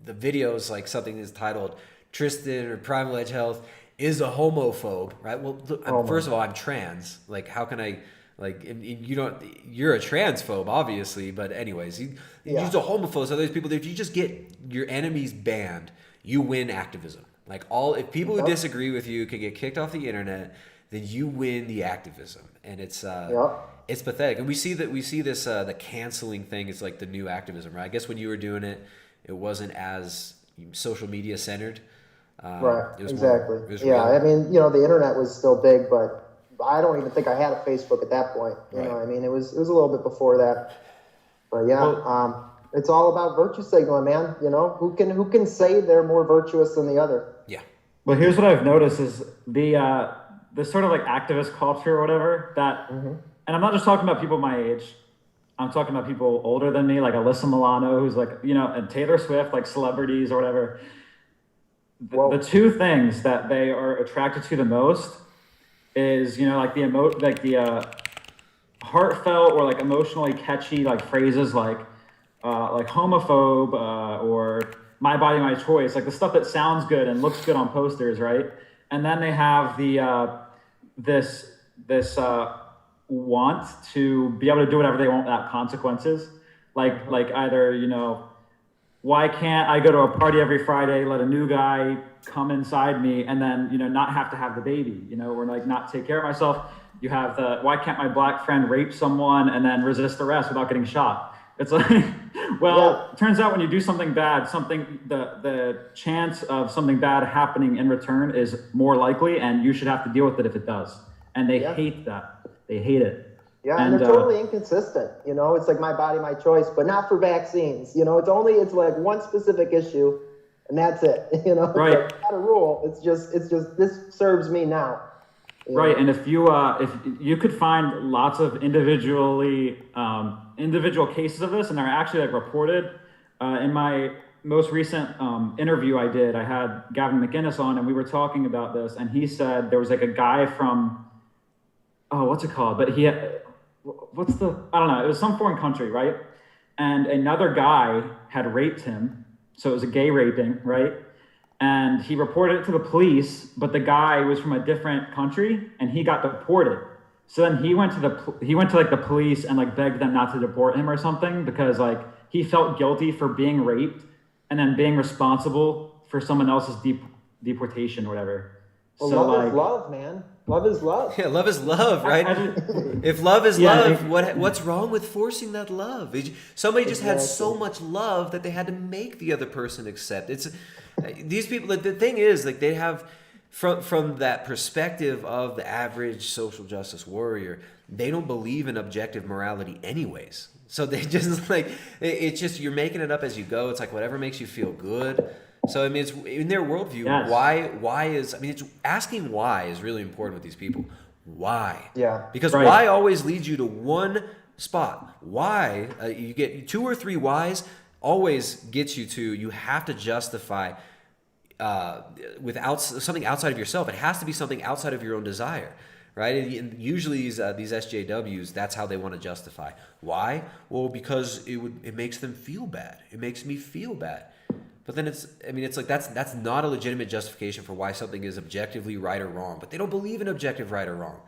the video is like something that's titled Tristan or Primal Edge Health is a homophobe, right? Well, look, first of all, I'm trans. Like, how can I? Like, you're a transphobe, obviously, but anyways, he's a homophobe. So there's people that if you just get your enemies banned, you win activism. Like if people who disagree with you can get kicked off the internet, then you win the activism. And it's pathetic. And we see this the canceling thing is like the new activism, right? I guess when you were doing it, it wasn't as social media centered. Right, it was exactly. it was Yeah, real. I mean, the internet was still big, but I don't even think I had a Facebook at that point. You know, I mean, it was a little bit before that. But yeah, it's all about virtue signaling, man. Who can say they're more virtuous than the other? Yeah. Well, here's what I've noticed is the sort of like activist culture or whatever that, and I'm not just talking about people my age. I'm talking about people older than me, like Alyssa Milano, who's like, and Taylor Swift, like celebrities or whatever. The two things that they are attracted to the most is, like the heartfelt or like emotionally catchy like phrases like homophobe or my body, my choice, like the stuff that sounds good and looks good on posters, right? And then they have the this want to be able to do whatever they want without consequences, like either why can't I go to a party every Friday, let a new guy come inside me, and then not have to have the baby, or like not take care of myself. You have why can't my black friend rape someone and then resist arrest without getting shot? It's like, well, it turns out when you do something bad, the chance of something bad happening in return is more likely, and you should have to deal with it if it does. And they hate that. They hate it. Yeah, and they're totally inconsistent. It's like my body, my choice, but not for vaccines. It's like one specific issue, and that's it. Right. It's like, not a rule. It's just this serves me now. Right, and if you could find lots of individual cases of this, and they're actually like reported. In my most recent interview I did, I had Gavin McInnes on, and we were talking about this, and he said there was like a guy from, what's it called? But I don't know, it was some foreign country, right? And another guy had raped him, so it was a gay raping, right? And he reported it to the police, but the guy was from a different country and he got deported. So then he went to the police and like begged them not to deport him or something, because like he felt guilty for being raped and then being responsible for someone else's deportation or whatever. Well, so love is love, man. Love is love. Yeah, love is love, right? If love is love, what's wrong with forcing that love? Somebody just had so much love that they had to make the other person accept. These people, the thing is, like, they have, from that perspective of the average social justice warrior, they don't believe in objective morality anyways. So they just like, it's just, you're making it up as you go. It's like whatever makes you feel good. So I mean, it's in their worldview. Yes. It's asking why is really important with these people. Why? Yeah. Because why always leads you to one spot. Why you get 2 or 3 whys always gets you to, you have to justify without something outside of yourself. It has to be something outside of your own desire, right? And usually these SJWs, that's how they want to justify. Why? Well, because it makes them feel bad. It makes me feel bad. But then it's like that's not a legitimate justification for why something is objectively right or wrong. But they don't believe in objective right or wrong,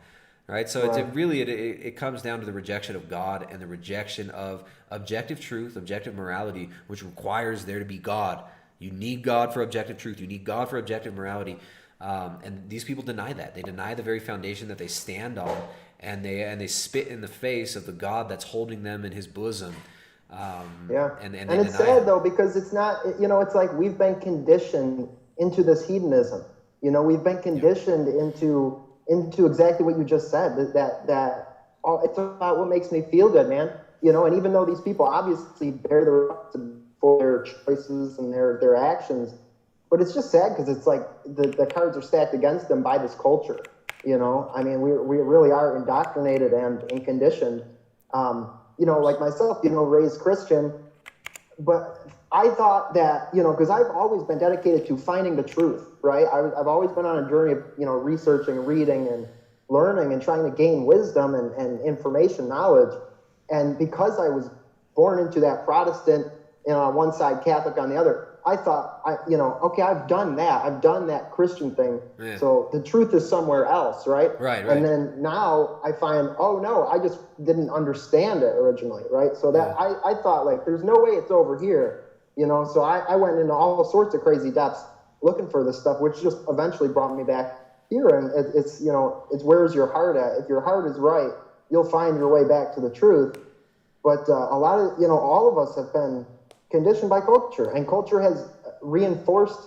right? So it comes down to the rejection of God and the rejection of objective truth, objective morality, which requires there to be God. You need God for objective truth. You need God for objective morality. And these people deny that. They deny the very foundation that they stand on, and they spit in the face of the God that's holding them in His bosom. And it's sad though, because it's not, it's like we've been conditioned into this hedonism. We've been conditioned into exactly what you just said, that it's about what makes me feel good, man. And even though these people obviously bear the right for their choices and their actions, but it's just sad because it's like the cards are stacked against them by this culture. We really are indoctrinated and conditioned. Like myself, raised Christian, but I thought that, because I've always been dedicated to finding the truth, right? I've always been on a journey of, researching, reading, and learning and trying to gain wisdom and information, knowledge. And because I was born into that Protestant, on one side, Catholic on the other, I thought, okay, I've done that. I've done that Christian thing. Yeah. So the truth is somewhere else, right? Right. And then now I find, oh no, I just didn't understand it originally, right? So that I thought, like, there's no way it's over here, So I went into all sorts of crazy depths looking for this stuff, which just eventually brought me back here. And it's where's your heart at? If your heart is right, you'll find your way back to the truth. But a lot of, all of us have been conditioned by culture, and culture has reinforced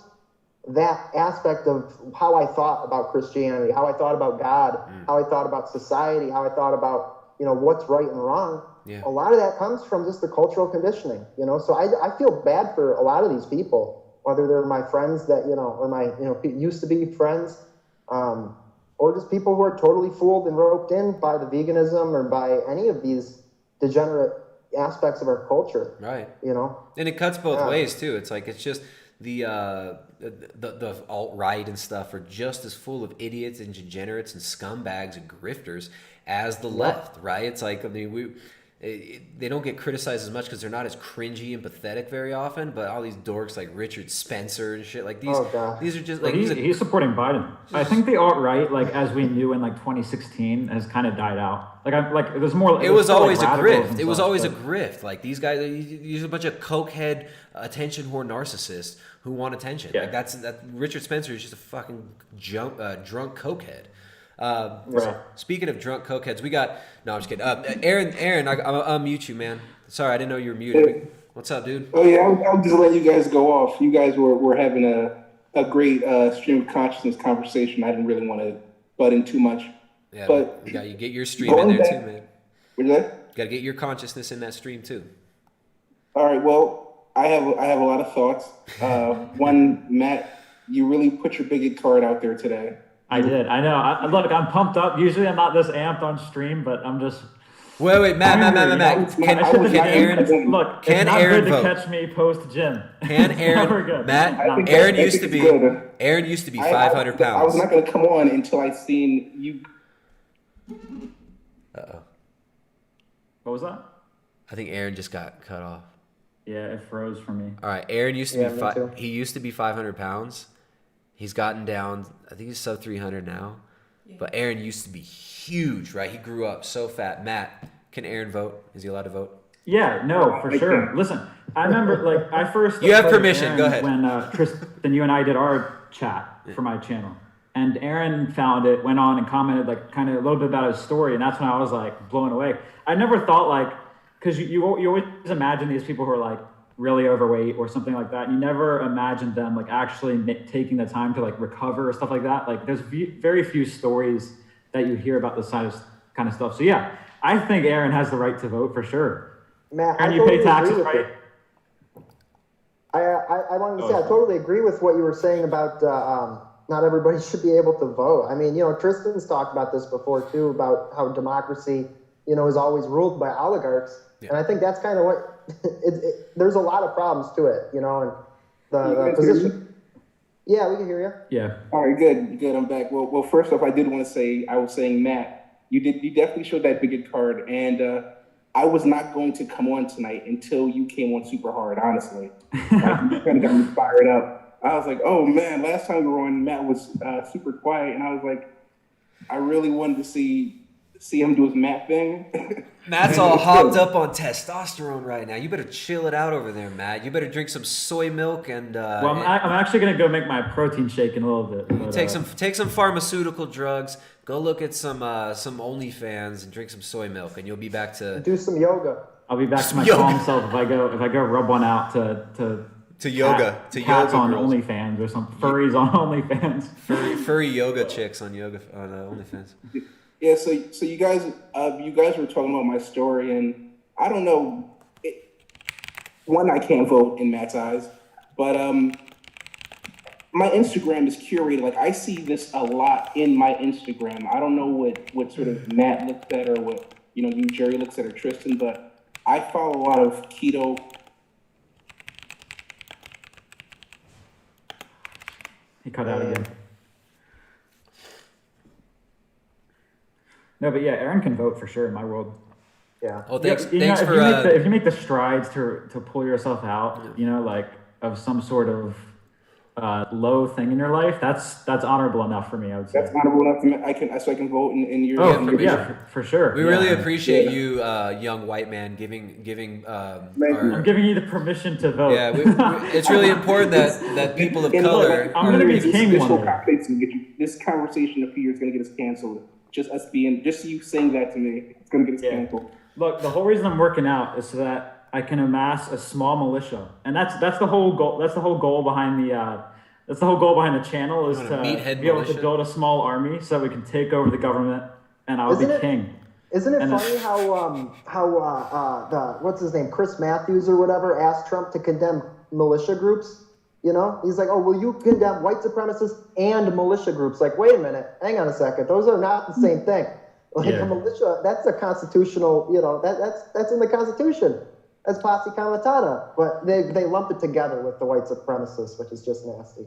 that aspect of how I thought about Christianity, how I thought about God, how I thought about society, how I thought about, what's right and wrong. Yeah. A lot of that comes from just the cultural conditioning, So I feel bad for a lot of these people, whether they're my friends that, or my, used to be friends, or just people who are totally fooled and roped in by the veganism or by any of these degenerate aspects of our culture. Right. And it cuts both ways too. It's like, it's just the alt-right and stuff are just as full of idiots and degenerates and scumbags and grifters as the left, right? It's like, they don't get criticized as much because they're not as cringy and pathetic very often, but all these dorks like Richard Spencer and shit, like these are just like... He's supporting Biden. I think the alt-right, like as we knew in like 2016, has kind of died out. Like there's more... It was always a grift. It was always a grift. Like these guys, these are a bunch of cokehead, attention whore narcissists who want attention. Like that. Richard Spencer is just a fucking drunk cokehead. Right. Speaking of drunk cokeheads, we got... No, I'm just kidding. Aaron, I'll mute you, man. Sorry, I didn't know you were muted. What's up, dude? Oh, yeah, I'll just let you guys go off. You guys were having a great stream of consciousness conversation. I didn't really want to butt in too much. Yeah, but you get your stream in there too, man. What's that? Got to get your consciousness in that stream too. All right, well, I have a lot of thoughts. One, Matt, you really put your bigot card out there today. I did. I know. Look, I'm pumped up. Usually I'm not this amped on stream, but I'm just... Wait, Matt. Can Aaron vote? Look, it's not good to catch me post-gym. Can Aaron... Matt, Aaron used to be 500 pounds. I was not going to come on until I seen you... Uh-oh. What was that? I think Aaron just got cut off. Yeah, it froze for me. All right, Aaron used to be... He used to be 500 pounds. He's gotten down, I think he's sub 300 now. Yeah. But Aaron used to be huge, right? He grew up so fat. Matt, can Aaron vote? Is he allowed to vote? Yeah, no, for sure. Listen, I remember, I first... You have permission. Aaron go ahead. When Tristan, you and I did our chat for my channel. And Aaron found it, went on and commented, kind of a little bit about his story. And that's when I was, blown away. I never thought, because you always imagine these people who are, really overweight or something like that. You never imagined them actually taking the time to recover or stuff like that. There's very few stories that you hear about this kind of stuff. So yeah, I think Aaron has the right to vote for sure. Matt, and you pay taxes, right? I wanted to say I totally agree with what you were saying about not everybody should be able to vote. I mean, Tristan's talked about this before too, about how democracy, is always ruled by oligarchs. Yeah. And I think that's kind of what there's a lot of problems to it, and the position. Yeah, we can hear you. Yeah. All right, good. I'm back. Well, first off, I did want to say, I was saying, Matt, you definitely showed that bigot card, and I was not going to come on tonight until you came on super hard, honestly. You kind of got me fired up. I was like, oh man, last time we were on, Matt was super quiet, and I was like, I really wanted to see him do his Matt thing. Matt's all hopped up on testosterone right now. You better chill it out over there, Matt. You better drink some soy milk and. Well, I'm actually gonna go make my protein shake in a little bit. But, take some pharmaceutical drugs. Go look at some OnlyFans and drink some soy milk, and you'll be back to do some yoga. I'll be back to my calm self if I go rub one out to yoga cats on girls. OnlyFans or some furries on OnlyFans. Furry yoga chicks on OnlyFans. Yeah, so you guys were talking about my story, and I don't know. One, I can't vote in Matt's eyes, but my Instagram is curated. I see this a lot in my Instagram. I don't know what sort of Matt looks at or what you Jerry looks at or Tristan, but I follow a lot of keto. He cut out again. No, but yeah, Aaron can vote for sure in my world. Yeah. Oh, thanks for if you make the strides to pull yourself out, of some sort of low thing in your life, that's honorable enough for me. I would say that's honorable enough for me. I can vote in your. For sure. We really appreciate you, young white man, giving. I'm giving you the permission to vote. Yeah, it's really important that people of color. I'm going to be king one day. This conversation up here is going to get us canceled. Just you saying that to me, it's going to get us canceled. Look, the whole reason I'm working out is so that I can amass a small militia, and that's the whole goal. That's the whole goal behind the That's the whole goal behind the channel, is You to want a meathead be able militia? to build a small army so that we can take over the government, and I'll be king. Isn't it And funny how the what's his name, Chris Matthews or whatever, asked Trump to condemn militia groups? You know, he's like, oh, will you condemn white supremacists and militia groups? Like, wait a minute, hang on a second, those are not the same thing. Like a militia, that's a constitutional, you know, that's in the Constitution. That's posse comitatus, but they lump it together with the white supremacists, which is just nasty.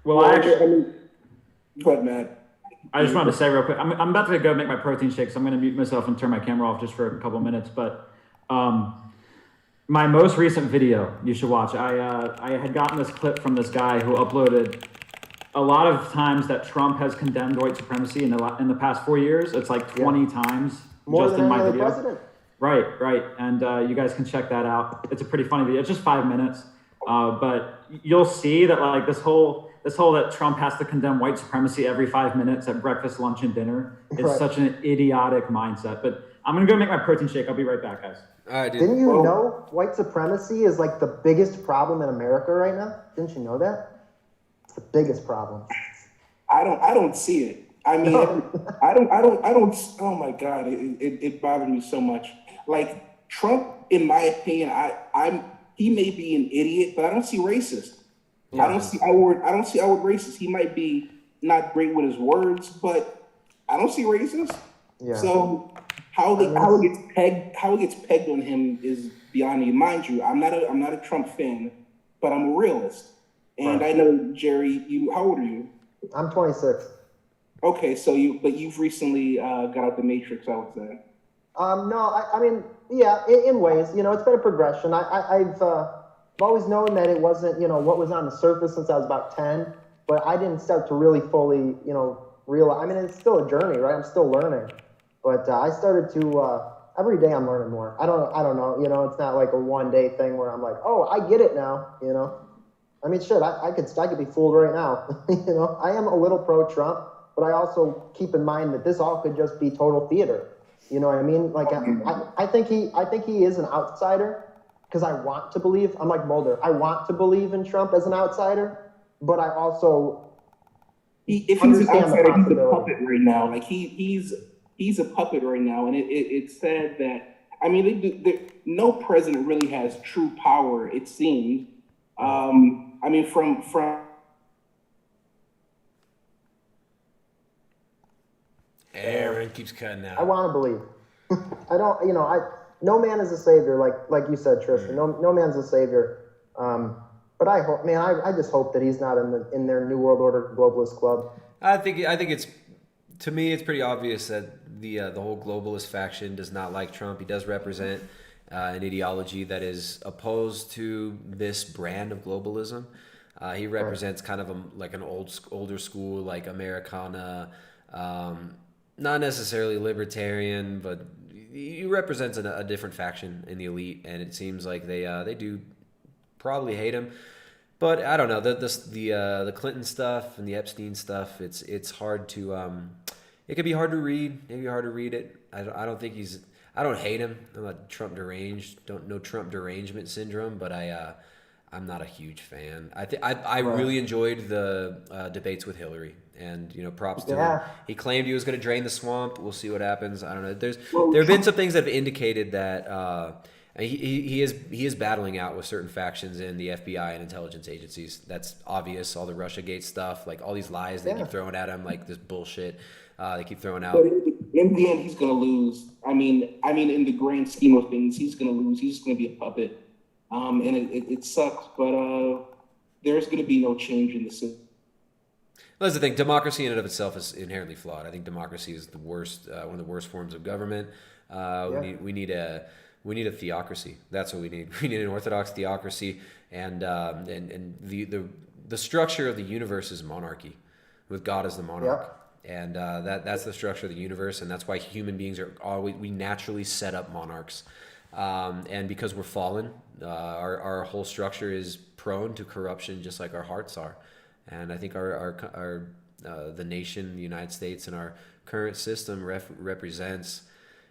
Well, I actually, go ahead, Matt. I just wanted to say real quick, I'm about to go make my protein shake, so I'm going to mute myself and turn my camera off just for a couple minutes. But my most recent video you should watch. I had gotten this clip from this guy who uploaded a lot of times that Trump has condemned white supremacy in the past 4 years. It's like 20 times More just than in my any other video. president. Right. And you guys can check that out. It's a pretty funny video. It's just 5 minutes. But you'll see that like this whole that Trump has to condemn white supremacy every 5 minutes at breakfast, lunch, and dinner is Right. such an idiotic mindset. But I'm going to go make my protein shake. I'll be right back, guys. All right, dude. Didn't you know white supremacy is like the biggest problem in America right now? Didn't you know that? It's the biggest problem. I don't see it. I mean, I don't. Oh my God, it bothered me so much. Like Trump, in my opinion, he may be an idiot, but I don't see racist. Yeah. I don't see outward racist. He might be not great with his words, but I don't see racist. Yeah. So how it gets pegged on him is beyond me. Mind you, I'm not a Trump fan, but I'm a realist. And Right. I know, Jerry, how old are you? I'm 26. Okay, so you've recently got out the Matrix, I would say. No, I mean, yeah, in ways, you know, it's been a progression. I've always known that it wasn't, you know, what was on the surface since I was about 10, but I didn't start to really fully, you know, realize. I mean, it's still a journey, right? I'm still learning, but I started to every day I'm learning more. I don't know, you know, it's not like a one day thing where I'm like, oh, I get it now, you know. I mean, shit, I could be fooled right now, you know. I am a little pro-Trump, but I also keep in mind that this all could just be total theater. You know what I mean? Like, I think he is an outsider because I want to believe. I'm like Mulder. I want to believe in Trump as an outsider, but I also If he's an outsider, he's a puppet right now. Like he's a puppet right now, and it's sad that I mean, no president really has true power. It seems. I mean, from Aaron keeps cutting out. I want to believe. I don't, you know, no man is a savior, like you said, Tristan. No man's a savior. But I hope, man, I just hope that he's not in their New World Order globalist club. I think it's, to me, it's pretty obvious that the whole globalist faction does not like Trump. He does represent an ideology that is opposed to this brand of globalism. He represents kind of like an older school, like Americana, not necessarily libertarian, but he represents a different faction in the elite, and it seems like they do probably hate him. But I don't know, the Clinton stuff and the Epstein stuff. It's hard to it could be hard to read. Maybe hard to read it. I don't think I don't hate him. I'm not Trump deranged. Don't know Trump derangement syndrome, but I'm not a huge fan. I really enjoyed the debates with Hillary, and you know, props to him. He claimed he was going to drain the swamp. We'll see what happens. I don't know. There have been some things that have indicated that he is battling out with certain factions in the FBI and intelligence agencies. That's obvious. All the RussiaGate stuff, like all these lies they keep throwing at him, like this bullshit they keep throwing out. But in the end, he's going to lose. I mean, in the grand scheme of things, he's going to lose. He's just going to be a puppet. And it sucks, but there's going to be no change in the system. That's the thing. Democracy in and of itself is inherently flawed. I think democracy is the worst, one of the worst forms of government. We need a theocracy. That's what we need. We need an orthodox theocracy, and the structure of the universe is monarchy, with God as the monarch. And that's the structure of the universe, and that's why human beings are always, we naturally set up monarchs. And because we're fallen, our whole structure is prone to corruption, just like our hearts are. And I think the nation, the United States, and our current system represents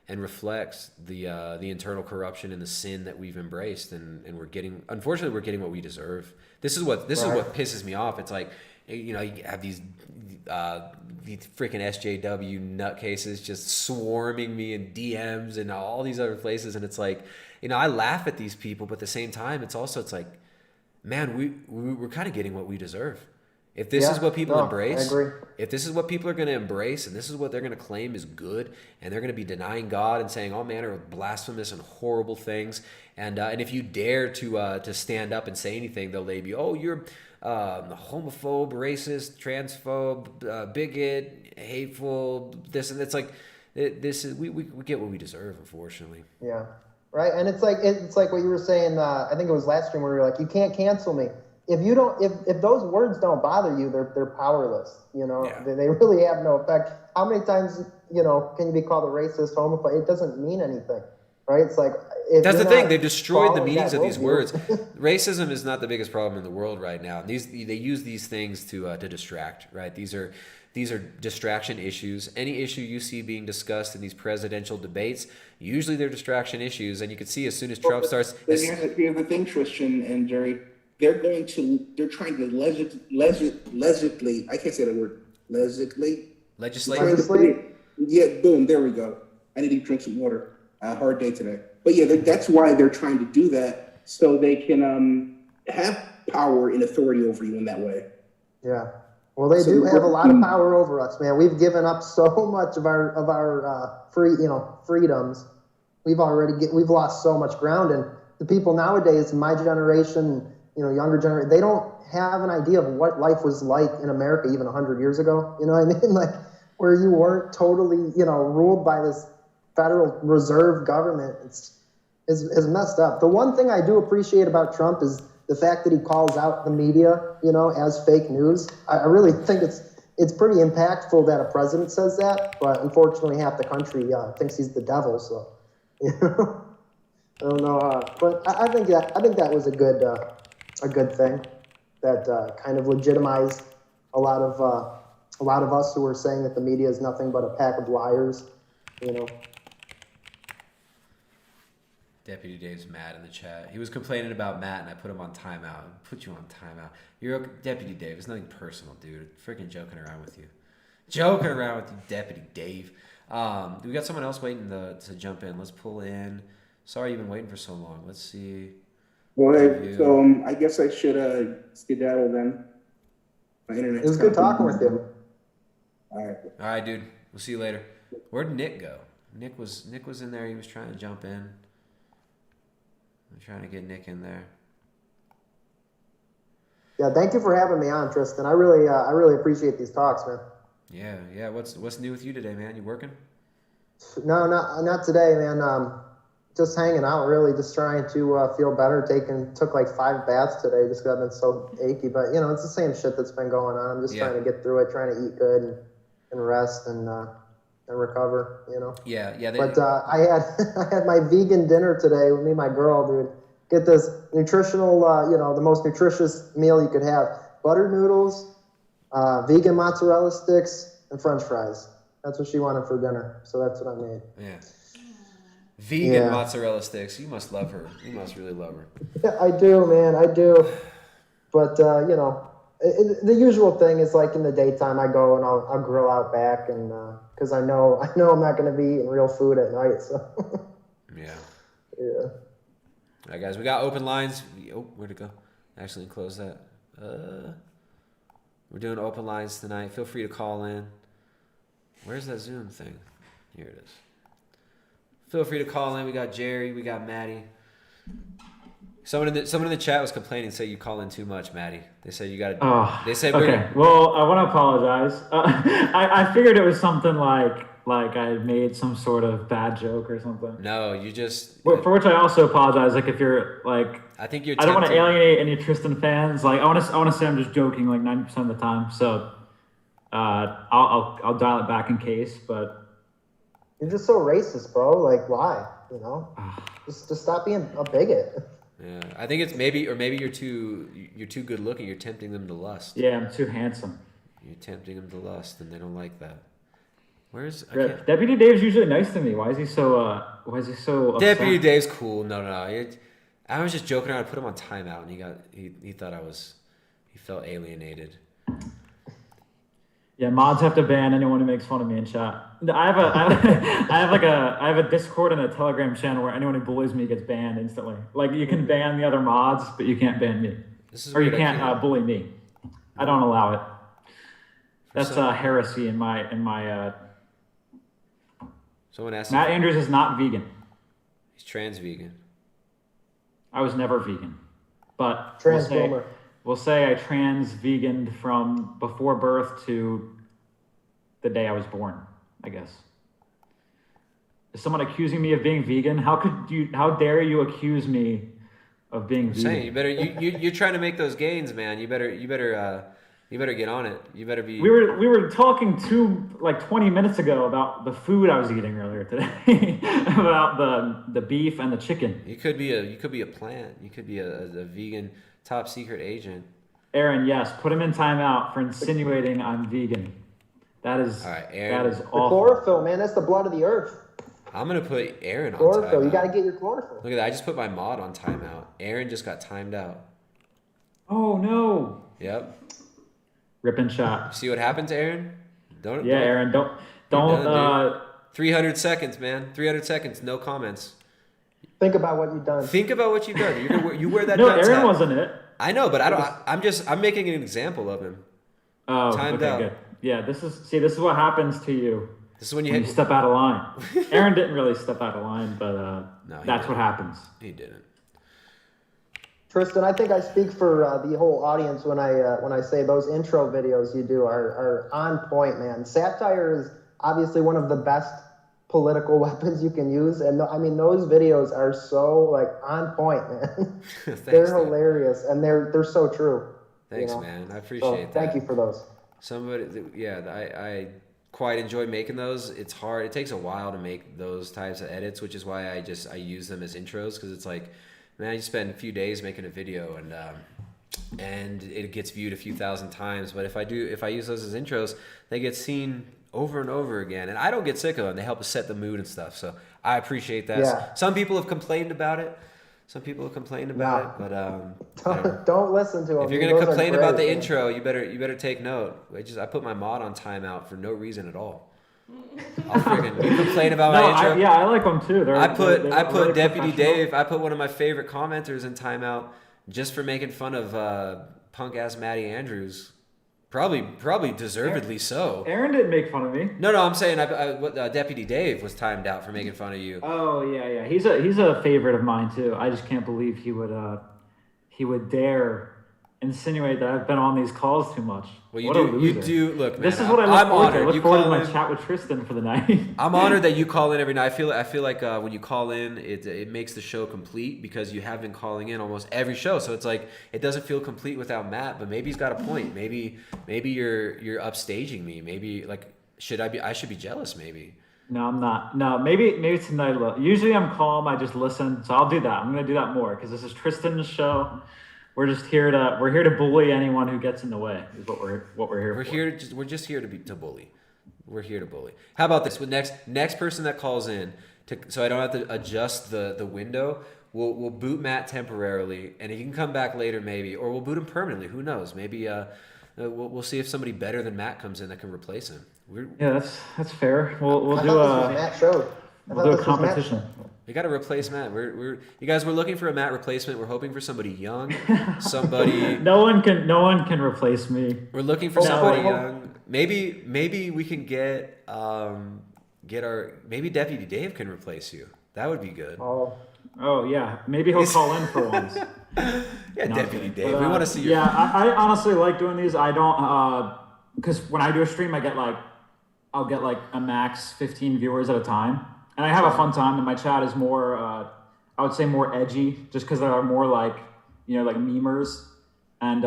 and reflects the internal corruption and the sin that we've embraced, and unfortunately we're getting what we deserve. This is what pisses me off. It's like you have these freaking SJW nutcases just swarming me in DMs and all these other places, and it's like, I laugh at these people, but at the same time, it's like, man, we're kind of getting what we deserve. If this is what people embrace, if this is what people are going to embrace, and this is what they're going to claim is good, and they're going to be denying God and saying all manner of blasphemous and horrible things, and if you dare to stand up and say anything, they'll label you, oh, you're homophobe, racist, transphobe, bigot, hateful, this, and it's like, this is we get what we deserve, unfortunately. Yeah, right. And it's like what you were saying. I think it was last stream where you were like, you can't cancel me. If those words don't bother you, they're powerless. They really have no effect. How many times can you be called a racist, homophobe? It doesn't mean anything, right? It's like that's the thing. They've destroyed the meanings of these words. Racism is not the biggest problem in the world right now. They use these things to distract, right? These are distraction issues. Any issue you see being discussed in these presidential debates, usually they're distraction issues. And you can see as soon as Trump starts. Here's the thing, Tristan and Jerry. They're trying to legislate. I can't say that word. Legislate. Yeah, boom. There we go. I need to drink some water. Hard day today. But yeah, that's why they're trying to do that, so they can have power and authority over you in that way. Yeah. Well, they do have a lot of power over us, man. We've given up so much of our freedoms. We've lost so much ground, and the people nowadays, my generation, younger generation, they don't have an idea of what life was like in America even 100 years ago. You know what I mean? Like, where you weren't totally, ruled by this Federal Reserve government. It's messed up. The one thing I do appreciate about Trump is the fact that he calls out the media, as fake news. I really think it's pretty impactful that a president says that, but unfortunately half the country thinks he's the devil. So, I don't know, but I think that was a good thing that kind of legitimized a lot of us who were saying that the media is nothing but a pack of liars. Deputy Dave's mad in the chat. He was complaining about Matt, and I put him on timeout. Put you on timeout. You're Deputy Dave. It's nothing personal, dude. Freaking joking around with you. Deputy Dave. We got someone else waiting to jump in. Let's pull in. Sorry you've been waiting for so long. Let's see. Well, so I guess I should skedaddle then. My internet's It was good talking with you. All right, dude. We'll see you later. Where'd Nick go? Nick was in there. He was trying to jump in. I'm trying to get Nick in there. Yeah, thank you for having me on, Tristan. I really appreciate these talks, man. Yeah. What's new with you today, man? You working? No, not today, man. Just hanging out, really, just trying to feel better. Took like 5 baths today, just got been so achy. But it's the same shit that's been going on. I'm just trying to get through it, trying to eat good and rest and recover. Yeah. But I had my vegan dinner today with me and my girl, dude. Get this nutritional, the most nutritious meal you could have: butter noodles, vegan mozzarella sticks, and French fries. That's what she wanted for dinner, so that's what I made. Yeah. Vegan mozzarella sticks. You must love her. You must really love her. Yeah, I do, man. I do. But the usual thing is like in the daytime, I go and I'll grill out back, and because I know I'm not going to be eating real food at night. So. Yeah. Yeah. All right, guys. We got open lines. Oh, where'd it go? Actually, close that. We're doing open lines tonight. Feel free to call in. Where's that Zoom thing? Here it is. Feel free to call in. We got Jerry. We got Maddie. Someone in the chat was complaining, say you call in too much, Maddie. They said you got to. Oh, they said okay. Well, I want to apologize. I figured it was something like I made some sort of bad joke or something. No, you just. For which I also apologize. Like if you're like. I think you're. I don't want to alienate any Tristan fans. Like I want to say I'm just joking like 90% of the time. So, I'll dial it back in case, but. You're just so racist, bro. Like, why? Just stop being a bigot. Yeah, I think it's maybe you're too good looking. You're tempting them to lust. Yeah, I'm too handsome. You're tempting them to lust, and they don't like that. Where's Deputy Dave's usually nice to me. Why is he so upset? Deputy Dave's cool. No. I was just joking around. I put him on timeout, and he thought he felt alienated. Yeah, mods have to ban anyone who makes fun of me in chat. I have a Discord and a Telegram channel where anyone who bullies me gets banned instantly. Like you can ban the other mods, but you can't ban me, or you can't bully me. I don't allow it. That's heresy in my. Someone asked. Matt Andrews is not vegan. He's trans vegan. I was never vegan, but Trans boomer. We'll say I trans veganed from before birth to the day I was born, I guess. Is someone accusing me of being vegan? How dare you accuse me of being vegan? Saying you better you're trying to make those gains, man. You better get on it. You better be. We were talking 20 minutes ago about the food I was eating earlier today, about the beef and the chicken. You could be a plant. You could be a vegan top secret agent. Aaron, yes, put him in timeout for insinuating I'm vegan. That is all right, Aaron. That is awful. The chlorophyll, man, that's the blood of the earth. I'm gonna put Aaron on chlorophyll. timeout. You gotta get your chlorophyll. Look at that. I just put my mod on timeout. Aaron just got timed out. Oh no. Yep. Rip and shot. See what happened to Aaron? Aaron, don't. 300 seconds, man. 300 seconds. No comments. Think about what you've done. Think about what you've done. You wear that. No, Aaron wasn't it. I know, but I don't. I'm making an example of him. Oh, timed okay, out. Good. Yeah, this is what happens to you. This is when you step out of line. Aaron didn't really step out of line, but no, that's what happens. He didn't. Tristan, I think I speak for the whole audience when I say those intro videos you do are on point, man. Satire is obviously one of the best political weapons you can use, and I mean those videos are so on point, man. Thanks, they're hilarious and they're so true. Thanks, man. I appreciate that. Thank you for those. I quite enjoy making those. It's hard. It takes a while to make those types of edits, which is why I use them as intros, because it's like, man, you spend a few days making a video and it gets viewed a few thousand times. But if I use those as intros, they get seen over and over again, and I don't get sick of them. They help us set the mood and stuff. So I appreciate that. Yeah. Some people have complained about it. But don't listen to them. If you're gonna complain about the intro, you better take note. I put my mod on timeout for no reason at all. You complain about my intro. I like them too. I put really Deputy Dave. I put one of my favorite commenters in timeout just for making fun of punk ass Matty Andrews. Probably deservedly so. Aaron didn't make fun of me. No, I'm saying Deputy Dave was timed out for making fun of you. Oh yeah. He's a favorite of mine too. I just can't believe he would dare insinuate that I've been on these calls too much. Well, you do. Look, man, this is what I look forward to. I look forward to my in, chat with Tristan for the night. I'm honored that you call in every night. I feel like when you call in, it makes the show complete, because you have been calling in almost every show. So it's like it doesn't feel complete without Matt. But maybe he's got a point. Maybe you're upstaging me. Maybe I should be jealous. Maybe. No, I'm not. No, maybe tonight. Usually I'm calm. I just listen. So I'll do that. I'm gonna do that more, because this is Tristan's show. We're just here to bully anyone who gets in the way. Is what we're here for. We're just here to bully. We're here to bully. How about this? With next person that calls in, so I don't have to adjust the window. We'll boot Matt temporarily, and he can come back later maybe, or we'll boot him permanently. Who knows? Maybe we'll see if somebody better than Matt comes in that can replace him. That's fair. We'll do a competition. We got to replace Matt. You guys, we're looking for a Matt replacement. We're hoping for somebody young, somebody. No one can replace me. We're looking for somebody young. Maybe we can get maybe Deputy Dave can replace you. That would be good. Oh yeah. Maybe he'll call in for once. Yeah, Deputy Dave. We want to see your. Yeah, I honestly like doing these. I don't because when I do a stream, I'll get a max 15 viewers at a time. And I have a fun time, and my chat is more, I would say more edgy, just because there are more memers, and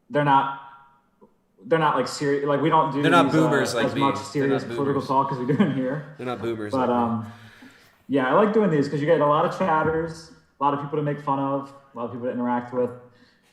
they're not serious. Like we don't do. They're not boomers as much serious political talk as we do in here. They're not boomers. But yeah, I like doing these because you get a lot of chatters, a lot of people to make fun of, a lot of people to interact with.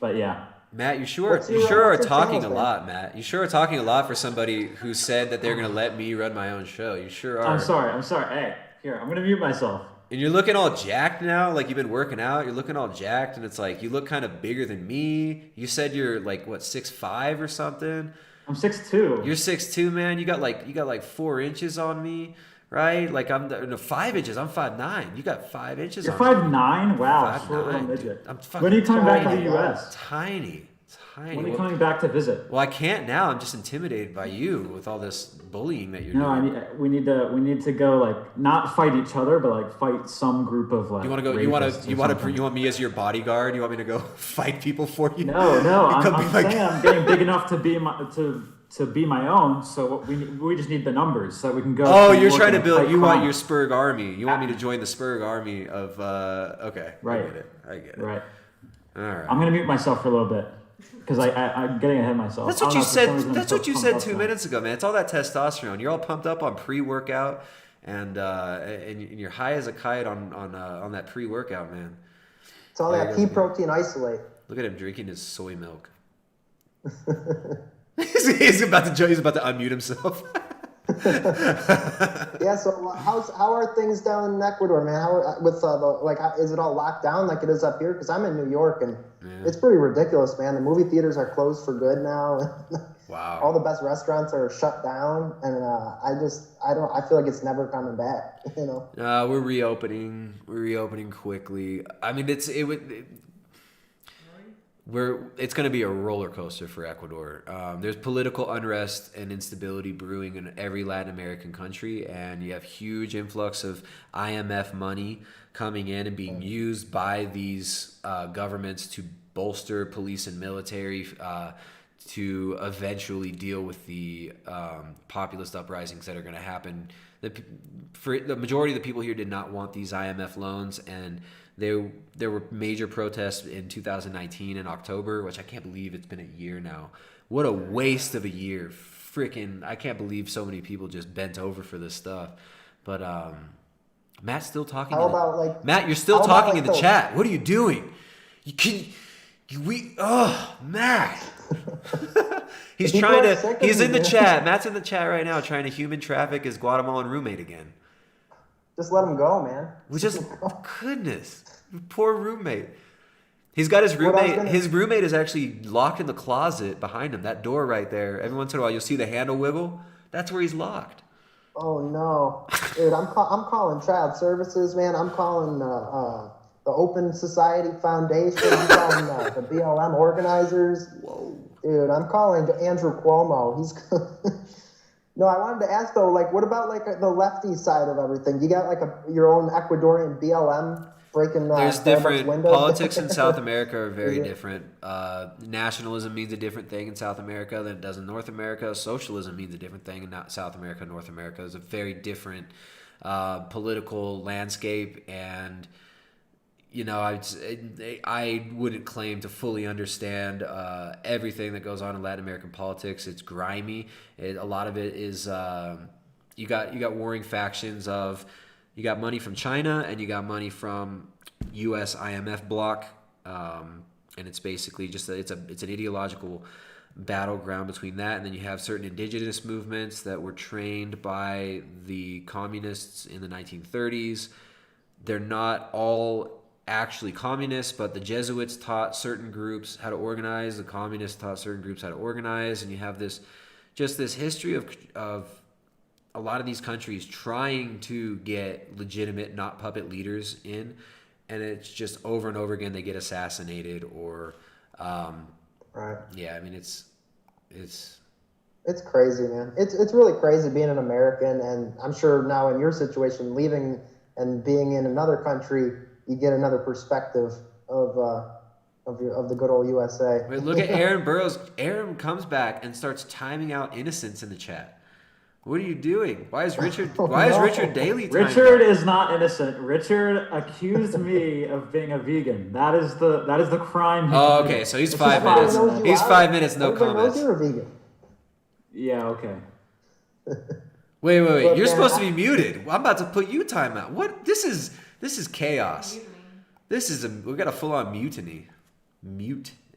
But yeah. Matt, you sure are talking a lot, Matt. You sure are talking a lot for somebody who said that they're going to let me run my own show. You sure are. I'm sorry. Hey, here, I'm going to mute myself. And you're looking all jacked now, like you've been working out. You're looking all jacked, and it's like you look kind of bigger than me. You said you're 6'5" or something. I'm 6'2". You're 6'2", man. You got like 4 inches on me, right? Like I'm 5 inches. I'm 5'9". You got 5 inches. You're on me. 5'9"? Wow, 5'9", short little dude. midget. I'm fucking When are you coming back to tiny. the U.S.? Tiny. When are you coming back to visit? Well, I can't now. I'm just intimidated by you with all this bullying that you're No, doing. we need to go, like, not fight each other, but like fight some group of like. You want to go? You want me as your bodyguard? You want me to go fight people for you? No. I'm saying I'm getting big enough to be my own. So we just need the numbers so that we can go. Oh, you're trying to build. You want crime. your Spurg army. You want me to join the Spurg army of. Okay. Right. I get it. Right. All right. I'm gonna mute myself for a little bit. Because I'm getting ahead of myself. That's what you said. That's what you said 2 minutes ago, man. It's all that testosterone. You're all pumped up on pre-workout, and you're high as a kite on that pre-workout, man. It's all that pea protein isolate. Look at him drinking his soy milk. he's about to unmute himself. Yeah. So how are things down in Ecuador, man? Is it all locked down like it is up here? Because I'm in New York and it's pretty ridiculous, man. The movie theaters are closed for good now. Wow. All the best restaurants are shut down, and I feel like it's never coming back. You know. We're reopening. We're reopening quickly. I mean, it's going to be a roller coaster for Ecuador. There's political unrest and instability brewing in every Latin American country, and you have huge influx of IMF money coming in and being used by these governments to bolster police and military to eventually deal with the populist uprisings that are going to happen. The majority of the people here did not want these IMF loans, and there were major protests in 2019 in October, which I can't believe it's been a year now. What a waste of a year. Freaking, I can't believe so many people just bent over for this stuff. But Matt's still talking. Matt, you're still talking in the chat. What are you doing? Matt. He's in the chat. Matt's in the chat right now trying to human traffic his Guatemalan roommate again. Just let him go, man. Goodness. Poor roommate. He's got his roommate. His roommate is actually locked in the closet behind him. That door right there. Every once in a while, you'll see the handle wiggle. That's where he's locked. Oh no, dude! I'm calling child services, man. I'm calling the Open Society Foundation. I'm calling the BLM organizers. Whoa, dude! I'm calling Andrew Cuomo. He's. No, I wanted to ask though, like, what about like the lefty side of everything? You got like your own Ecuadorian BLM breaking. There's different politics in South America are very different. Nationalism means a different thing in South America than it does in North America. Socialism means a different thing in South America. North America is a very different political landscape, and you know, I wouldn't claim to fully understand everything that goes on in Latin American politics. It's grimy. A lot of it is you got warring factions of you got money from China and you got money from U.S. IMF bloc, and it's basically just it's an ideological battleground between that, and then you have certain indigenous movements that were trained by the communists in the 1930s. They're not all actually communists, but the Jesuits taught certain groups how to organize, the communists taught certain groups how to organize, and you have this history of a lot of these countries trying to get legitimate, not puppet leaders in, and it's just over and over again they get assassinated or right. Yeah, I mean it's crazy, man. It's really crazy being an American, and I'm sure now in your situation, leaving and being in another country, you get another perspective of the good old USA. Wait, look at Aaron Burrows. Aaron comes back and starts timing out innocence in the chat. What are you doing? Why is Richard Daly timing Richard out? is not innocent. Richard accused me of being a vegan. That is the crime. Oh, okay. So he's 5 minutes. He's 5 minutes, no comments. You're a vegan. Yeah, okay. Wait. You're supposed to be muted. I'm about to put you timeout. What? This is chaos. We got a full-on mutiny.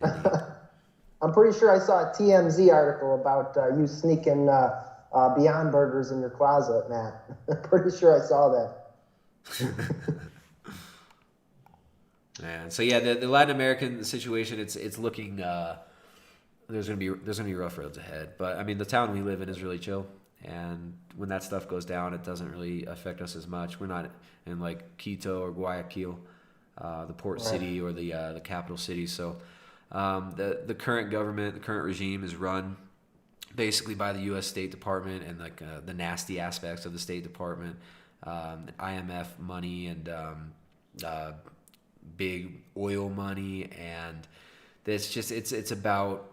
I'm pretty sure I saw a TMZ article about you sneaking Beyond Burgers in your closet, Matt. I'm pretty sure I saw that. Man, so yeah, the Latin American situation, it's looking there's gonna be rough roads ahead. But I mean, the town we live in is really chill, and when that stuff goes down, it doesn't really affect us as much. We're not in like Quito or Guayaquil, the port city or the capital city. So the current government, the current regime, is run basically by the U.S. State Department and like the nasty aspects of the State Department, IMF money and big oil money, and it's about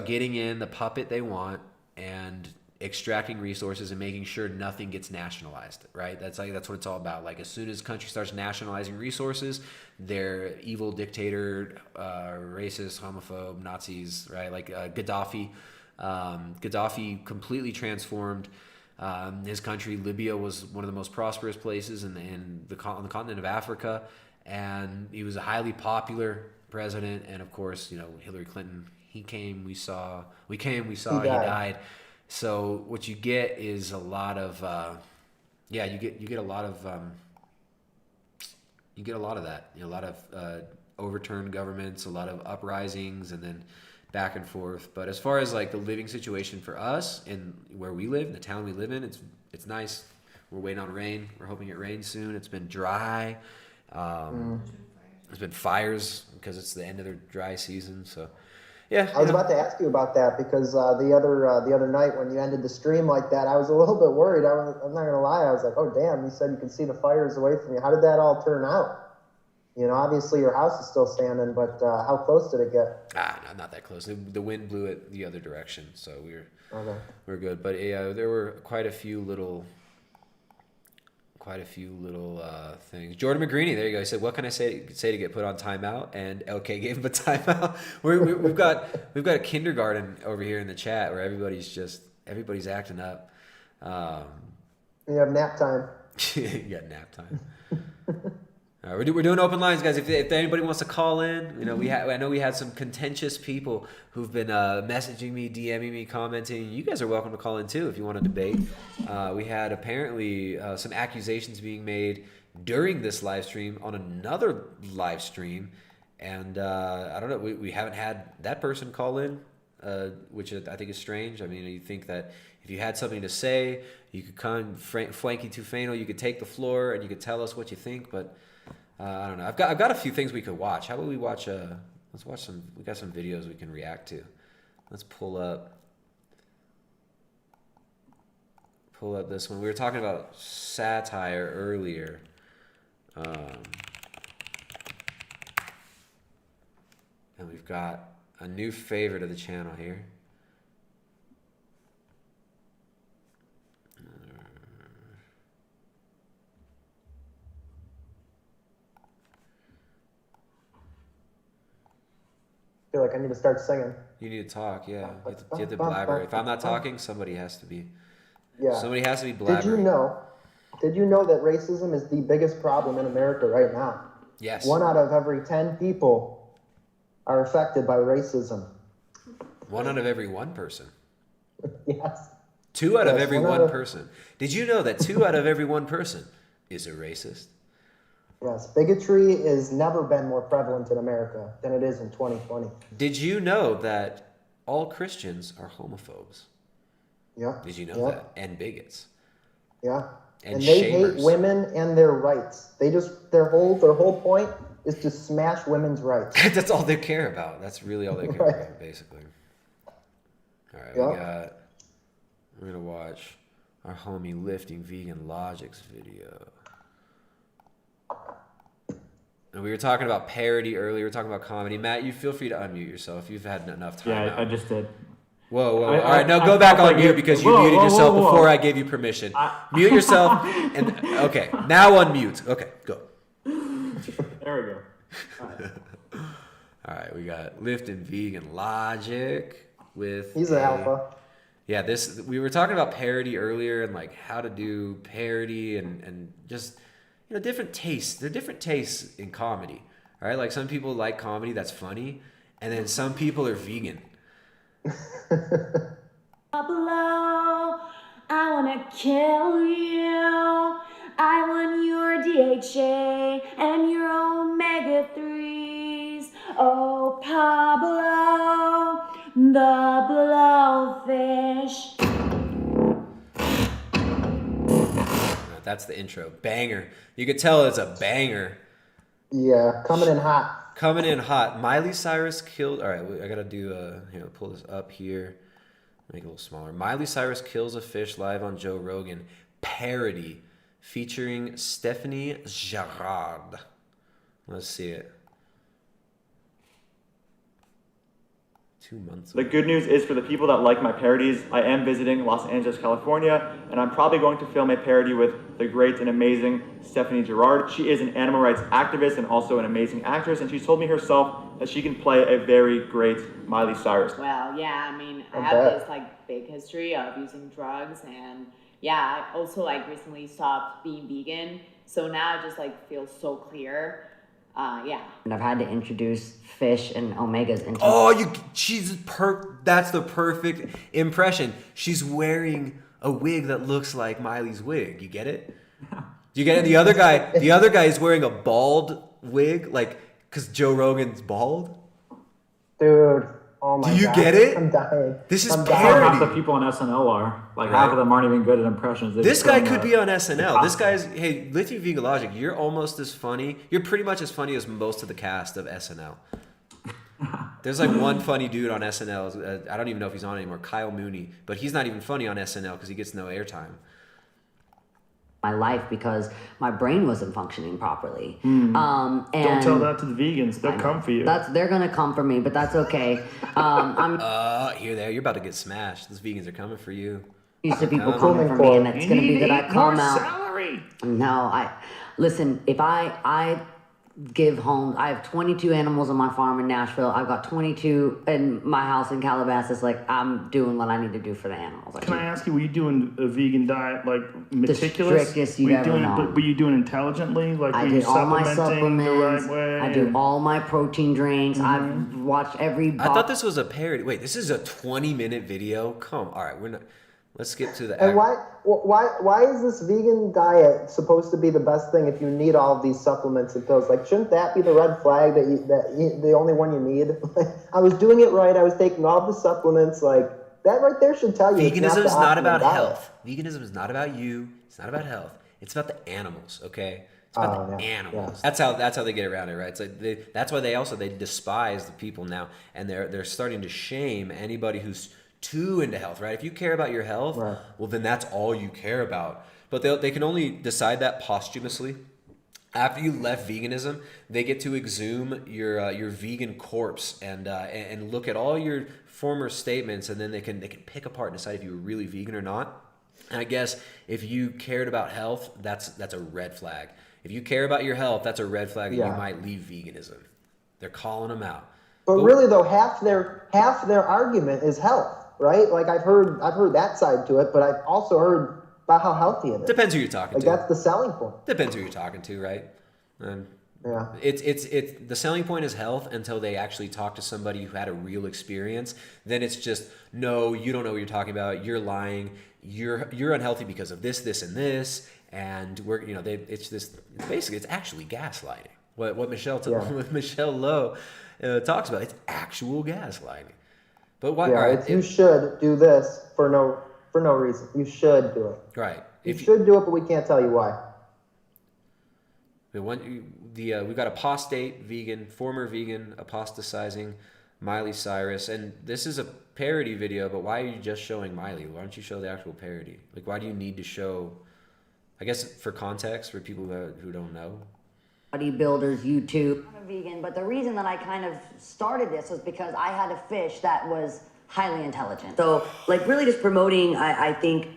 getting in the puppet they want and extracting resources and making sure nothing gets nationalized, right? That's what it's all about. Like as soon as a country starts nationalizing resources, they're evil dictator, racist, homophobe, Nazis, right? Like Gaddafi. Gaddafi completely transformed his country. Libya was one of the most prosperous places on the continent of Africa, and he was a highly popular president. And of course, Hillary Clinton. He came, we saw. He died. So what you get is a lot of, you get a lot of that. A lot of overturned governments, a lot of uprisings, and then back and forth. But as far as like the living situation for us and where we live, in the town we live in, it's nice. We're waiting on rain. We're hoping it rains soon. It's been dry. There's been fires because it's the end of their dry season. So, yeah. I was about to ask you about that because the other night when you ended the stream like that, I was a little bit worried. I'm not gonna lie. I was like, oh damn! You said you can see the fires away from you. How did that all turn out? Obviously your house is still standing, but how close did it get? No, not that close. The wind blew it the other direction, so we're good. But yeah, there were quite a few little things. Jordan McGreeny, there you go. He said, "What can I say to get put on timeout?" And LK gave him a timeout. We've got a kindergarten over here in the chat where everybody's acting up. You have nap time. You got nap time. All right, we're doing open lines, guys. If anybody wants to call in, I know we had some contentious people who've been messaging me, DMing me, commenting. You guys are welcome to call in too if you want to debate. We had apparently some accusations being made during this live stream on another live stream, and I don't know. We haven't had that person call in, which I think is strange. I mean, you think that if you had something to say, you could come Flanky Tufano, you could take the floor and you could tell us what you think, but. I don't know. I've got a few things we could watch. How about we watch? Let's watch some. We got some videos we can react to. Let's pull up this one. We were talking about satire earlier. And we've got a new favorite of the channel here. I feel like I need to start singing. You need to talk, yeah. You have to blabber. If I'm not talking, somebody has to be. Yeah. Somebody has to be blabbering. Did you know that racism is the biggest problem in America right now? Yes. 1 out of every 10 people are affected by racism. 1 out of every 1 person. Yes. 2 out of every 1 person. Did you know that 2 out of every 1 person is a racist? Yes, bigotry has never been more prevalent in America than it is in 2020. Did you know that all Christians are homophobes? Yeah. Did you know that? And bigots. Yeah. And they shamers. hate women and their rights. Their whole point is to smash women's rights. That's all they care about. That's really all they care about, basically. All right, we're gonna watch our homie Lifting Vegan Logic's video. And we were talking about parody earlier. We were talking about comedy. Matt, you feel free to unmute yourself. You've had enough time. Yeah, now. I just did. Whoa. All right, now go back on mute because you muted yourself before I gave you permission. Mute yourself. And okay, now unmute. Okay, go. There we go. All right, we got Lifting Vegan Logic with. He's an alpha. Yeah, we were talking about parody earlier and like how to do parody and just. Different tastes. There are different tastes in comedy. All right, like some people like comedy that's funny, and then some people are vegan. Below, I wanna kill you. I want your DHA and your omega-3s. Oh, Pablo, the blowfish. That's the intro. Banger. You could tell it's a banger. Yeah, coming in hot. Coming in hot. Miley Cyrus killed. All right, I gotta do. Here, pull this up here. Make it a little smaller. Miley Cyrus kills a fish live on Joe Rogan. Parody featuring Stephanie Gerard. Let's see it. 2 months ago. The good news is for the people that like my parodies, I am visiting Los Angeles, California, and I'm probably going to film a parody with the great and amazing Stephanie Gerard. She is an animal rights activist and also an amazing actress, and she's told me herself that she can play a very great Miley Cyrus. Well, yeah, I mean, I have this like big history of using drugs, and yeah, I also like recently stopped being vegan, so now I just like feel so clear. Yeah. And I've had to introduce fish and omegas into. Oh, that's the perfect impression. She's wearing a wig that looks like Miley's wig. You get it? Do you get it? The other guy is wearing a bald wig, like, because Joe Rogan's bald. Dude, oh my god. Do you get it? I'm dying. This is Half parody. the people on SNL are. Like, half of them aren't even good at impressions. This guy could be on SNL. This guy's, hey, Lithium Vegan Logic, you're almost as funny. You're pretty much as funny as most of the cast of SNL. There's like one funny dude on SNL. I don't even know if he's on anymore, Kyle Mooney. But he's not even funny on SNL because he gets no airtime. My life because my brain wasn't functioning properly. And Don't tell that to the vegans. They'll come for you. They're gonna come for me, but that's okay. Here, there, you're about to get smashed. Those vegans are coming for you. Used to people coming for me, and it's gonna be that I come out. Salary. No, listen. If I give home, I have 22 animals on my farm in Nashville. I've got 22 in my house in Calabasas. Like, I'm doing what I need to do for the animals. Can I ask you, were you doing a vegan diet like meticulous? The strictest you've ever known. But were you doing intelligently? Like, I were you did all my supplementing the supplements. right way? I do all my protein drinks. I've watched every. I thought this was a parody. Wait, this is a 20-minute video? All right, we're not. Let's skip to the. And why is this vegan diet supposed to be the best thing if you need all of these supplements and pills? Like, shouldn't that be the red flag that the only one you need? I was doing it right. I was taking all the supplements. Like, that right there should tell you. Veganism is not about health. Veganism is not about you. It's not about health. It's about the animals. Okay. It's about the animals. Yeah. That's how they get around it, right? It's like that's why they despise the people now, and they're starting to shame anybody who's too into health, right? If you care about your health, well, then that's all you care about. But they can only decide that posthumously. After you left veganism, they get to exhume your vegan corpse and look at all your former statements, and then they can pick apart and decide if you were really vegan or not. And I guess if you cared about health, that's a red flag. If you care about your health, that's a red flag that you might leave veganism. They're calling them out. But really, though, half their argument is health. Right? Like, I've heard that side to it, but I've also heard about how healthy it is. Depends who you're talking to. That's the selling point. Depends who you're talking to, right? It's the selling point is health until they actually talk to somebody who had a real experience. Then it's just, no, you don't know what you're talking about. You're lying. You're unhealthy because of this, this, and this. And it's actually gaslighting. What Michelle Lowe talks about, it's actual gaslighting. But why? Yeah, you should do this for no reason. You should do it. Right. You should do it, but we can't tell you why. We've got apostate vegan, former vegan, apostatizing Miley Cyrus, and this is a parody video. But why are you just showing Miley? Why don't you show the actual parody? Like, why do you need to show? I guess for context, for people who don't know. Bodybuilders, YouTube. I'm a vegan, but the reason that I kind of started this was because I had a fish that was highly intelligent. So, like, really just promoting, I think,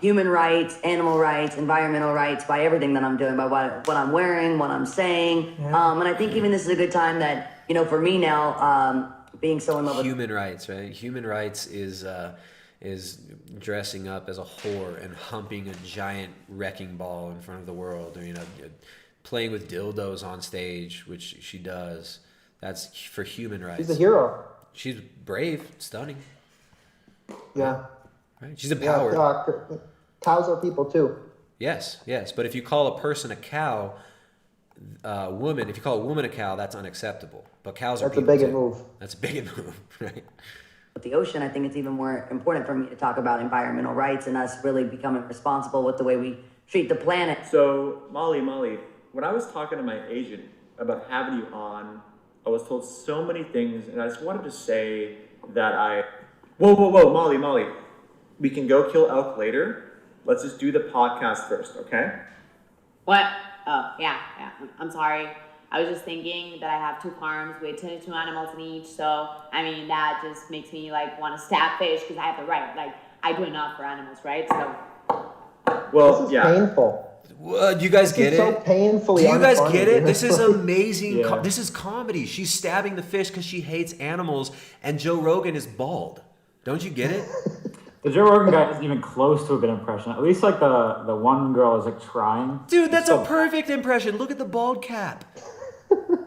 human rights, animal rights, environmental rights by everything that I'm doing, by what I'm wearing, what I'm saying. Yeah. And I think even this is a good time that, for me now, being so in love with human rights, right? Human rights is dressing up as a whore and humping a giant wrecking ball in front of the world, or playing with dildos on stage, which she does. That's for human rights. She's a hero. She's brave, stunning. Yeah. Right. She's empowered. Cows are people too. Yes. But if you call a person a cow, if you call a woman a cow, that's unacceptable. But cows are people too. That's a bigot move. That's a bigot move, right? With the ocean, I think it's even more important for me to talk about environmental rights and us really becoming responsible with the way we treat the planet. So, Molly, when I was talking to my agent about having you on, I was told so many things, and I just wanted to say that Whoa, Molly. We can go kill elk later. Let's just do the podcast first, okay? What? Oh, yeah. I'm sorry. I was just thinking that I have 2 farms with 22 animals in each, so, I mean, that just makes me, like, want to stab fish because I have the right. Like, I do enough for animals, right? So. Well, this is painful. Do you guys get it? So painfully. Do you guys unfunny, get it? dude. This is amazing. Yeah. This is comedy. She's stabbing the fish because she hates animals, and Joe Rogan is bald. Don't you get it? The Joe Rogan guy isn't even close to a good impression. At least like the one girl is like trying. Dude, that's a perfect impression. Look at the bald cap.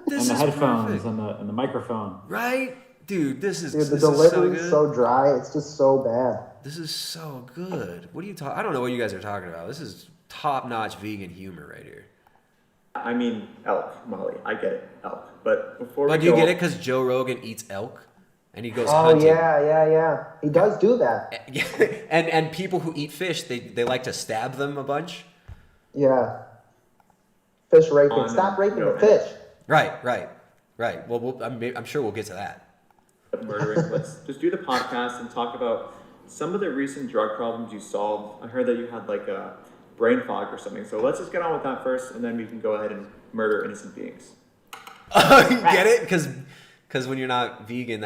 This and the is headphones perfect. and the microphone. Right? Dude, this is Dude, the this is delivery so is good. so dry. It's just so bad. This is so good. What are you talking? I don't know what you guys are talking about. This is top-notch vegan humor right here. I mean, elk, Molly. I get it, elk. But before But we do you go get it? Because Joe Rogan eats elk, and he goes Oh hunting. yeah. He does do that. and people who eat fish, they like to stab them a bunch. Yeah. Fish raping. Stop raping the fish. Right. Well, I'm sure we'll get to that. Murdering. Let's just do the podcast and talk about some of the recent drug problems you solved. I heard that you had like a brain fog or something. So let's just get on with that first, and then we can go ahead and murder innocent beings. Get it? Because when you're not vegan,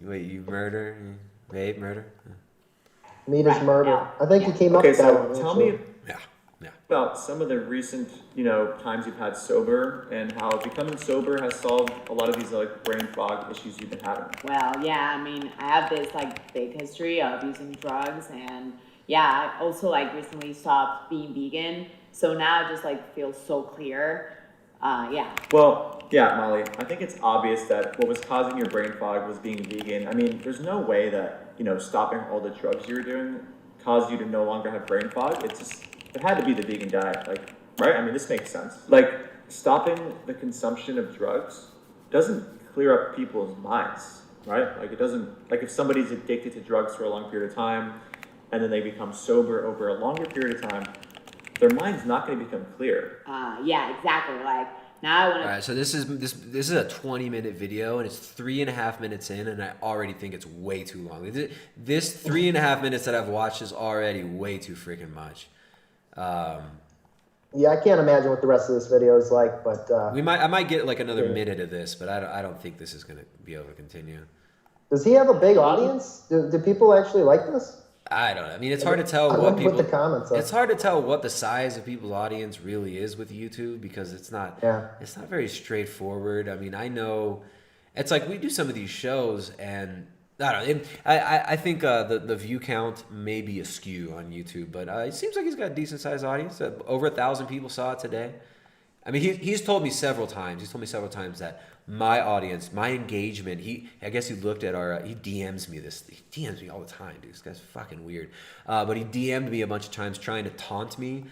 you murder, rape, murder. Meat is murder. I think he came up with that one. Tell actually. me about some of the recent, times you've had sober and how becoming sober has solved a lot of these like brain fog issues you've been having. Well, yeah, I mean, I have this like big history of using drugs, and yeah, I also like recently stopped being vegan, so now I just like feel so clear. Yeah. Well, yeah, Molly, I think it's obvious that what was causing your brain fog was being vegan. I mean, there's no way that, stopping all the drugs you were doing caused you to no longer have brain fog. It had to be the vegan diet, like, right? I mean, this makes sense. Like, stopping the consumption of drugs doesn't clear up people's minds, right? Like, it doesn't, like if somebody's addicted to drugs for a long period of time and then they become sober over a longer period of time, their mind's not going to become clear. Yeah, exactly. Like, now I want to. All right, so this is a 20-minute video, and it's 3.5 minutes in, and I already think it's way too long. This 3.5 minutes that I've watched is already way too freaking much. Yeah, I can't imagine what the rest of this video is like, but I might get like another minute of this, but I don't think this is gonna be able to continue. does he have a big audience? Do people actually like this? I don't know. I mean, it's hard to tell what people. Put the comments up. It's hard to tell what the size of people's audience really is with YouTube because it's not. Yeah. It's not very straightforward. I mean, I know, it's like we do some of these shows and. I don't know. I think the view count may be askew on YouTube, but it seems like he's got a decent sized audience. Over 1,000 people saw it today. I mean, he's told me several times. He's told me several times that my audience, my engagement. I guess he looked at he DMs me this. He DMs me all the time, dude. This guy's fucking weird. But he DM'd me a bunch of times trying to taunt me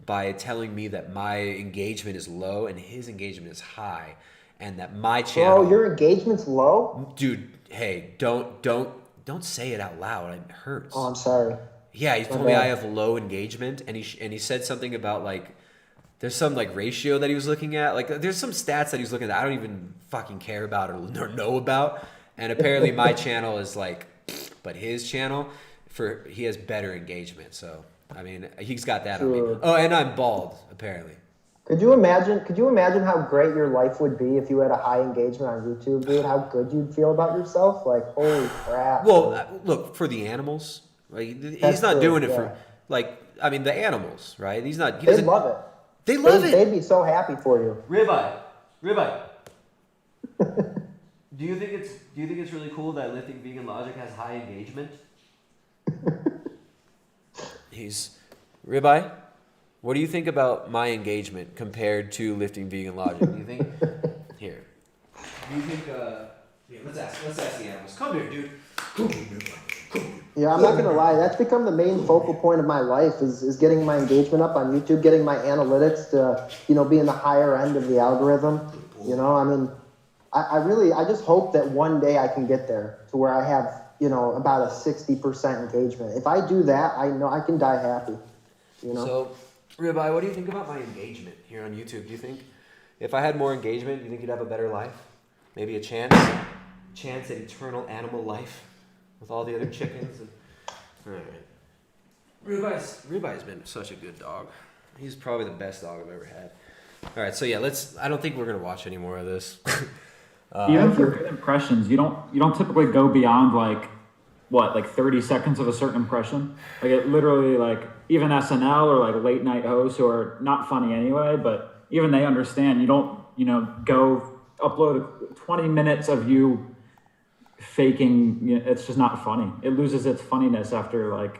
by telling me that my engagement is low and his engagement is high, and that my channel. Bro, your engagement's low? Dude. Hey, don't say it out loud. It hurts. Oh, I'm sorry. Yeah, he told me I have low engagement, and he said something about like there's some like ratio that he was looking at. Like there's some stats that he was looking at that I don't even fucking care about or know about. And apparently my channel is like, but his channel he has better engagement. So I mean he's got that on me. Oh, and I'm bald apparently. Could you imagine how great your life would be if you had a high engagement on YouTube, dude? How good you'd feel about yourself? Like, holy crap. Well, look, for the animals, like, he's not doing it for, like, I mean, the animals, right? They love it. They love it. They'd be so happy for you. Ribeye. Do you think it's really cool that Lifting Vegan Logic has high engagement? Ribeye. What do you think about my engagement compared to Lifting Vegan Logic? Do you think here? Do you think let's ask the animals. Come here, dude. Yeah, I'm not gonna lie. That's become the main focal point of my life is getting my engagement up on YouTube, getting my analytics to be in the higher end of the algorithm. I mean, I just hope that one day I can get there to where I have about a 60% engagement. If I do that, I know I can die happy. So, Ribeye, what do you think about my engagement here on YouTube? Do you think if I had more engagement, do you think you'd have a better life? Maybe a chance at eternal animal life with all the other chickens? All right. Ribeye's been such a good dog. He's probably the best dog I've ever had. All right, so yeah, I don't think we're gonna watch any more of this. Even for good impressions, you don't typically go beyond like 30 seconds of a certain impression. Like it literally, like even SNL or like late night hosts who are not funny anyway, but even they understand you don't go upload 20 minutes of you faking. It's just not funny. It loses its funniness after like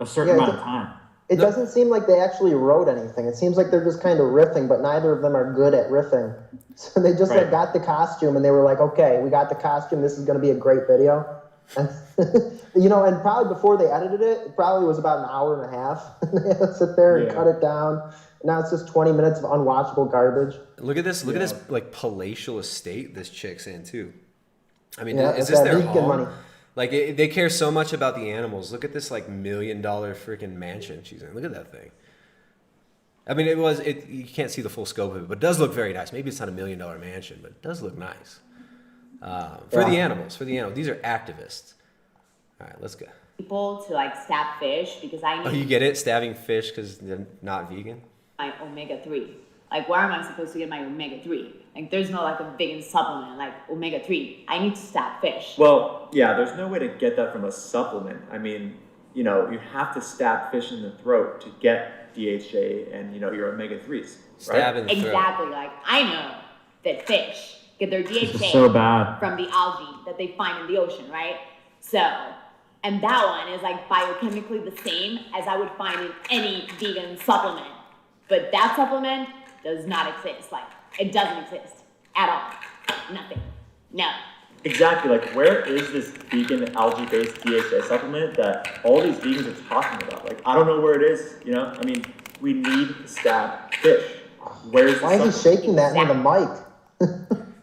a certain amount of time. It doesn't seem like they actually wrote anything. It seems like they're just kind of riffing, but neither of them are good at riffing. So they just got the costume and they were like, okay, we got the costume. This is going to be a great video. And, and probably before they edited it, it probably was about an hour and a half. And they had to sit there and cut it down. Now it's just 20 minutes of unwatchable garbage. Look at this. Look at this like palatial estate this chick's in too. I mean, is this their home? Money. Like they care so much about the animals. Look at this like $1 million freaking mansion she's in. Look at that thing. I mean, you can't see the full scope of it, but it does look very nice. Maybe it's not $1 million mansion, but it does look nice. For the animals, these are activists. All right, let's go. People to like stab fish because I need. Oh, you get it? Stabbing fish because they're not vegan? My omega-3. Like, where am I supposed to get my omega-3? Like, there's no like a vegan supplement like omega-3. I need to stab fish. Well, yeah, there's no way to get that from a supplement. I mean, you have to stab fish in the throat to get DHA and your omega-3s. Right? Stab in the throat. Exactly. Like, I know that fish get their DHA so bad. from the algae that they find in the ocean, right? So, and that one is like biochemically the same as I would find in any vegan supplement. But that supplement does not exist. Like, it doesn't exist at all. Nothing. No. Exactly. Like, where is this vegan algae-based DHA supplement that all these vegans are talking about? Like, I don't know where it is. I mean, we need to stab fish. Where's Why is he shaking that with a mic?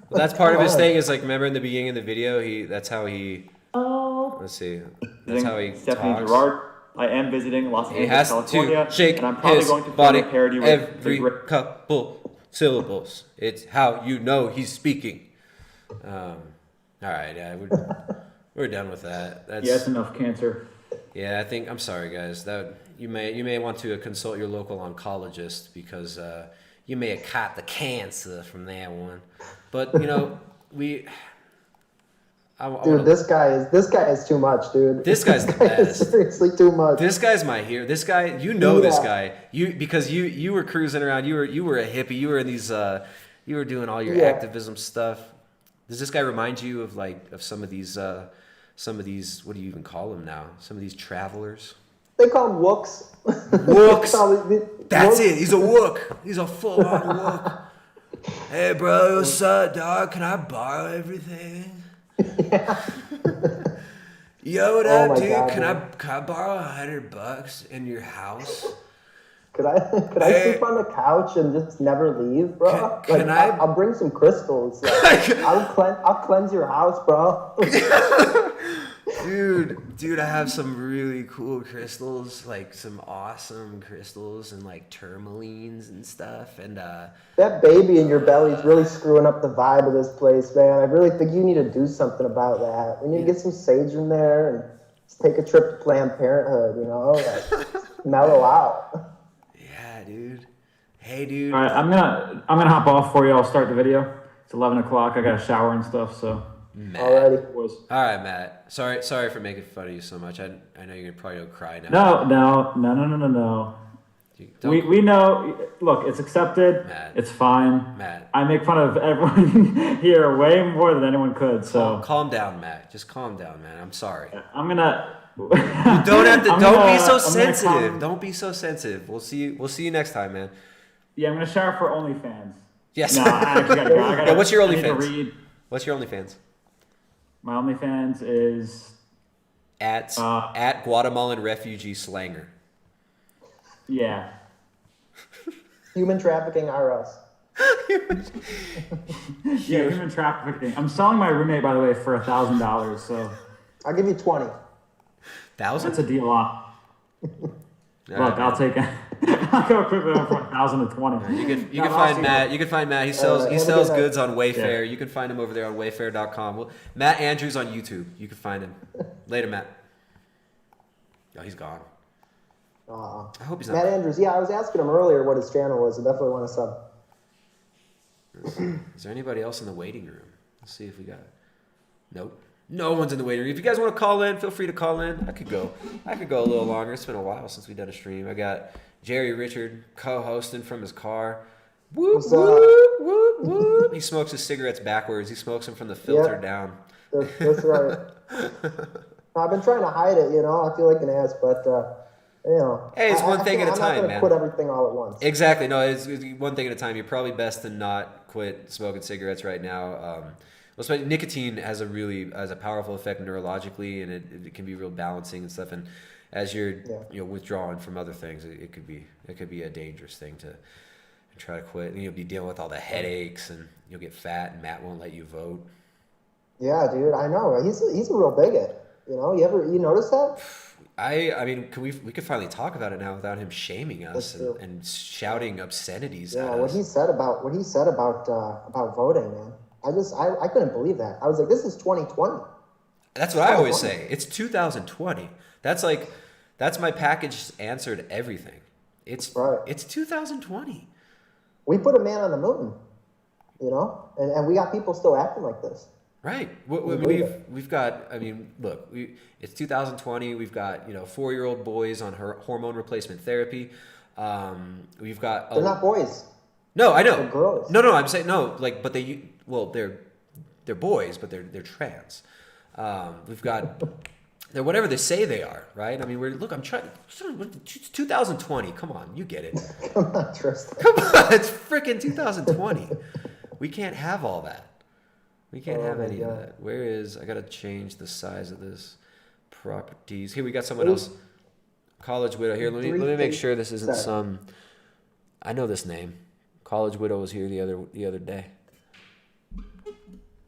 Well, that's part of his thing. Is like, remember in the beginning of the video, that's how he. Oh. Let's see. That's how he Stephanie talks. Gerard. I am visiting Los Angeles, California, to shake and I'm probably his going to film body a parody with every couple syllables. It's how you know he's speaking. All right, yeah, we're done with that. That's enough cancer. Yeah, I'm sorry, guys. That you may want to consult your local oncologist because you may have caught the cancer from that one. But this guy is too much, dude. This guy's the best. Is seriously too much. This guy's my hero. This guy, this guy. Because you were cruising around. You were a hippie. You were in these. You were doing all your activism stuff. Does this guy remind you of some of these? What do you even call them now? Some of these travelers. They call them wooks. Wooks. That's it. He's a wook. He's a full-on wook. Hey, bro, what's up, dog? Can I borrow everything? Yo, what up, dude? God, can I borrow $100 in your house? Could I sleep on the couch and just never leave, bro? I'll bring some crystals. I'll cleanse your house, bro. Dude, I have some really cool crystals, like some awesome crystals and like tourmalines and stuff. And that baby in your belly is really screwing up the vibe of this place, man. I really think you need to do something about that. We need to get some sage in there and just take a trip to Planned Parenthood, like, mellow out. Yeah, dude. Hey, dude. All right, I'm gonna hop off for you. I'll start the video. It's 11 o'clock. I got to shower and stuff, so. Matt. Alrighty. All right, Matt. Sorry for making fun of you so much. I know you're probably gonna cry now. No. We know. Look, it's accepted. Matt. It's fine. Matt. I make fun of everyone here way more than anyone could. So calm down, Matt. Just calm down, man. I'm sorry. I'm gonna. You don't have to. Don't be so sensitive. Don't be so sensitive. We'll see you next time, man. Yeah, I'm gonna shower for OnlyFans. Yes. No, I actually gotta go. Yeah, what's your OnlyFans? What's your OnlyFans? My OnlyFans is at Guatemalan refugee slanger. Yeah. Human trafficking are us. Yeah, human trafficking. I'm selling my roommate, by the way, for $1,000. So I'll give you 20. 1,000? That's a deal on. Look, right, I'll take it. I'll go quickly on from 1,000 to 20. You can find Matt. You can find Matt. He sells goods on Wayfair. Yeah. You can find him over there on Wayfair.com. Well, Matt Andrews on YouTube. You can find him. Later, Matt. Oh, he's gone. I hope he's not. Matt Andrews. Yeah, I was asking him earlier what his channel was. I definitely want to sub. Is there anybody else in the waiting room? Let's see if we got. Nope. No one's in the waiting room. If you guys want to call in, feel free to call in. I could go a little longer. It's been a while since we've done a stream. I got Jerry Richard co-hosting from his car. Whoop, whoop, whoop, whoop. He smokes his cigarettes backwards. He smokes them from the filter down. That's right. I've been trying to hide it, I feel like an ass, but, Hey, it's one thing at a time, I'm not going to man. quit everything all at once. Exactly. No, it's one thing at a time. You're probably best to not quit smoking cigarettes right now. Nicotine has a powerful effect neurologically, and it can be real balancing and stuff. And as you're withdrawing from other things, it could be a dangerous thing to try to quit. And you'll be dealing with all the headaches, and you'll get fat, and Matt won't let you vote. Yeah, dude, I know. He's a real bigot. You notice that? I mean, we could finally talk about it now without him shaming us and shouting obscenities at us. What he said about voting, man. I couldn't believe that. I was like, this is 2020. That's what I always say. It's 2020. That's my package answered everything. It's 2020. We put a man on the moon, and we got people still acting like this. Right. We've got. I mean, look. It's 2020. We've got 4-year-old boys on hormone replacement therapy. We've got. They're not boys. No, I know. They're girls. No. I'm saying no. Like, but they're boys, but they're trans. We've got. They're whatever they say they are, right? I mean, I'm trying. It's 2020. Come on, you get it. Come on, Tristan. Come on, it's freaking 2020. We can't have all that. We can't have any of that. Where is... I got to change the size of this. Properties. Here, we got someone else. College Widow. Here, let me make sure this isn't some... I know this name. College Widow was here the other day.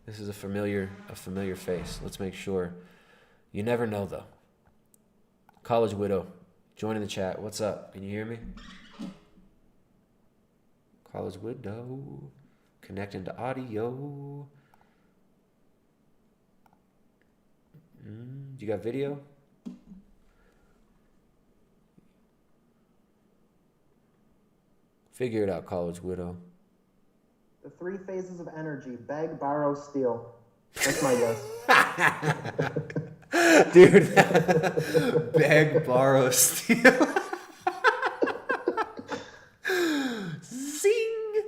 This is a familiar face. Let's make sure. You never know, though. College Widow. Joining the chat. What's up? Can you hear me? College Widow. Connecting to audio. You got video? Figure it out, College Widow. The 3 phases of energy: beg, borrow, steal. That's my guess. Dude, beg, borrow, steal. Zing.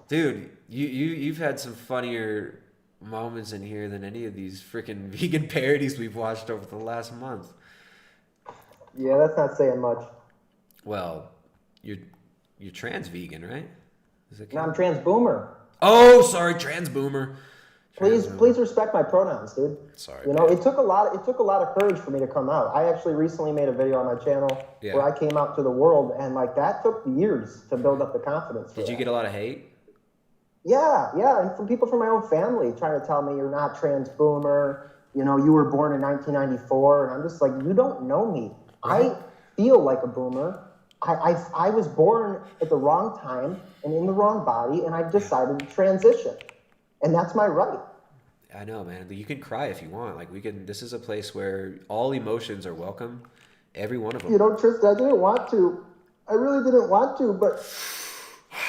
Dude, you've had some funnier moments in here than any of these freaking vegan parodies we've watched over the last month. Yeah, that's not saying much. Well, you're trans vegan, right? No, I'm trans boomer. Oh, sorry, trans boomer. Please respect my pronouns, dude. Sorry. It took a lot of courage for me to come out. I actually recently made a video on my channel where I came out to the world, and that took years to build up the confidence. Did you get a lot of hate? Yeah, and from people from my own family trying to tell me you're not trans boomer, you were born in 1994, and I'm just like, you don't know me. I feel like a boomer. I was born at the wrong time and in the wrong body, and I've decided to transition, and that's my right. I know, man. You can cry if you want. This is a place where all emotions are welcome, every one of them. Tristan, I didn't want to. I really didn't want to, but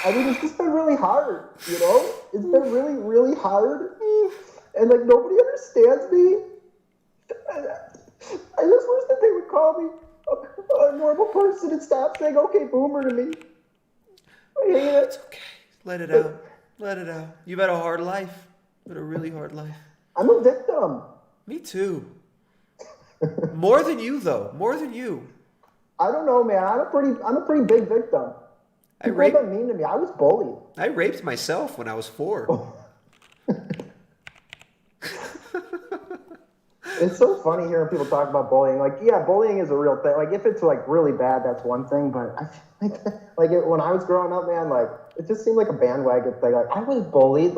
I mean, it's just been really hard, It's been really, really hard. And, nobody understands me. I just wish that they would call me a normal person and stop saying, okay, boomer to me. I hate it. It's okay. Let it out. Let it out. You've had a hard life. You've had a really hard life. I'm a victim. Me too. More than you, though. More than you. I don't know, man. I'm a pretty big victim. People have been mean to me. I was bullied. I raped myself when I was 4. It's so funny hearing people talk about bullying. Bullying is a real thing. If it's really bad, that's one thing. But I feel when I was growing up, man, it just seemed like a bandwagon thing. I was bullied.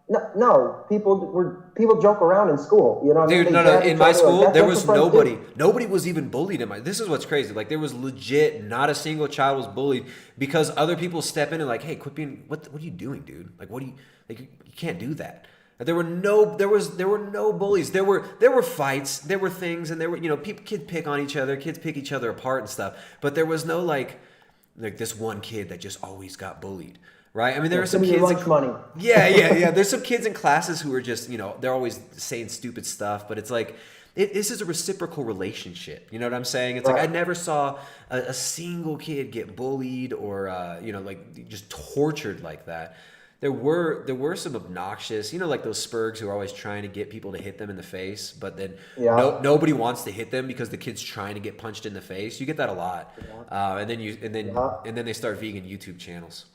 No, people joke around in school. You know what I mean? Dude, They no. jab In each my other, school, like, there that's was what friends nobody. do. Nobody was even bullied in my. This is what's crazy. Like there was legit not a single child was bullied because other people step in and like, hey, quit being. What are you doing, dude? Like, what do you like? You can't do that. There were no bullies. There were fights. There were things, and there were kids pick on each other. Kids pick each other apart and stuff. But there was no like this one kid that just always got bullied. Right? I mean, there are some kids. Lunch money. Yeah. There's some kids in classes who are just, they're always saying stupid stuff, but it's like, this is a reciprocal relationship. You know what I'm saying? It's like, I never saw a single kid get bullied or, like just tortured like that. There were some obnoxious, like those Spurgs who are always trying to get people to hit them in the face, but then nobody wants to hit them because the kid's trying to get punched in the face. You get that a lot. And then they start vegan YouTube channels.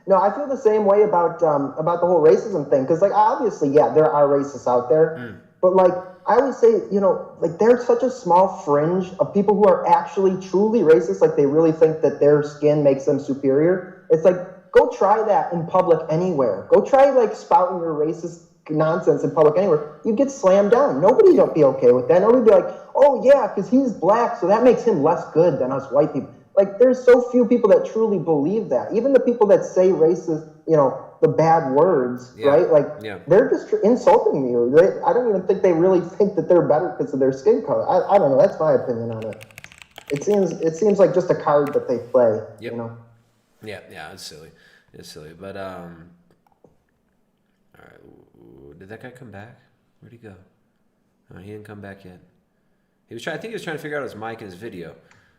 No, I feel the same way about the whole racism thing. Because, like, obviously, yeah, there are racists out there. But, like, I always say, like, there's such a small fringe of people who are actually truly racist. Like, they really think that their skin makes them superior. It's like, go try that in public anywhere. Go try, like, spouting your racist nonsense in public anywhere. You get slammed down. Nobody don't be okay with that. Nobody be like, oh, yeah, because he's black, so that makes him less good than us white people. Like, there's so few people that truly believe that. Even the people that say racist, the bad words, right? Like, they're just insulting you. I don't even think they really think that they're better because of their skin color. I don't know. That's my opinion on it. It seems like just a card that they play, Yeah, it's silly. But, all right. Did that guy come back? Where'd he go? Oh, he didn't come back yet. I think he was trying to figure out his mic and his video.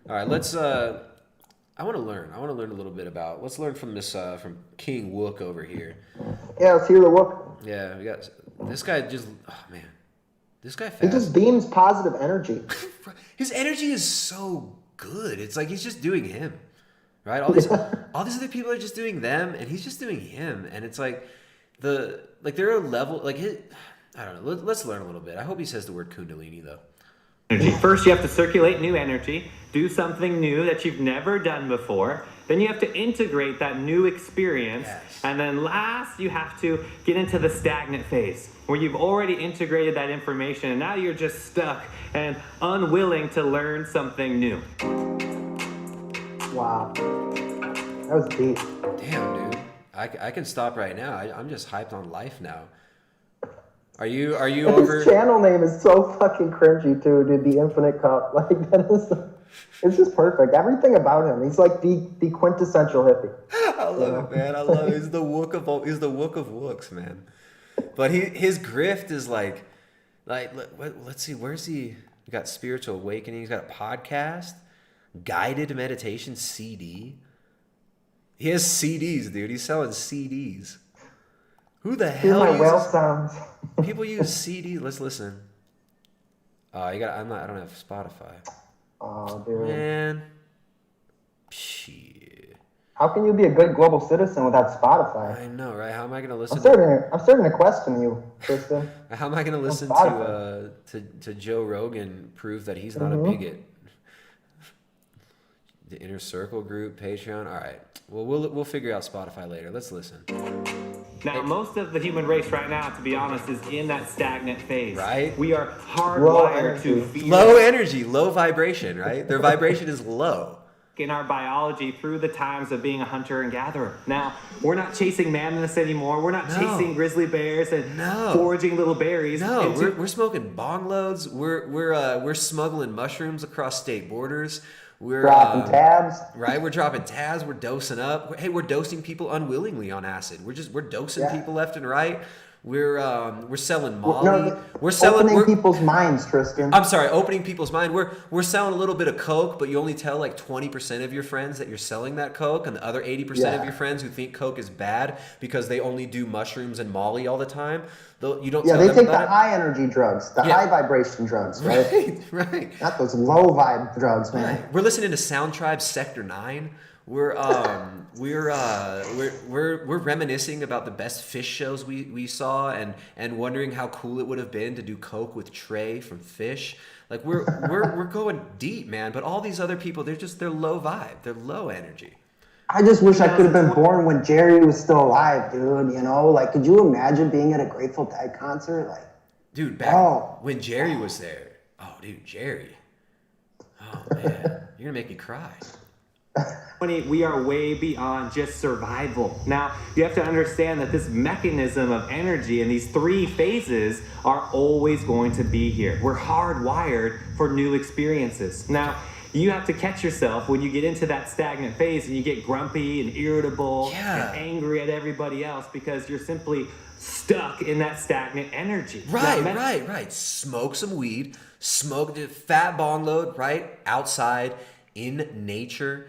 All right, let's. I want to learn. A little bit about. Let's learn from this. From King Wook over here. Yeah, let's hear the Wook. Yeah, we got this guy. This guy. He just beams positive energy. His energy is so good. It's like he's just doing him, right? All these other people are just doing them, and he's just doing him. And it's like there are a level like I don't know. Let's learn a little bit. I hope he says the word Kundalini though. First, you have to circulate new energy, do something new that you've never done before. Then you have to integrate that new experience. And then last, you have to get into the stagnant phase where you've already integrated that information and now you're just stuck and unwilling to learn something new. Wow. That was deep. Damn, dude. I can stop right now. I'm just hyped on life now. Are you over? His channel name is so fucking cringy too, dude. The Infinite Cup, like it's just perfect. Everything about him, he's like the quintessential hippie. I love it, man. I love it. He's the Wook of Wooks, man. But his grift is like let's see, where's he? He got spiritual awakening. He's got a podcast, guided meditation CD. He has CDs, dude. He's selling CDs. Who the hell uses whale sounds? People use CD. Let's listen. I don't have Spotify. Oh, dude. Man. Shit. How can you be a good global citizen without Spotify? I know, right? How am I gonna listen? I'm starting to question you, Tristan. How am I gonna listen to Joe Rogan prove that he's not a bigot? The Inner Circle group, Patreon. All right. Well, we'll figure out Spotify later. Let's listen. Now, most of the human race right now, to be honest, is in that stagnant phase. Right. We are hardwired to fear. Low energy, low vibration, right? Their vibration is low. In our biology through the times of being a hunter and gatherer. Now, we're not chasing mammoths anymore. We're not chasing grizzly bears and foraging little berries. No, we're smoking bong loads. We're smuggling mushrooms across state borders. We're dropping tabs. Right, we're dropping tabs. We're dosing up. Hey, we're dosing people unwillingly on acid. We're dosing people left and right. We're selling Molly. We're opening people's minds, Tristan. I'm sorry, opening people's mind. We're selling a little bit of Coke, but you only tell like 20% of your friends that you're selling that Coke, and the other 80% of your friends who think Coke is bad because they only do mushrooms and Molly all the time. You don't. Yeah, tell they them take about the high energy drugs, the high vibration drugs, right? Right. Not those low vibe drugs, man. Right. We're listening to Sound Tribe Sector 9. We're reminiscing about the best fish shows we saw and wondering how cool it would have been to do Coke with Trey from Fish. Like we're going deep, man. But all these other people, they're low vibe. They're low energy. I just wish I could have been born when Jerry was still alive, dude. You know, like, could you imagine being at a Grateful Dead concert? Like, dude, back when Jerry was there. Oh, dude, Jerry. Oh man, you're gonna make me cry. We are way beyond just survival. Now, you have to understand that this mechanism of energy and these 3 phases are always going to be here. We're hardwired for new experiences. Now, you have to catch yourself when you get into that stagnant phase and you get grumpy and irritable and angry at everybody else because you're simply stuck in that stagnant energy. Right. Smoke some weed, smoke the fat bong load, right? Outside, in nature,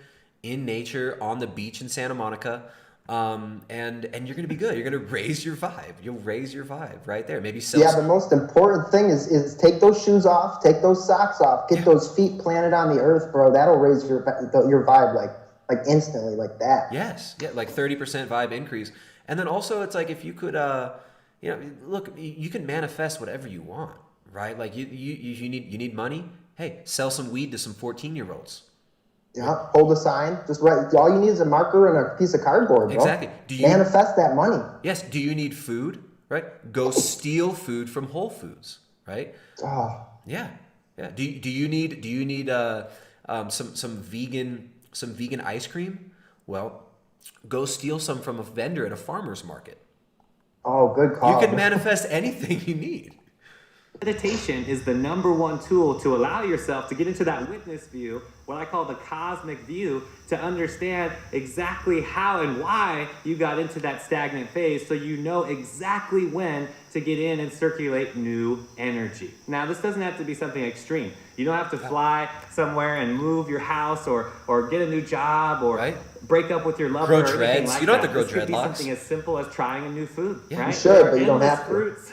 on the beach in Santa Monica. And you're gonna be good. You're gonna raise your vibe. You'll raise your vibe right there. Maybe the most important thing is take those shoes off, take those socks off, get those feet planted on the earth, bro. That'll raise your vibe like instantly, like that. Yes, yeah, like 30% vibe increase. And then also, it's like if you could, look, you can manifest whatever you want, right? Like you need money. Hey, sell some weed to some 14-year-olds. Yeah, hold a sign. Just write. All you need is a marker and a piece of cardboard, bro. Exactly. Manifest that money. Yes. Do you need food? Right. Go steal food from Whole Foods. Right. Oh. Yeah. Do you need some vegan ice cream? Well, go steal some from a vendor at a farmer's market. Oh, good call. You can manifest anything you need. Meditation is the #1 tool to allow yourself to get into that witness view, what I call the cosmic view, to understand exactly how and why you got into that stagnant phase so you know exactly when to get in and circulate new energy. Now, this doesn't have to be something extreme. You don't have to fly somewhere and move your house or get a new job or break up with your lover or anything like that. You don't have to grow this could be dreadlocks. something as simple as trying a new food, right? You should, but you don't have to. Fruits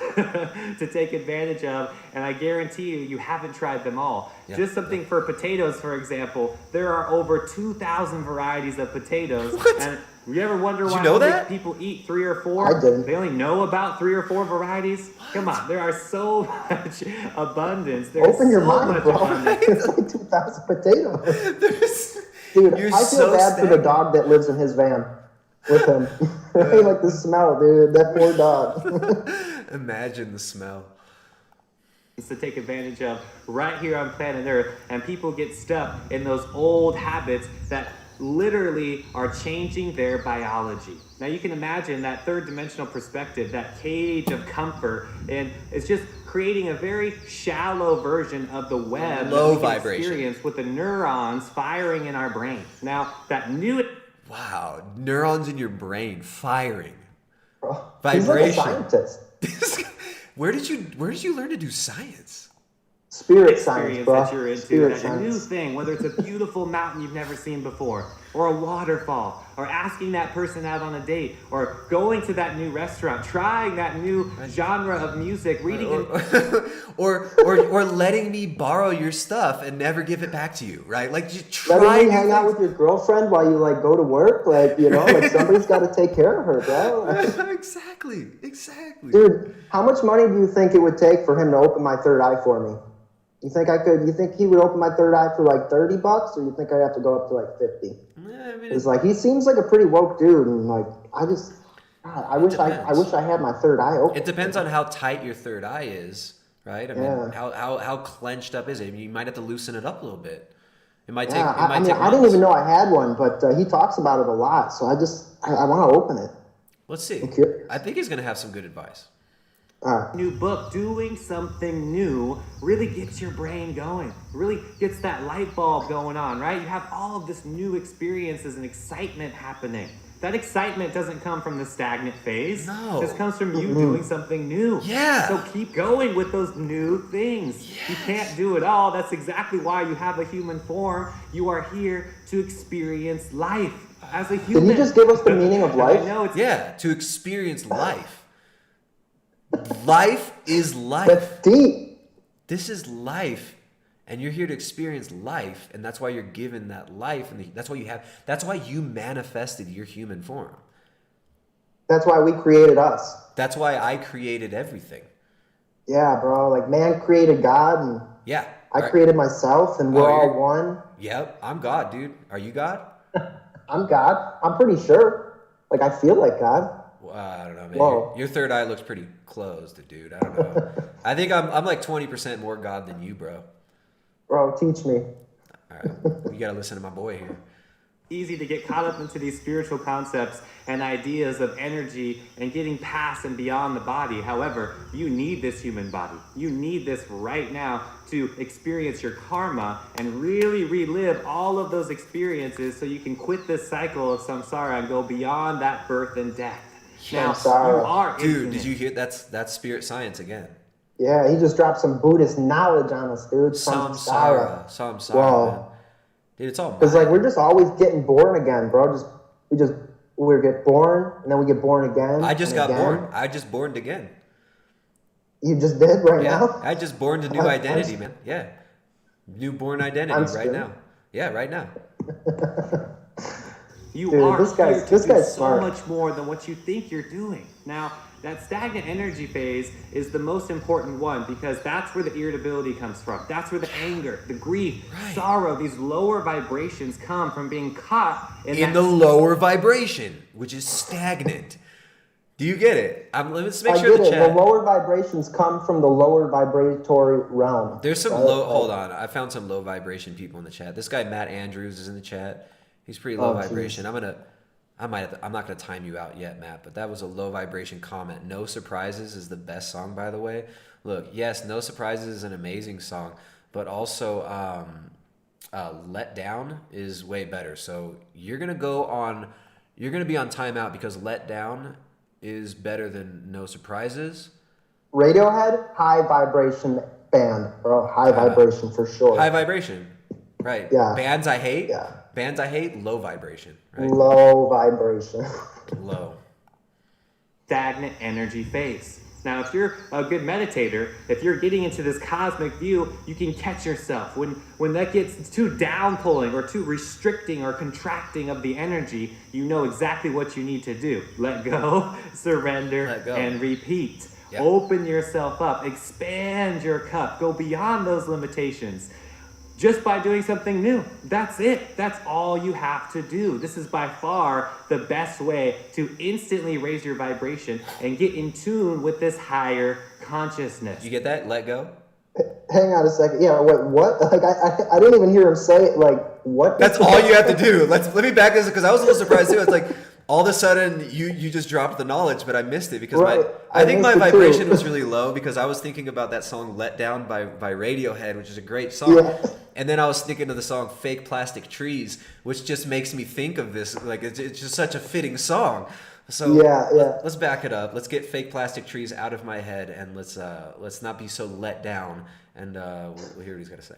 to take advantage of, and I guarantee you haven't tried them all. Just something for potatoes, for example, there are over 2,000 varieties of potatoes. What? And you ever wonder Did why you know only that? people eat 3 or 4? I didn't. They only know about 3 or 4 varieties? Come on, there are so much abundance. There's Open your so mind, much bro. abundance. It's like 2,000 potatoes. Dude, You're I feel so bad for the dog that lives in his van with him. Like the smell, dude. That poor dog. Imagine the smell. To take advantage of right here on planet Earth, and people get stuck in those old habits that literally are changing their biology. Now you can imagine that 3rd dimensional perspective, that cage of comfort, and it's just creating a very shallow version of the web Low that we can vibration. experience with the neurons firing in our brain. Now that new neurons in your brain firing. Bro, Vibration. he's like a scientist. Where did you learn to do science? Spirit science, bro. That you're into, Spirit that science. new thing, whether it's a beautiful mountain you've never seen before, or a waterfall, or asking that person out on a date, or going to that new restaurant, trying that new genre of music, reading or letting me borrow your stuff and never give it back to you, right? Like just try. Letting me hang out with your girlfriend while you like go to work, like like somebody's got to take care of her, bro. Exactly. Dude, how much money do you think it would take for him to open my third eye for me? You think he would open my third eye for like $30, or you think I'd have to go up to like 50? It's like he seems like a pretty woke dude, and like I wish I had my third eye open. It depends on how tight your third eye is, right? I mean, how clenched up is it? I mean, you might have to loosen it up a little bit. It might take. I didn't even know I had one, but he talks about it a lot, so I want to open it. Let's see. I think he's gonna have some good advice. New book, doing something new really gets your brain going, really gets that light bulb going on, right? You have all of this new experiences and excitement happening. That excitement doesn't come from the stagnant phase. No. This comes from you doing something new. Yeah. So keep going with those new things. Yes. You can't do it all. That's exactly why you have a human form. You are here to experience life as a human. Did he just give us the meaning of life? I know to experience life. Life is life. That's deep. This is life, and you're here to experience life, and that's why you're given that life, and that's why you manifested your human form. That's why we created us. That's why I created everything. Yeah, bro. Like man created God, and I created myself, and we're all one. Yep, I'm God, dude. Are you God? I'm God. I'm pretty sure. Like, I feel like God. Well, I don't know, man. Whoa. Your third eye looks pretty closed, dude. I don't know. I think I'm like 20% more God than you, bro. Bro, teach me. All right, you gotta listen to my boy here. Easy to get caught up into these spiritual concepts and ideas of energy and getting past and beyond the body. However, you need this human body. You need this right now to experience your karma and really relive all of those experiences so you can quit this cycle of samsara and go beyond that birth and death. Now, you are Dude, infinite. did you hear that's spirit science again? Yeah, he just dropped some Buddhist knowledge on us, dude. Samsara, Whoa. man. Dude, it's all Because like we're just always getting born again, bro. We get born and then we get born again. I just and got again. born. I just born again. You just did right Yeah, now? I just born a new identity, man. Yeah, newborn identity I'm right scared. now. Yeah, right now. You Dude, are this guy's- here to this do guy's so smart. much more than what you think you're doing. Now, that stagnant energy phase is the most important one because that's where the irritability comes from. That's where the anger, the grief, sorrow, these lower vibrations come from being caught in The lower vibration, which is stagnant. Do you get it? Let's make sure I the get it. chat. The lower vibrations come from the lower vibratory realm. There's some right? low. Like- Hold on, I found some low vibration people in the chat. This guy Matt Andrews is in the chat. He's pretty low Oh, vibration. I'm not gonna time you out yet, Matt. But that was a low vibration comment. No Surprises is the best song, by the way. Look, yes, No Surprises is an amazing song, but also Let Down is way better. So you're gonna be on timeout because Let Down is better than No Surprises. Radiohead, high vibration band, bro. High vibration for sure. High vibration, right? Yeah. Bands I hate. Yeah. Bands I hate. Low vibration, right? Low vibration. Low. stagnant energy phase. Now, if you're a good meditator, if you're getting into this cosmic view, you can catch yourself. When that gets too downpulling or too restricting or contracting of the energy, you know exactly what you need to do. Let go, surrender, and repeat. Yep. Open yourself up, expand your cup, go beyond those limitations. Just by doing something new. That's it. That's all you have to do. This is by far the best way to instantly raise your vibration and get in tune with this higher consciousness. You get that? Let go? Hang on a second. Yeah, wait, what? Like, I didn't even hear him say it. Like, what? That's all you have to do. Let me back this because I was a little surprised too. It's like all of a sudden you just dropped the knowledge, but I missed it because I think my vibration was really low because I was thinking about that song "Let Down" by Radiohead, which is a great song. Yeah. And then I was thinking of the song "Fake Plastic Trees," which just makes me think of this. Like it's just such a fitting song. So let's back it up. Let's get "Fake Plastic Trees" out of my head and let's not be so let down. And we'll hear what he's got to say.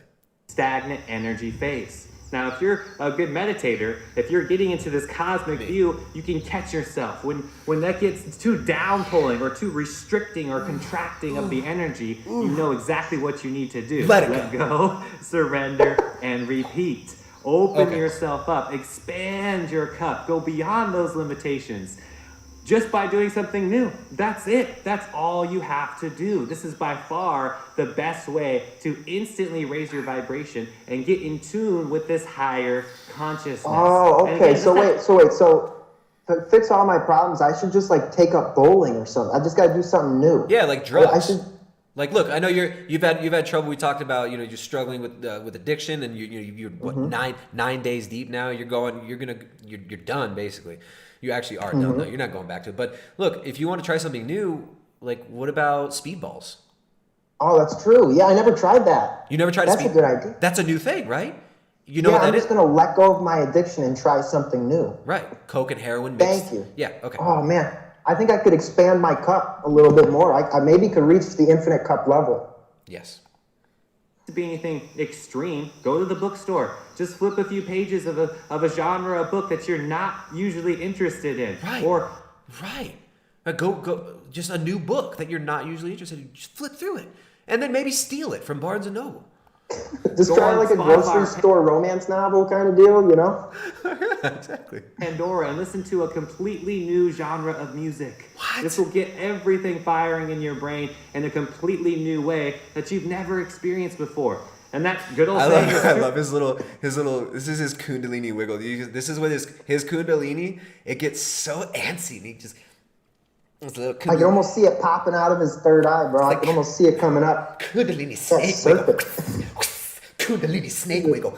Stagnant energy phase. Now, if you're a good meditator, if you're getting into this cosmic view, you can catch yourself. When that gets too downpulling or too restricting or contracting of the energy, you know exactly what you need to do. Let go, surrender, and repeat. Open yourself up, expand your cup, go beyond those limitations. Just by doing something new. That's it. That's all you have to do. This is by far the best way to instantly raise your vibration and get in tune with this higher consciousness. Oh, And okay. again, So to fix all my problems, I should just like take up bowling or something. I just got to do something new. Yeah, like drugs. I should. Like, look, I know you've had trouble. We talked about you're struggling with addiction, and you're what, 9 days deep now. You're done basically. You actually are done though. You're not going back to it. But look, if you want to try something new, like what about speedballs? Oh, that's true. Yeah, I never tried that. You never tried That's a good idea. That's a new thing, right? You know what that I'm is? just gonna let go of my addiction and try something new. Right, coke and heroin mixed. Thank you. Yeah. Okay. Oh man, I think I could expand my cup a little bit more. I maybe could reach the infinite cup level. Yes. To be anything extreme, go to the bookstore. Just flip a few pages of a genre of book that you're not usually interested in. Right. Right. Go. Just a new book that you're not usually interested in. Just flip through it, and then maybe steal it from Barnes and Noble. Just try like a grocery store romance novel kind of deal, you know? Exactly. Pandora and listen to a completely new genre of music. What? This will get everything firing in your brain in a completely new way that you've never experienced before. And that good old I saying love, is I true. love his little, this is his Kundalini wiggle. This is what his Kundalini, it gets so antsy and he just, it's a little I can almost see it popping out of his third eye, bro. I can almost see it coming up. Kundalini snake wiggle. Kundalini snake wiggle.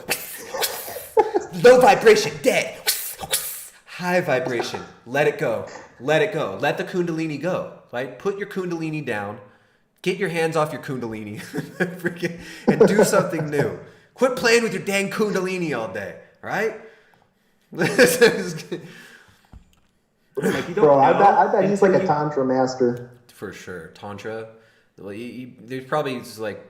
Low vibration, dead. High vibration, let it go. Let it go. Let the Kundalini go, right? Put your Kundalini down. Get your hands off your Kundalini and do something new. Quit playing with your dang Kundalini all day, right? Bro, I bet he's like a Tantra master. For sure. Tantra. Well, there's probably just like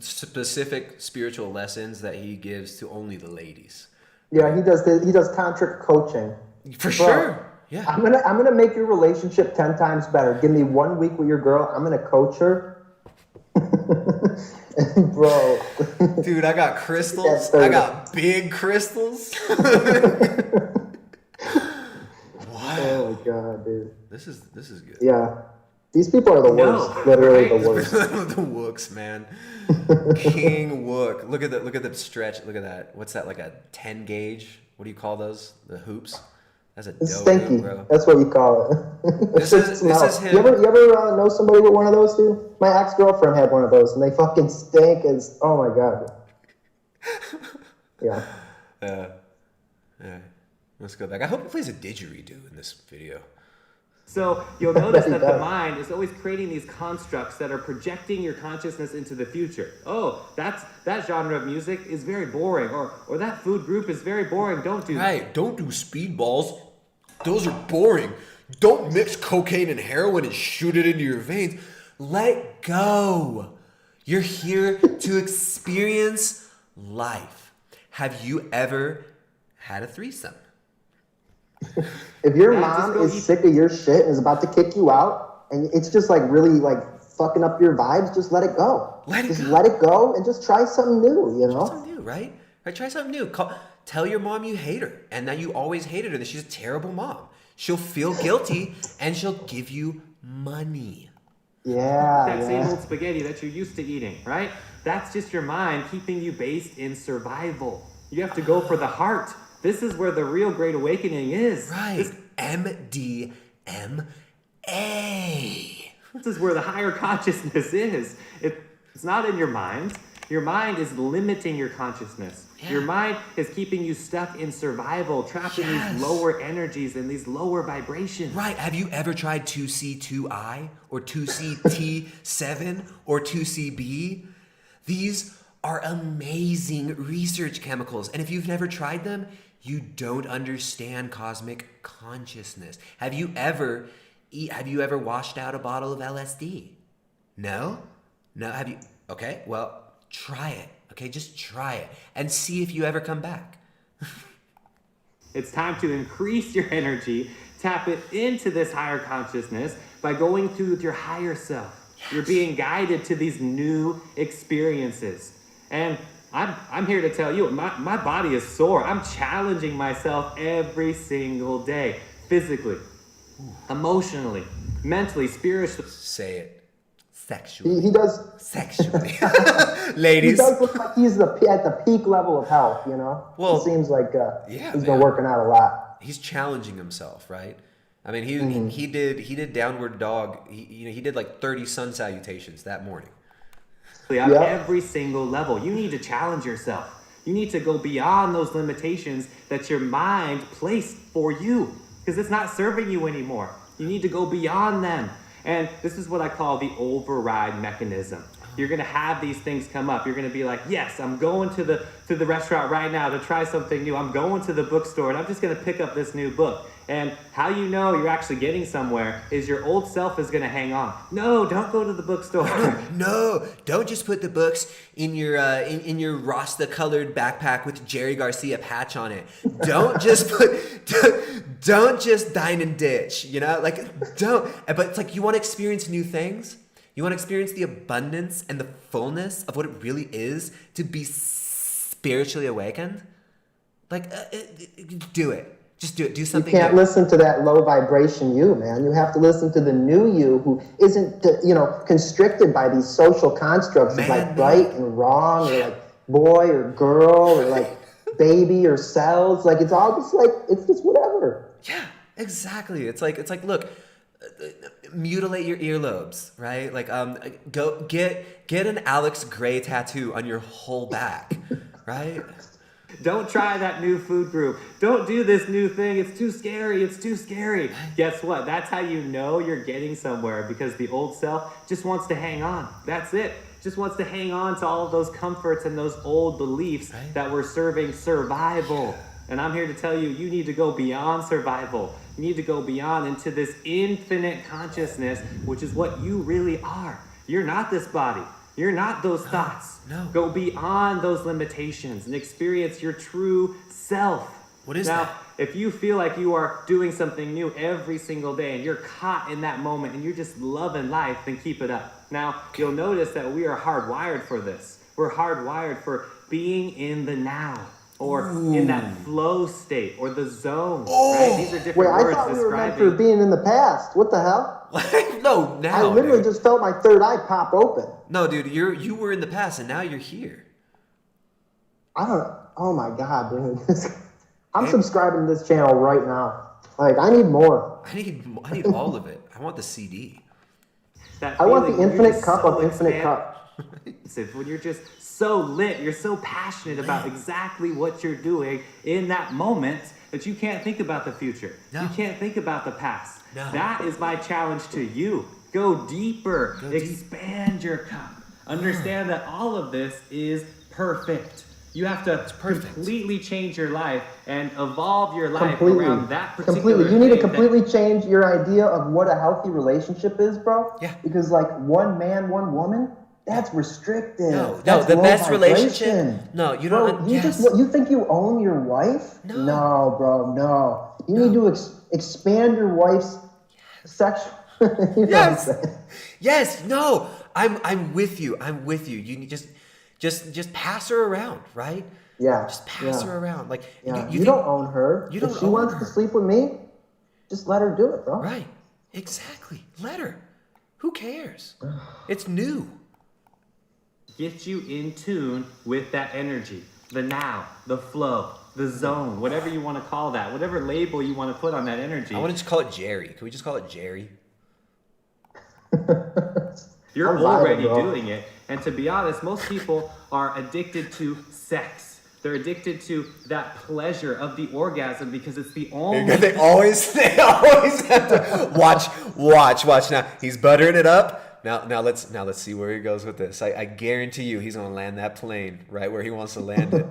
specific spiritual lessons that he gives to only the ladies. Yeah, he does tantric coaching. For sure. Yeah. I'm gonna make your relationship 10 times better. Give me 1 week with your girl. I'm gonna coach her. Bro. Dude, I got crystals. I got big crystals. Wow. Oh my god, dude. This is good. Yeah. These people are the worst. Literally the worst. The Wooks, man. King Wook. Look at the stretch. Look at that. What's that, like a 10 gauge? What do you call those? The hoops? That's a dope Stinky. hoop, bro. That's what you call it. This is him. You ever know somebody with one of those, dude? My ex-girlfriend had one of those, and they fucking stink as, oh my god. Yeah. Yeah. Let's go back. I hope he plays a didgeridoo in this video. So you'll notice that the mind is always creating these constructs that are projecting your consciousness into the future. Oh, that genre of music is very boring, or that food group is very boring. Don't do that. Right, don't do speedballs. Those are boring. Don't mix cocaine and heroin and shoot it into your veins. Let go. You're here to experience life. Have you ever had a threesome? If your mom is sick of your shit and is about to kick you out, and it's just like really like fucking up your vibes, just let it go. Let it go and just try something new, you know? Try something new, right? Try something new. Tell your mom you hate her and that you always hated her, that she's a terrible mom. She'll feel guilty and she'll give you money. Yeah. That same old spaghetti that you're used to eating, right? That's just your mind keeping you based in survival. You have to go for the heart. This is where the real great awakening is. Right. MDMA. This is where the higher consciousness is. It's not in your mind. Your mind is limiting your consciousness. Yeah. Your mind is keeping you stuck in survival, trapped in these lower energies and these lower vibrations. Right. Have you ever tried 2C2I or 2CT7 or 2CB? These are amazing research chemicals. And if you've never tried them, you don't understand cosmic consciousness. Have you ever washed out a bottle of LSD? No? Have you? Okay, well, try it. Okay, just try it and see if you ever come back. It's time to increase your energy, tap it into this higher consciousness by going through with your higher self. Yes. You're being guided to these new experiences. And I'm here to tell you, my body is sore. I'm challenging myself every single day, physically, emotionally, mentally, spiritually. Say it. Sexually. He does. Sexually. Ladies. He does look like he's at the peak level of health, you know? Well, it seems like he's been working out a lot. He's challenging himself, right? I mean, he did downward dog. He did like 30 sun salutations that morning. At every single level. You need to challenge yourself. You need to go beyond those limitations that your mind placed for you, because it's not serving you anymore. You need to go beyond them. And this is what I call the override mechanism. You're gonna have these things come up. You're gonna be like, yes, I'm going to the restaurant right now to try something new. I'm going to the bookstore and I'm just gonna pick up this new book. And how you know you're actually getting somewhere is your old self is gonna hang on. No, don't go to the bookstore. No, don't just put the books in your Rasta-colored backpack with Jerry Garcia patch on it. Don't just don't just dine and ditch. You know, like don't. But it's like you want to experience new things. You want to experience the abundance and the fullness of what it really is to be spiritually awakened? Like, do it. Just do it. Do You something can't new. listen to that low vibration you, man. You have to listen to the new you who isn't, constricted by these social constructs of like right and wrong, or like boy or girl, or like baby or cells. Like it's all just like it's just whatever. Yeah, exactly. It's like look, mutilate your earlobes, right? Like go get an Alex Gray tattoo on your whole back, right? Don't try that new food group. Don't do this new thing. It's too scary. It's too scary. Guess what? That's how you know you're getting somewhere, because the old self just wants to hang on. That's it. Just wants to hang on to all of those comforts and those old beliefs that were serving survival. And I'm here to tell you, you need to go beyond survival. You need to go beyond into this infinite consciousness, which is what you really are. You're not this body. You're not those thoughts. No. Go beyond those limitations and experience your true self. What is now, that? If you feel like you are doing something new every single day and you're caught in that moment and you're just loving life, then keep it up. Now, you'll notice that we are hardwired for this. We're hardwired for being in the now, or in that flow state, or the zone. Right? These are different Wait, I words thought we were meant describing. for being in the past. What the hell? No, now. I literally dude. just felt my third eye pop open. No, dude, you were in the past and now you're here. I don't. Oh my god, dude! I'm subscribing to this channel right now. Like, I need more. I need all of it. I want the CD. That I want feeling the when you're infinite just cup so of infinite cup. When you're just so lit, you're so passionate about exactly what you're doing in that moment that you can't think about the future. No. You can't think about the past. No. That is my challenge to you. Go deeper. Expand your cup. Understand that all of this is perfect. You have to completely change your life and evolve your life around that particular Completely. You need to thing that- completely change your idea of what a healthy relationship is, bro. Yeah. Because like one man, one woman, that's restrictive. No, That's the low best vibration. relationship. No, you don't. Bro, you think you own your wife? No, bro, no. You need to expand your wife's sexual. You know what I'm saying? Yes. No. I'm with you. I'm with you. You need just pass her around, right? Yeah. Just pass her around. Like Yeah. you You don't own her. You don't If she own wants her. to sleep with me, just let her do it, bro. Right. Exactly. Let her. Who cares? It's new. Get you in tune with that energy, the now, the flow, the zone, whatever you want to call that, whatever label you want to put on that energy. I want to just call it Jerry. Can we just call it Jerry? You're I'm vibing, already bro. doing it. And to be honest, most people are addicted to sex. They're addicted to that pleasure of the orgasm because it's the only... They always have to watch. Now he's buttering it up. Now let's see where he goes with this. I guarantee you he's gonna land that plane right where he wants to land it.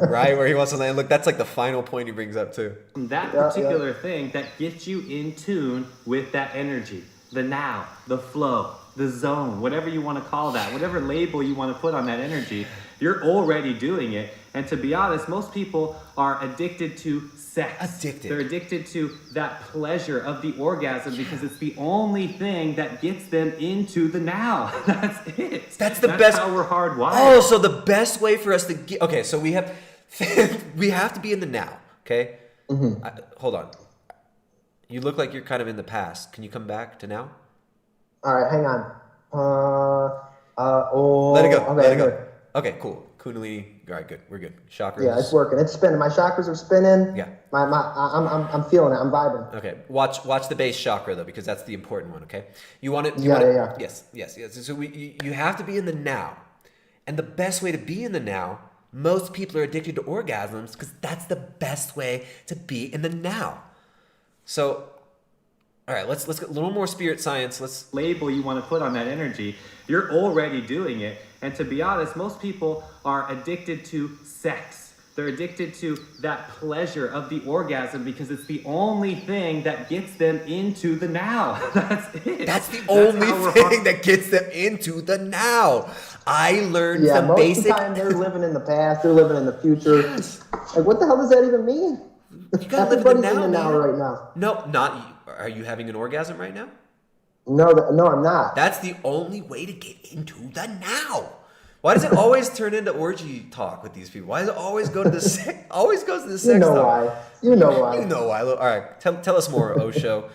Right where he wants to land. Look, that's like the final point he brings up too. That particular thing that gets you in tune with that energy, the now, the flow, the zone, whatever you want to call that, whatever label you want to put on that energy, you're already doing it. And to be honest, most people are addicted to sex. They're addicted to that pleasure of the orgasm because it's the only thing that gets them into the now. That's it. That's the That's best. how we're hardwired. Oh, so the best way for us to get. Okay, so we have to be in the now. Okay. Mm-hmm. Hold on. You look like you're kind of in the past. Can you come back to now? All right, hang on. Let it go. Okay, Let it go. here. Okay, cool. Kundalini. All right, good. We're good. Chakras. Yeah, it's working. It's spinning. My chakras are spinning. Yeah. I'm feeling it. I'm vibing. Okay. Watch the base chakra though, because that's the important one. Okay. You want it. Yeah. Yes. So you have to be in the now, and the best way to be in the now. Most people are addicted to orgasms because that's the best way to be in the now. So, all right, let's get a little more spirit science. Let's label you want to put on that energy. You're already doing it. And to be honest, most people are addicted to sex. They're addicted to that pleasure of the orgasm because it's the only thing that gets them into the now. That's it. That's the only thing that gets them into the now. I learned Yeah, some most basic. of the time they're living in the past. They're living in the future. Like, what the hell does that even mean? You gotta live in the Everybody's now, in the now man. right now. No, not you. Are you having an orgasm right now? No, I'm not. That's the only way to get into the now. Why does it always turn into orgy talk with these people? Why does it always go to the sex? Always goes to the sex You know talk. why? You know why. You know why. All right, tell us more, Osho.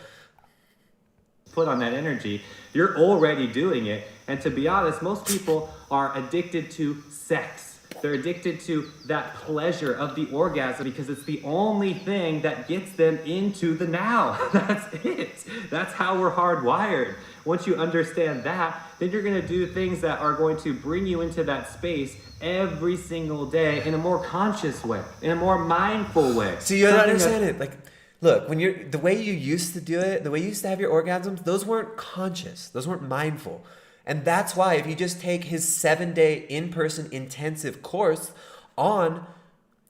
Put on that energy, you're already doing it. And to be honest, most people are addicted to sex. They're addicted to that pleasure of the orgasm because it's the only thing that gets them into the now. That's it. That's how we're hardwired. Once you understand that, then you're going to do things that are going to bring you into that space every single day in a more conscious way, in a more mindful way. So you don't understand it. Like, look, when you're the way you used to do it, the way you used to have your orgasms, those weren't conscious. Those weren't mindful. And that's why if you just take his 7-day in-person intensive course on,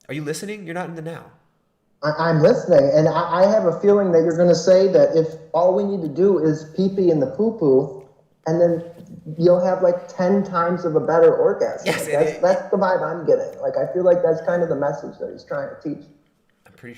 are you listening? You're not in the now. I'm listening, and I have a feeling that you're going to say that if all we need to do is pee-pee and the poo-poo, and then you'll have like 10 times of a better orgasm. Yes, like that's the vibe I'm getting. Like, I feel like that's kind of the message that he's trying to teach. I'm pretty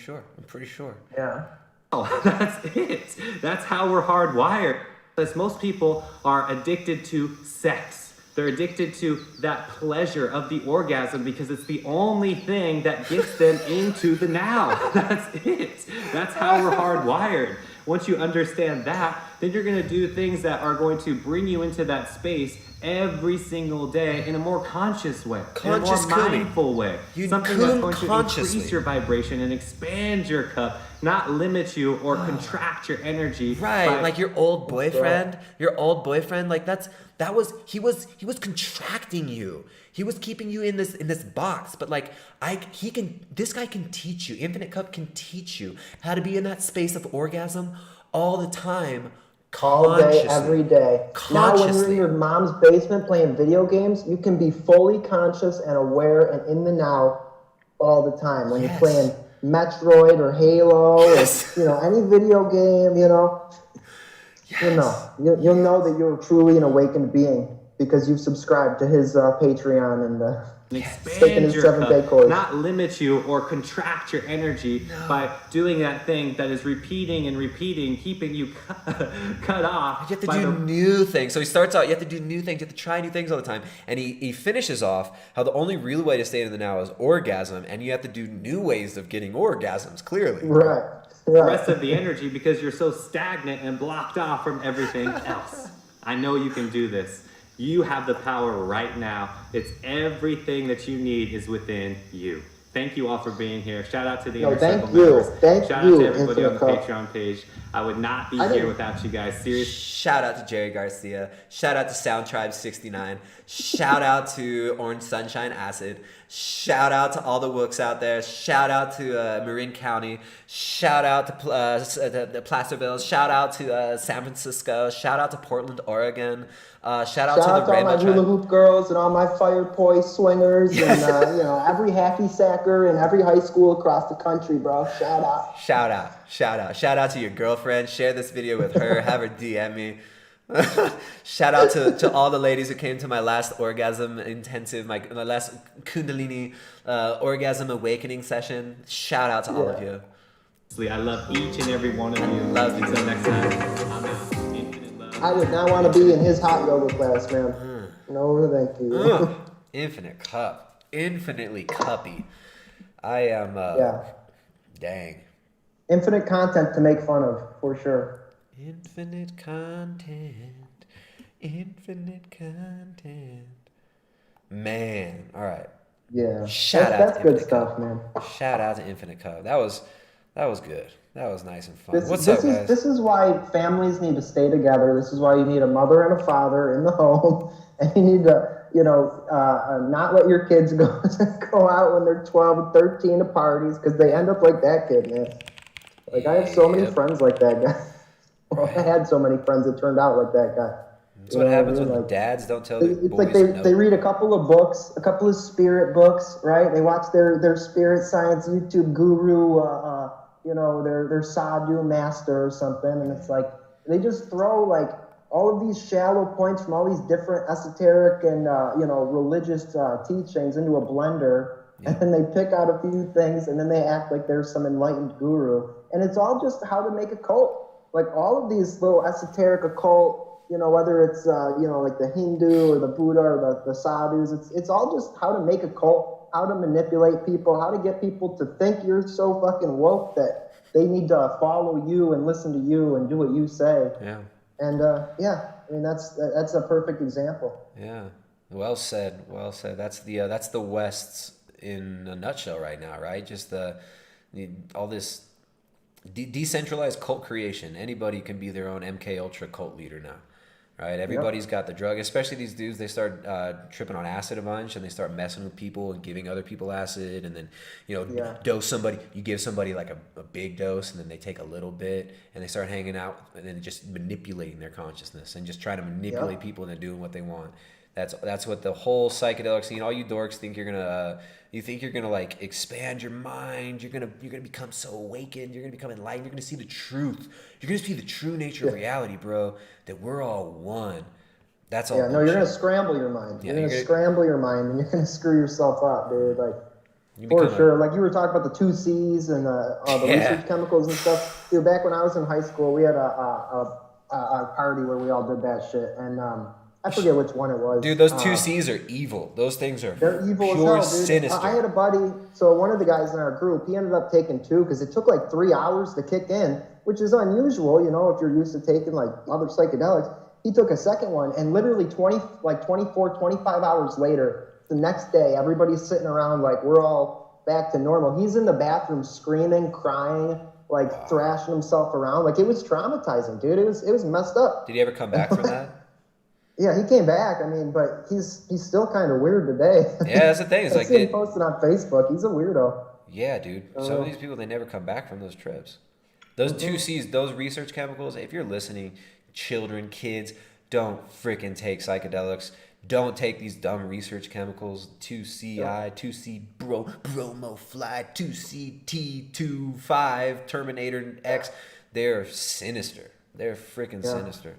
sure. Yeah. Oh, that's it. That's how we're hardwired. As most people are addicted to sex. They're addicted to that pleasure of the orgasm because it's the only thing that gets them into the now. That's it. That's how we're hardwired. Once you understand that, then you're going to do things that are going to bring you into that space every single day in a more conscious way, in a more mindful way. Something that's going to increase your vibration and expand your cup, not limit you or contract your energy. Right, like your old boyfriend, like he was contracting you. He was keeping you in this box, but like this guy can teach you. Infinite Cup can teach you how to be in that space of orgasm all the time. All day, every day. Now when you're in your mom's basement playing video games, you can be fully conscious and aware and in the now all the time. When you're playing Metroid or Halo or any video game, you'll know that you're truly an awakened being because you've subscribed to his Patreon and expand his your 7-day cup, course. not limit you or contract your energy by doing that thing that is repeating and repeating, keeping you cut off. You have to do new things. So he starts out, you have to do new things, you have to try new things all the time. And he finishes off how the only real way to stay in the now is orgasm, and you have to do new ways of getting orgasms, clearly. Right. The rest of the energy because you're so stagnant and blocked off from everything else. I know you can do this. You have the power right now. It's everything that you need is within you. Thank you all for being here. Shout out to the Inner Circle members. Shout out to everybody on the Patreon page. I would not be here without you guys. Seriously. Shout out to Jerry Garcia. Shout out to Sound Tribe 69. Shout out to Orange Sunshine Acid. Shout out to all the Wooks out there. Shout out to Marin County. Shout out to Placerville. Shout out to San Francisco. Shout out to Portland, Oregon. Shout out to the Rainbow all my hula hoop girls and all my fire poise swingers and every hacky sacker in every high school across the country, bro. Shout out. Shout out. Shout out. Shout out to your girlfriend. Share this video with her. Have her DM me. Shout out to all the ladies who came to my last orgasm intensive, my last Kundalini orgasm awakening session. Shout out to all of you. I love each and every one of you. Love you. Until next time, I'm out. Infinite love. I would not want to be in his hot yoga class, man. No, thank you. Infinite Cup. Infinitely cuppy. I am, dang. Infinite content to make fun of, for sure. Infinite content. Infinite content. Man, all right. Yeah. Shout out that's to good Infinite stuff, Cup. man. Shout out to Infinite Cup. That was good. That was nice and fun. This is why families need to stay together. This is why you need a mother and a father in the home, and you need to, not let your kids go out when they're 12 and 13 to parties because they end up like that kid, man. Like I have so many friends like that guy. I had so many friends that turned out like that guy. That's what happens when dads don't tell their boys. It's like they read a couple of books, a couple of spirit books, right? They watch their spirit science YouTube guru, their sadhu master or something, and it's like they just throw like all of these shallow points from all these different esoteric and religious teachings into a blender, and then they pick out a few things, and then they act like they're some enlightened guru, and it's all just how to make a cult. Like all of these little esoteric occult, whether it's like the Hindu or the Buddha or the sadhus, it's all just how to make a cult how to manipulate people, how to get people to think you're so fucking woke that they need to follow you and listen to you and do what you say. Yeah. And yeah, I mean that's a perfect example. Yeah. Well said. Well said. That's the West's in a nutshell right now, right? Just all this decentralized cult creation. Anybody can be their own MK Ultra cult leader now, right? Everybody's got the drug, especially these dudes. They start tripping on acid a bunch, and they start messing with people and giving other people acid, and then dose somebody. You give somebody like a big dose, and then they take a little bit, and they start hanging out, and then just manipulating their consciousness and just trying to manipulate people into doing what they want. That's what the whole psychedelic scene. All you dorks think you're gonna like expand your mind. You're gonna become so awakened. You're gonna become enlightened. You're gonna see the truth. You're gonna see the true nature of reality, bro. That we're all one. That's all. Yeah, no, you're gonna scramble your mind. Yeah, you're gonna scramble your mind, and you're gonna screw yourself up, dude. Like for sure. Like you were talking about the 2 C's and the research chemicals and stuff. Dude, back when I was in high school, we had a party where we all did that shit, and I forget which one it was. Dude, those 2 C's are evil. Those things are they're evil pure as hell, dude. sinister. I had a buddy, so one of the guys in our group, he ended up taking 2 because it took like 3 hours to kick in, which is unusual, if you're used to taking like other psychedelics. He took a second one, and literally 24, 25 hours later, the next day, everybody's sitting around like we're all back to normal. He's in the bathroom screaming, crying, like thrashing himself around. Like it was traumatizing, dude. It was messed up. Did he ever come back from that? Yeah, he came back. I mean, but he's still kind of weird today. Yeah, that's the thing. It's like he posted on Facebook. He's a weirdo. Yeah, dude. Some of these people, they never come back from those trips. Those 2 C's, those research chemicals. If you're listening, children, kids, don't freaking take psychedelics. Don't take these dumb research chemicals. 2CI, 2C bromo fly, 2CT25 Terminator X. They're sinister. They're freaking sinister.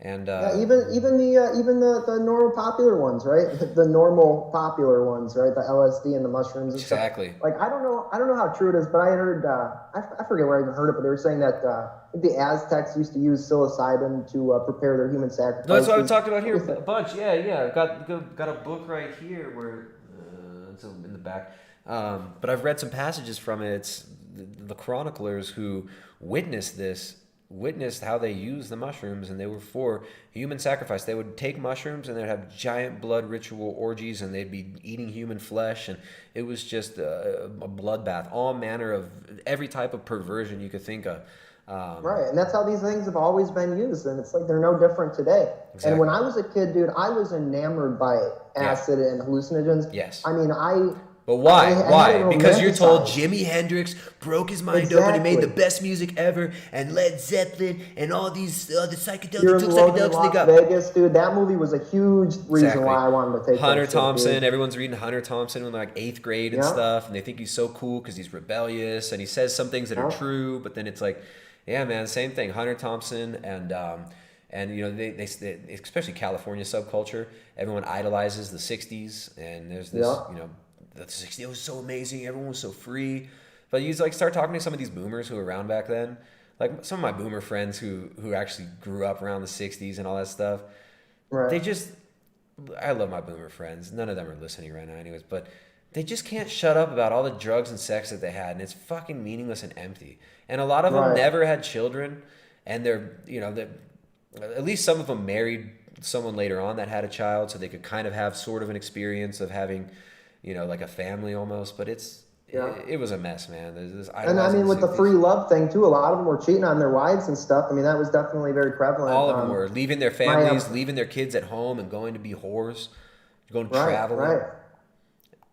And even the normal popular ones, right? The normal popular ones, right? The LSD and the mushrooms and exactly. stuff. Like I don't know how true it is, but I heard I forget where I even heard it, but they were saying that the Aztecs used to use psilocybin to prepare their human sacrifices. No, that's what I've talked about here a bunch. Yeah. Got a book right here where it's in the back. But I've read some passages from it. It's the chroniclers who witnessed how they used the mushrooms, and they were for human sacrifice. They would take mushrooms and they'd have giant blood ritual orgies, and they'd be eating human flesh, and it was just a bloodbath. All manner of every type of perversion you could think of. Right, and that's how these things have always been used, and it's like they're no different today. Exactly. And when I was a kid, dude, I was enamored by acid and hallucinogens. Yes. I mean, But why? Why? Because you're told romanticized. Jimi Hendrix broke his mind open and made the best music ever, and Led Zeppelin and all these other psychedelics. Here in psychedelics Las Vegas, dude, that movie was a huge reason why I wanted to take Hunter that shit, Thompson. dude. Everyone's reading Hunter Thompson in like 8th grade and stuff, and they think he's so cool because he's rebellious and he says some things that are true, but then it's like, yeah, man, same thing. Hunter Thompson and they especially California subculture, everyone idolizes the 60s, and there's this the 60s, it was so amazing, everyone was so free. But you like start talking to some of these boomers who were around back then, like some of my boomer friends who actually grew up around the 60s and all that stuff. Right. I love my boomer friends. None of them are listening right now anyways, but they just can't shut up about all the drugs and sex that they had, and it's fucking meaningless and empty. And a lot of them never had children, and they're at least some of them married someone later on that had a child, so they could kind of have sort of an experience of having like a family almost, but it was a mess, man. And I mean, with the free love thing too, a lot of them were cheating on their wives and stuff. I mean, that was definitely very prevalent. All of them were leaving their families, leaving their kids at home, and going to be whores, going to travel. Right.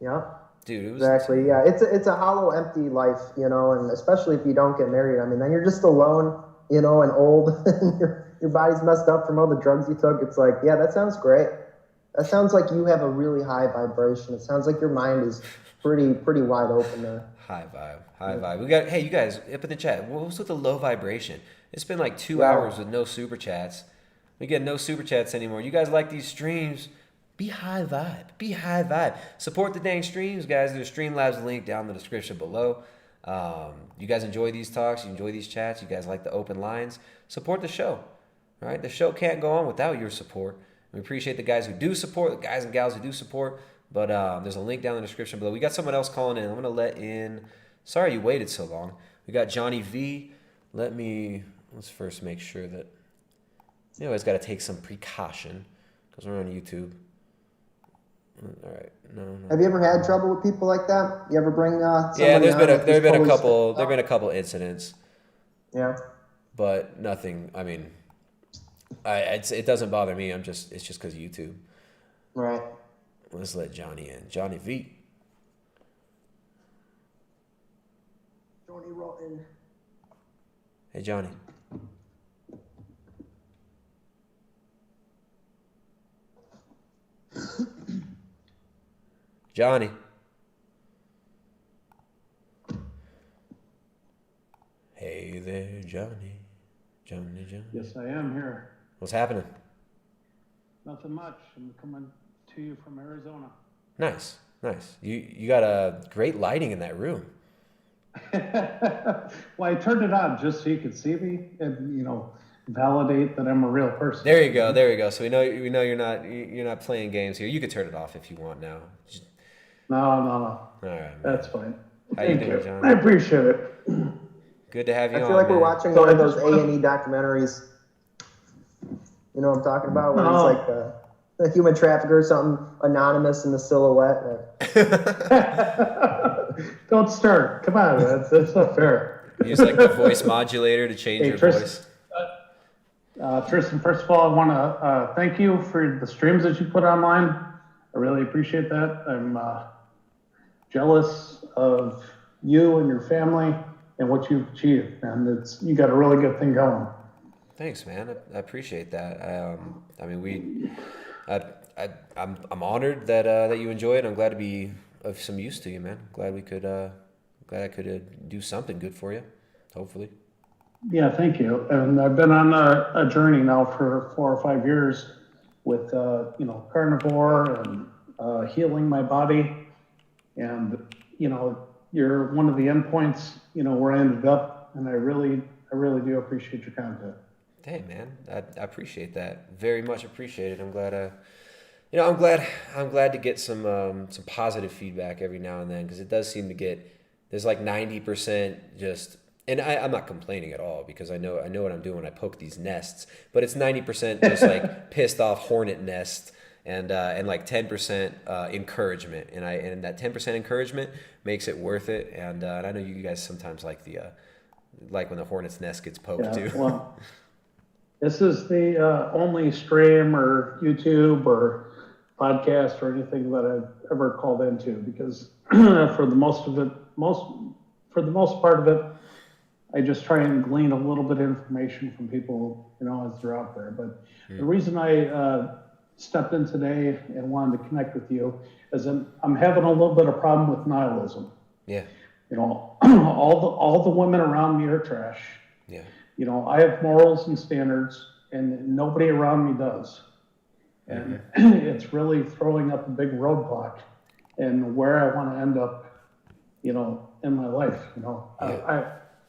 Yeah. Dude, it was exactly. Yeah, it's a hollow, empty life, and especially if you don't get married. I mean, then you're just alone, and old, and your body's messed up from all the drugs you took. It's like, yeah, that sounds great. That sounds like you have a really high vibration. It sounds like your mind is pretty wide open there. High vibe. We got, hey, you guys, up in the chat, what's with the low vibration? It's been like 2 hours with no super chats. We get no super chats anymore. You guys like these streams? Be high vibe. Support the dang streams, guys. There's Streamlabs link down in the description below. You guys enjoy these talks. You enjoy these chats. You guys like the open lines. Support the show. All right? The show can't go on without your support. We appreciate the guys who do support, the guys and gals who do support. But there's a link down in the description below. We got someone else calling in. I'm going to let in. Sorry you waited so long. We got Johnny V. Let's first make sure that, you always got to take some precaution because we're on YouTube. All right. No. Have you ever had trouble with people like that? You ever bring Yeah, there's been a couple incidents. Yeah. But nothing. I mean, it doesn't bother me. It's just because of YouTube. Right. Let's let Johnny in. Johnny V. Johnny Rotten. Hey, Johnny. Johnny. Hey there, Johnny. Johnny. Yes, I am here. What's happening? Nothing much. I'm coming to you from Arizona. Nice. You got a great lighting in that room. Well, I turned it on just so you could see me and, validate that I'm a real person. There you go. So we know you're not playing games here. You could turn it off if you want now. No. All right, man. That's fine. How you doing, John? I appreciate it. Good to have you on. I feel like man. we're watching one of those A&E documentaries. You know what I'm talking about? Where he's like a human trafficker or something, anonymous in the silhouette. Don't start. Come on, that's not fair. Use like the voice modulator to change your voice. Tristan, first of all, I want to thank you for the streams that you put online. I really appreciate that. I'm jealous of you and your family and what you've achieved, and you got a really good thing going. Thanks, man. I appreciate that. I'm honored that you enjoy it. I'm glad to be of some use to you, man. Glad I could do something good for you. Hopefully. Yeah, thank you. And I've been on a journey now for 4 or 5 years with carnivore and healing my body, and you're one of the endpoints where I ended up, and I really do appreciate your content. Hey, man, I appreciate that. Very much appreciate it. I'm glad. I'm glad to get some positive feedback every now and then, because it does seem to get, there's like 90% just, and I'm not complaining at all, because I know what I'm doing when I poke these nests, but it's 90% just like pissed off hornet nest, and like 10% encouragement, and that 10% encouragement makes it worth it, and I know you guys sometimes like when the hornet's nest gets poked too. Well, this is the only stream or YouTube or podcast or anything that I've ever called into, because for the most part of it, I just try and glean a little bit of information from people, as they're out there. But the reason I stepped in today and wanted to connect with you is that I'm having a little bit of problem with nihilism. Yeah. All the women around me are trash. Yeah. I have morals and standards, and nobody around me does. And it's really throwing up a big roadblock in where I want to end up, in my life.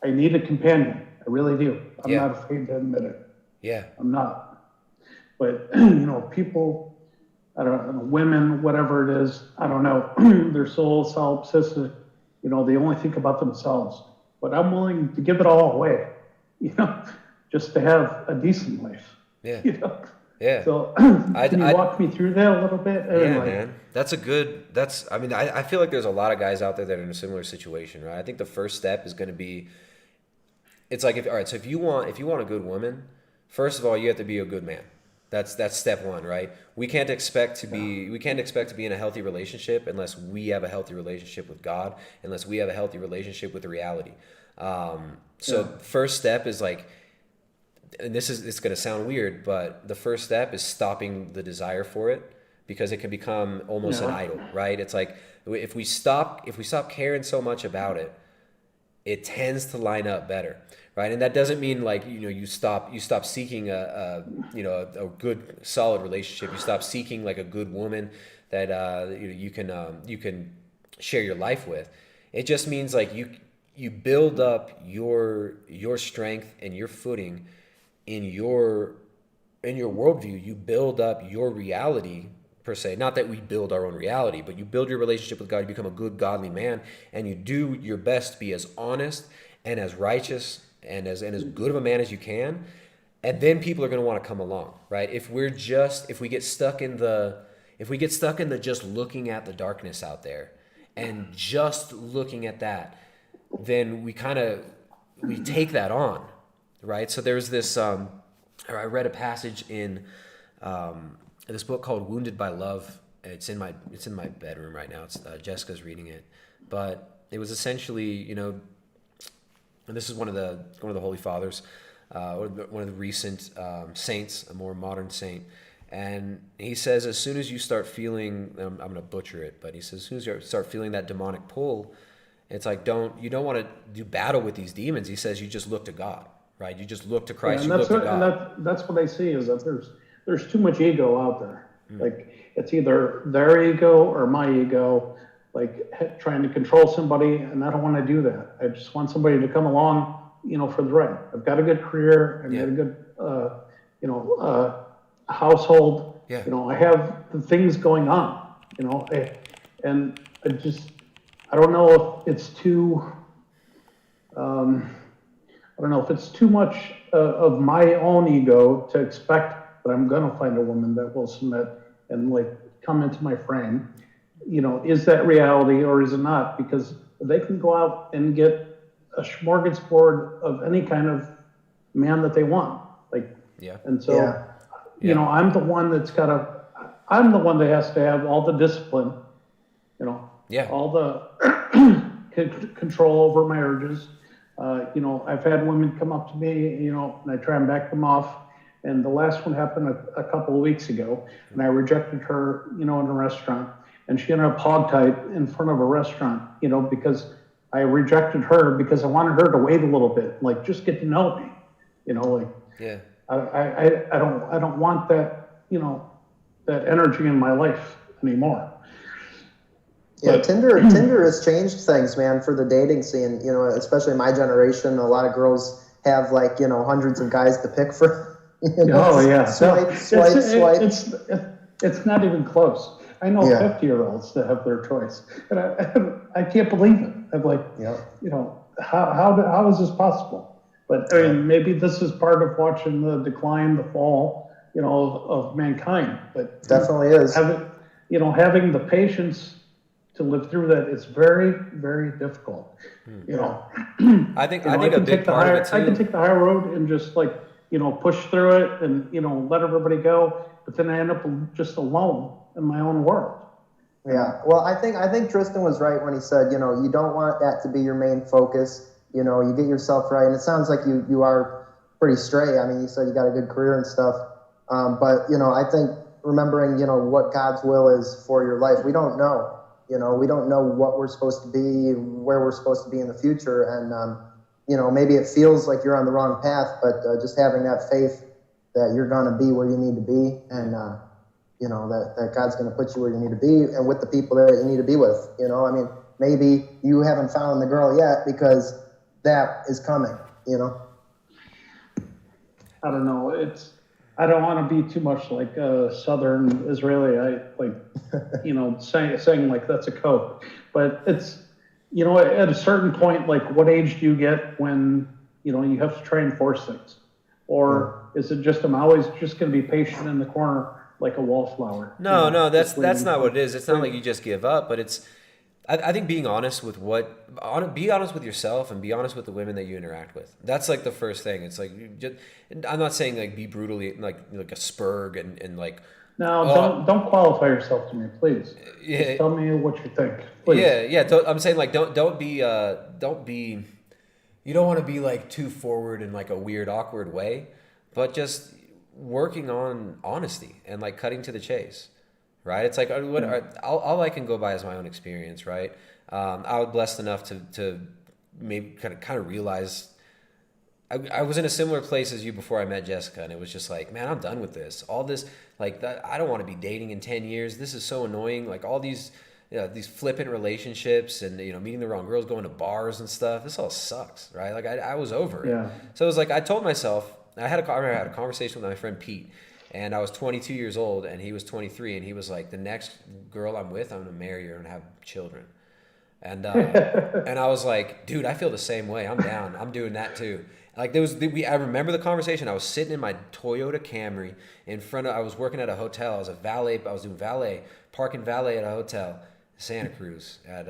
I need a companion. I really do. I'm not afraid to admit it. Yeah. I'm not. But, people, I don't know, women, whatever it is, I don't know, they're so self-obsessive, they only think about themselves. But I'm willing to give it all away, just to have a decent life. Yeah. Yeah. So can you walk me through that a little bit? Yeah, man. I feel like there's a lot of guys out there that are in a similar situation, right? I think the first step is going to be, it's like, if you want a good woman, first of all, you have to be a good man. That's step one, right? We can't expect to be in a healthy relationship unless we have a healthy relationship with God, unless we have a healthy relationship with reality. First step is like, and it's going to sound weird, but the first step is stopping the desire for it, because it can become almost an idol, right? It's like, if we stop caring so much about it, it tends to line up better, right? And that doesn't mean like, you stop seeking a good solid relationship. You stop seeking like a good woman that you can share your life with. It just means like you build up your strength and your footing. In your worldview, you build up your reality, per se. Not that we build our own reality, but you build your relationship with God, you become a good, godly man, and you do your best to be as honest and as righteous and as good of a man as you can. And then people are going to want to come along, right? If we get stuck in the just looking at the darkness out there and just looking at that, then we take that on, right? So there's this, I read a passage in this book called Wounded by Love. It's in my bedroom right now. It's Jessica's reading it, but it was essentially, and this is one of the Holy Fathers, or one of the recent saints, a more modern saint. And he says, as soon as you start feeling, I'm going to butcher it, but he says, as soon as you start feeling that demonic pull, it's like, you don't want to do battle with these demons. He says, you just look to God, right? You just look to Christ. Yeah, and that's what I see is that there's too much ego out there. Like it's either their ego or my ego, like trying to control somebody. And I don't want to do that. I just want somebody to come along, for the right. I've got a good career. I've got a good, household. Yeah. I have the things going on, and I don't know if it's too, much of my own ego to expect that I'm going to find a woman that will submit and come into my frame. Is that reality or is it not? Because they can go out and get a smorgasbord of any kind of man that they want. And so, I'm the one I'm the one that has to have all the discipline, all the control over my urges. I've had women come up to me, and I try and back them off. And the last one happened a couple of weeks ago, and I rejected her, in a restaurant. And she ended up hogtied in front of a restaurant, because I rejected her because I wanted her to wait a little bit, just get to know me, Yeah. I don't want that, that energy in my life anymore. Yeah, Tinder has changed things, man, for the dating scene. Especially my generation, a lot of girls have hundreds of guys to pick from. Oh yeah, swipe. It's not even close. I know 50-year-olds that have their choice, and I can't believe it. I'm like, how is this possible? But I mean, maybe this is part of watching the decline, the fall, of mankind. But definitely is. Having the patience to live through that is very, very difficult. I think a big part of it too. I can take the high road and just push through it and let everybody go, but then I end up just alone in my own world. Yeah, well, I think Tristan was right when he said, you don't want that to be your main focus. You get yourself right, and it sounds like you are pretty straight. I mean, you said you got a good career and stuff, but I think remembering what God's will is for your life. We don't know. We don't know what we're supposed to be, where we're supposed to be in the future, and maybe it feels like you're on the wrong path, but just having that faith that you're going to be where you need to be, and that God's going to put you where you need to be and with the people that you need to be with. I mean, maybe you haven't found the girl yet because that is coming. I don't know. I don't want to be too much like a Southern Israeli. Saying like that's a code, but it's. At a certain point, what age do you get when, you have to try and force things? Or is it just, I'm always just going to be patient in the corner like a wallflower? No, that's not what it is. It's not like you just give up, but it's, I think being honest with be honest with yourself and be honest with the women that you interact with. That's the first thing. It's I'm not saying be brutally, like a spurg and No, don't qualify yourself to me, please. Yeah. Just tell me what you think, please. Yeah. I'm saying don't be. You don't want to be too forward in a weird, awkward way, but just working on honesty and cutting to the chase, right? It's all I can go by is my own experience, right? I was blessed enough to maybe kind of realize. I was in a similar place as you before I met Jessica, and it was just man, I'm done with this. All this, that, I don't want to be dating in 10 years. This is so annoying. All these flippant relationships and, meeting the wrong girls, going to bars and stuff. This all sucks, right? I was over it. Yeah. So it was I told myself, I remember I had a conversation with my friend Pete, And I was 22 years old, and he was 23, and he was like, the next girl I'm with, I'm gonna marry her and have children. And and I was like, dude, I feel the same way. I'm down. I'm doing that too. Like I remember the conversation. I was sitting in my Toyota Camry in front of. I was working at a hotel. I was a valet. I was doing valet, parking valet at a hotel, Santa Cruz. At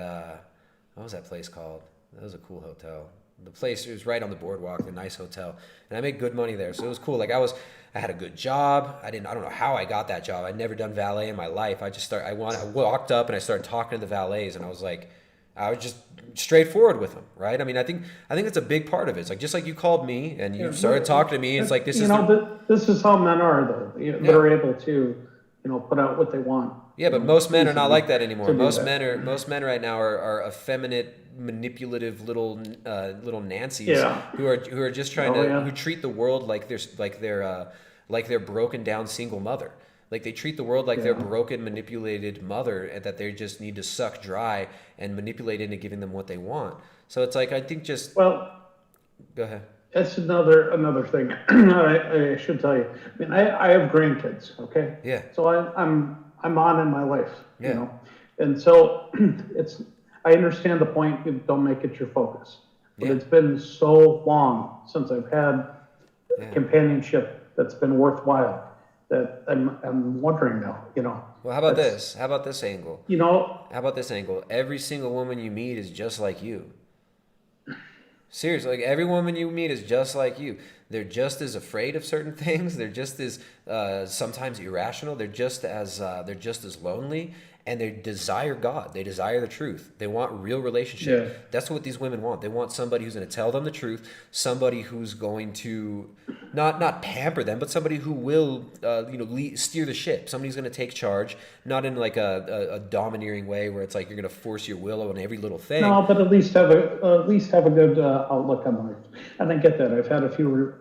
what was that place called? That was a cool hotel. The place, it was right on the boardwalk, a nice hotel, and I made good money there, so it was cool. Like I had a good job. I don't know how I got that job. I'd never done valet in my life. I walked up and I started talking to the valets, and I was just straightforward with them, right? I mean, I think it's a big part of it. It's like, just like you called me and you started talking to me. It's like, this is how men are, though. They're able to, put out what they want. Yeah, but most men are not like that anymore. Most men right now are effeminate, manipulative little Nancy's who are just trying who treat the world like they're broken down single mother. Like they treat the world like their broken, manipulated mother, and that they just need to suck dry and manipulate into giving them what they want. So it's like, I think go ahead. That's another thing I should tell you. I mean, I have grandkids, okay? Yeah. So I'm on in my life, and so I understand the point. You don't make it your focus, but it's been so long since I've had companionship that's been worthwhile. That I'm wondering now, Well, how about this? How about this angle? How about this angle? Every single woman you meet is just like you. Seriously, like every woman you meet is just like you. They're just as afraid of certain things. They're just as sometimes irrational. They're just as lonely, and they desire God. They desire the truth. They want real relationship. Yeah. That's what these women want. They want somebody who's going to tell them the truth. Somebody who's going to not pamper them, but somebody who will steer the ship. Somebody's going to take charge, not in like a domineering way where it's like you're going to force your will on every little thing. No, but at least have a good outlook on life. And I get that. I've had a few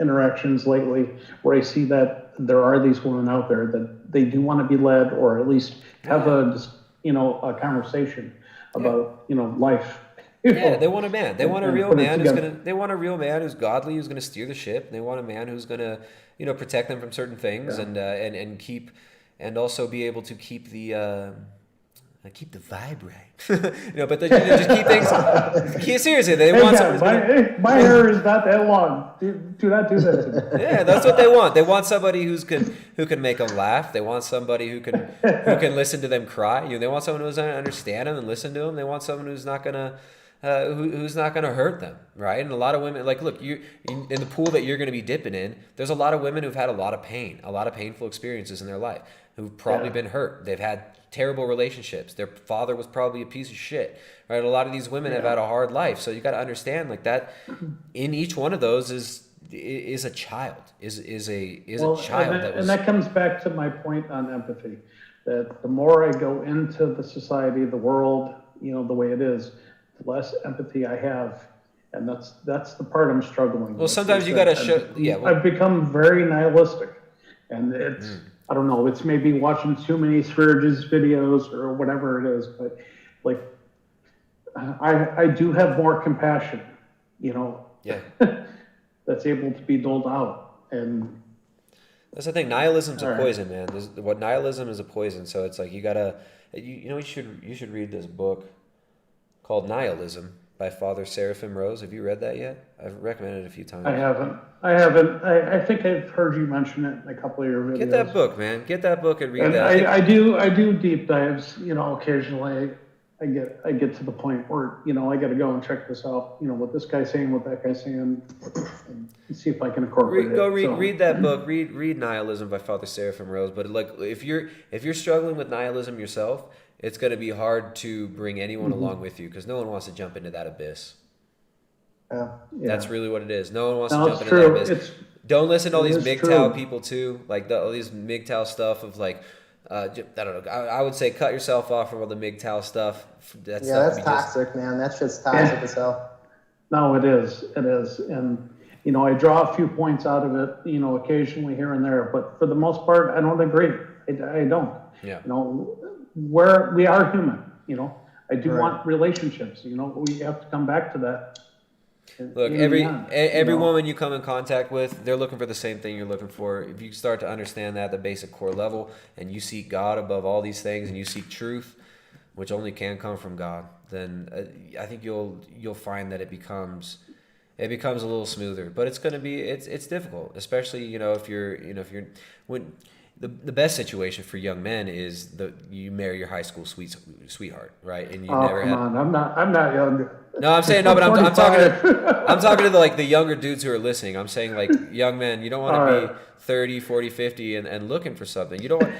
interactions lately where I see that there are these women out there that they do want to be led, or at least have a conversation about life. Yeah, they want a man. They want a real man they want a real man who's godly, who's gonna steer the ship. They want a man who's gonna protect them from certain things and keep, and also be able to keep the vibe right. But just keep things. Seriously, they want somebody. My hair is not that long. Do not do that to me. Yeah, that's what they want. They want somebody who can make them laugh. They want somebody who can listen to them cry. They want someone who's gonna understand them and listen to them. They want someone who's not gonna hurt them, right? And a lot of women, like, look, you in the pool that you're going to be dipping in, there's a lot of women who've had a lot of pain, a lot of painful experiences in their life, who've probably been hurt. They've had terrible relationships. Their father was probably a piece of shit, right? A lot of these women have had a hard life. So you got to understand, like, that in each one of those is a child, is a child. And that comes back to my point on empathy, that the more I go into the society, the world, the way it is, the less empathy I have, and that's the part I'm struggling with. Well, sometimes you got to show. I've become very nihilistic, and it's I don't know. It's maybe watching too many Sturgis videos or whatever it is, but like I do have more compassion, that's able to be doled out, and that's the thing. Nihilism's a poison, man. Nihilism is a poison. So it's like you gotta, you should read this book called Nihilism by Father Seraphim Rose. Have you read that yet? I've recommended it a few times. I haven't. I think I've heard you mention it in a couple of your videos. Get that book, man. Get that book and read and that. I do deep dives. Occasionally I get to the point where I got to go and check this out. What this guy's saying, what that guy's saying, and see if I can incorporate it. Read that book. Read Nihilism by Father Seraphim Rose. But like, if you're struggling with nihilism yourself, it's going to be hard to bring anyone along with you, because no one wants to jump into that abyss. That's really what it is. No one wants to jump into that abyss. Don't listen to all these MGTOW people too, like all these MGTOW stuff of like, I don't know. I would say cut yourself off from all the MGTOW stuff. That's toxic, man. That shit's toxic as hell. No, it is, and I draw a few points out of it, occasionally here and there, but for the most part, I don't agree. I don't. Yeah. Where we are human, I do want relationships. We have to come back to that. Look, Even every young, every you know. woman you come in contact with, they're looking for the same thing you're looking for. If you start to understand that at the basic core level, and you seek God above all these things, and you seek truth, which only can come from God, then I think you'll find that it becomes a little smoother. But it's difficult, especially if you're when the best situation for young men is you marry your high school sweetheart, right? And you never come had. on, I'm not young. No, I'm saying no, but I'm talking 45. to the younger dudes who are listening. I'm saying like young men, you don't want to be 30, 40, 50 and looking for something. You don't want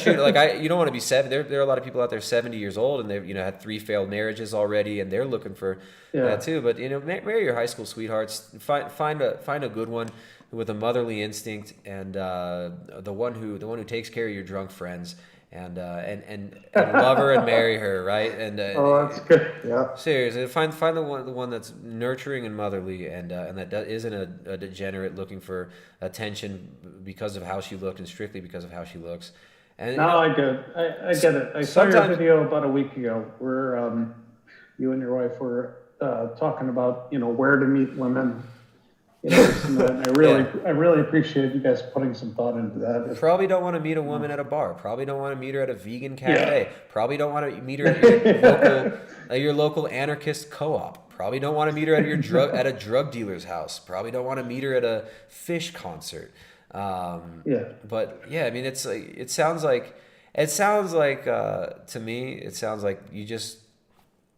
you don't want to be 7. There are a lot of people out there 70 years old and they've had 3 failed marriages already and they're looking for that too. But marry your high school sweethearts. Find a good one with a motherly instinct and the one who takes care of your drunk friends. And love her and marry her, right? And that's good. Yeah. Seriously, find the one that's nurturing and motherly, and that isn't a degenerate looking for attention because of how she looked and strictly because of how she looks. And no, I get it. I saw your video about a week ago where you and your wife were talking about where to meet women. And I really appreciate you guys putting some thought into that. Probably don't want to meet a woman at a bar. Probably don't want to meet her at a vegan cafe. Yeah. Probably don't want to meet her at your local anarchist co-op. Probably don't want to meet her at a drug dealer's house. Probably don't want to meet her at a fish concert. But yeah, I mean, it sounds like to me, it sounds like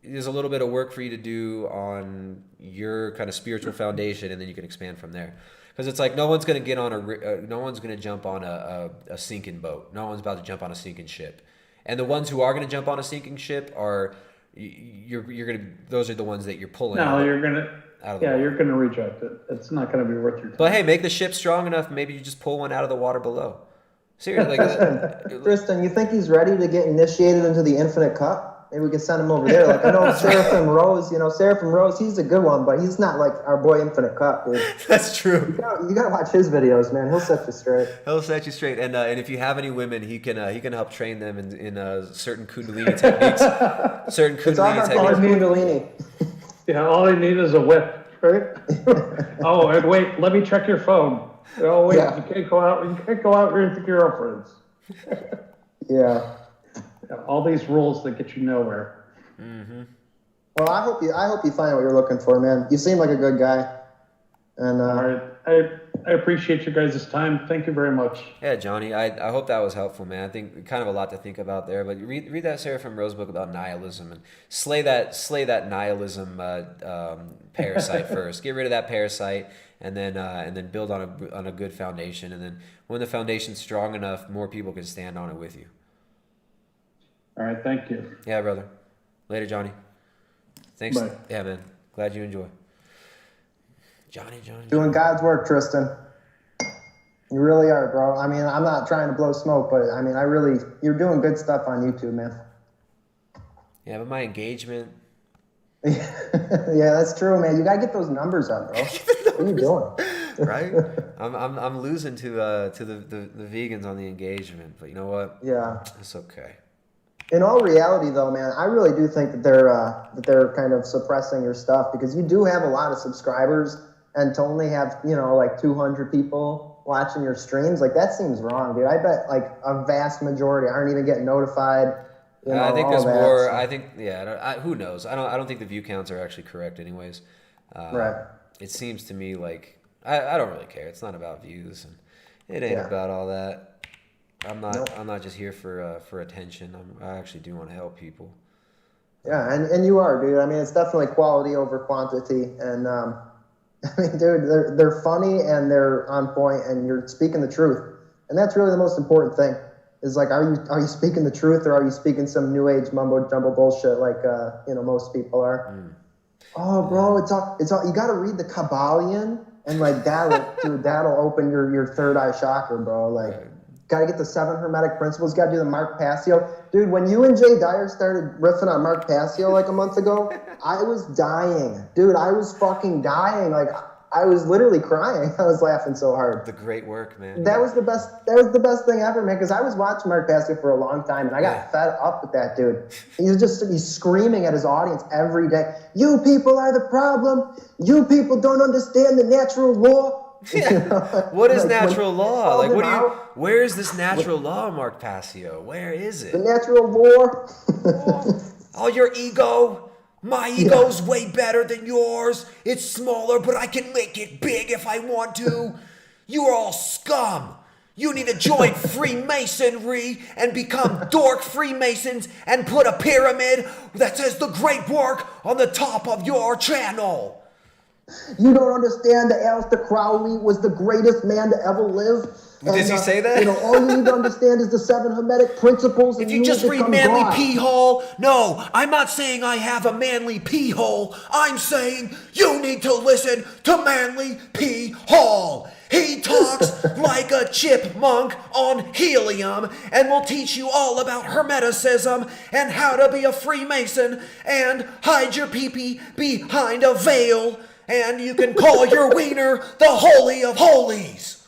there's a little bit of work for you to do on your kind of spiritual foundation, and then you can expand from there. Because it's like no one's going to jump on a sinking boat. No one's about to jump on a sinking ship, and the ones who are going to jump on a sinking ship those are the ones that you're pulling. No, you're gonna reject it. It's not going to be worth your time. But hey, make the ship strong enough. Maybe you just pull one out of the water below. Seriously, Tristan, you think he's ready to get initiated into the infinite cup? Maybe we could send him over there. Like I know Seraphim Rose, he's a good one, but he's not like our boy Infinite Cup, dude. That's true. You gotta watch his videos, man. He'll set you straight. And if you have any women, he can help train them in certain Kundalini techniques. Kundalini. Yeah, all they need is a whip, right? Oh, and wait, let me check your phone. Oh wait, you can't go out with your girlfriends. Yeah. All these rules that get you nowhere. Mm-hmm. Well, I hope you find what you're looking for, man. You seem like a good guy. And all right, I appreciate you guys' time. Thank you very much. Yeah, Johnny, I hope that was helpful, man. I think kind of a lot to think about there. But read that Seraphim Rose book about nihilism and slay that nihilism parasite first. Get rid of that parasite, and then build on a good foundation. And then when the foundation's strong enough, more people can stand on it with you. All right, thank you. Yeah, brother. Later, Johnny. Thanks. Bye. Yeah, man. Glad you enjoy. Johnny. Doing God's work, Tristan. You really are, bro. I mean, I'm not trying to blow smoke, but I mean, you're doing good stuff on YouTube, man. Yeah, but my engagement. Yeah, that's true, man. You gotta get those numbers up, bro. What are you doing? Right? I'm losing to the vegans on the engagement, but you know what? Yeah, it's okay. In all reality, though, man, I really do think that they're kind of suppressing your stuff because you do have a lot of subscribers, and to only have like 200 people watching your streams, like that seems wrong, dude. I bet like a vast majority aren't even getting notified. I think there's more. So. I think who knows? I don't think the view counts are actually correct, anyways. Right. It seems to me like I don't really care. It's not about views, and it ain't about all that. I'm not just here for attention. I actually do want to help people. Yeah, and you are, dude. I mean, it's definitely quality over quantity. And I mean, dude, they're funny and they're on point, and you're speaking the truth. And that's really the most important thing. Is like, are you speaking the truth, or are you speaking some new age mumbo jumbo bullshit like most people are? Oh, bro, it's all. You got to read the Kabbalion, and like that'll open your third eye chakra, bro. Like. Got to get the 7 Hermetic Principles. Got to do the Mark Passio. Dude, when you and Jay Dyer started riffing on Mark Passio like a month ago, I was dying. Dude, I was fucking dying. Like, I was literally crying. I was laughing so hard. The great work, man. That was the best. That was the best thing ever, man. Because I was watching Mark Passio for a long time, and I got fed up with that dude. He's screaming at his audience every day. You people are the problem. You people don't understand the natural law. Yeah. You know? What is natural law? Like, what do you? out. Where is this natural law, Mark Passio? Where is it? The natural law. Oh, your ego. My ego's way better than yours. It's smaller, but I can make it big if I want to. You are all scum. You need to join Freemasonry and become dork Freemasons and put a pyramid that says the great work on the top of your channel. You don't understand that Aleister Crowley was the greatest man to ever live. Did he say that? You know, all you need to understand is the 7 Hermetic principles. If you just read manly pee hole, no, I'm not saying I have a manly pee hole. I'm saying you need to listen to manly pee hole. He talks like a chipmunk on helium and will teach you all about Hermeticism and how to be a Freemason and hide your pee-pee behind a veil. And you can call your wiener the Holy of Holies.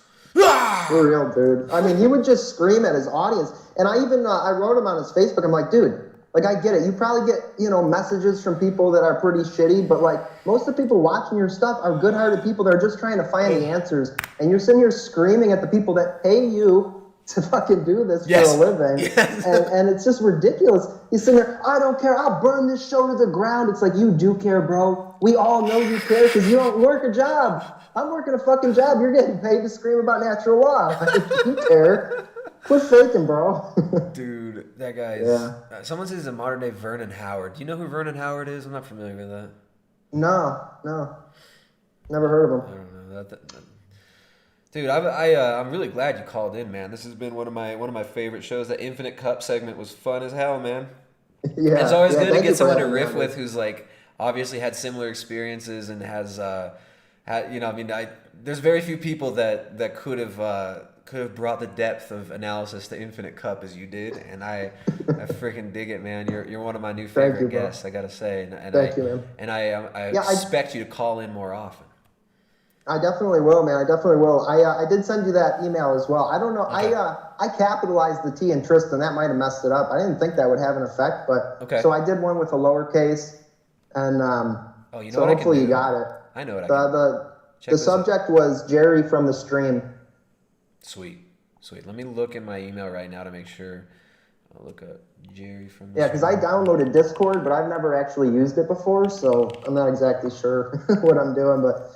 For real, dude. I mean, he would just scream at his audience. And I even, I wrote him on his Facebook. I'm like, dude, like, I get it. You probably get, you know, messages from people that are pretty shitty. But, like, most of the people watching your stuff are good-hearted people that are just trying to find the answers. And you're sitting here screaming at the people that pay you to fucking do this for a living. Yes. And it's just ridiculous. He's sitting there, I don't care. I'll burn this show to the ground. It's like, you do care, bro. We all know you care because you don't work a job. I'm working a fucking job. You're getting paid to scream about natural law. You care. Quit faking, bro. Dude, that guy is... someone says he's a modern-day Vernon Howard. Do you know who Vernon Howard is? I'm not familiar with that. No. Never heard of him. I don't know. Dude, I'm really glad you called in, man. This has been one of my favorite shows. That Infinite Cup segment was fun as hell, man. Yeah, it's always good to get someone to having me riff on with this. who's like obviously had similar experiences and has you know, I mean, there's very few people that could have brought the depth of analysis to Infinite Cup as you did, and I freaking dig it, man. You're one of my new favorite guests, I gotta say, Thank you, man. And I expect you to call in more often. I definitely will, man. I definitely will. I did send you that email as well. I don't know. Okay. I capitalized the T in Tristan. That might have messed it up. I didn't think that would have an effect, but so I did one with a lowercase, and you know so what hopefully I can do? you got it. I know what I can do. The subject was Jerry from the stream. Sweet. Let me look in my email right now to make sure. I'll look up Jerry from the Yeah, because I downloaded Discord, but I've never actually used it before, so I'm not exactly sure what I'm doing, but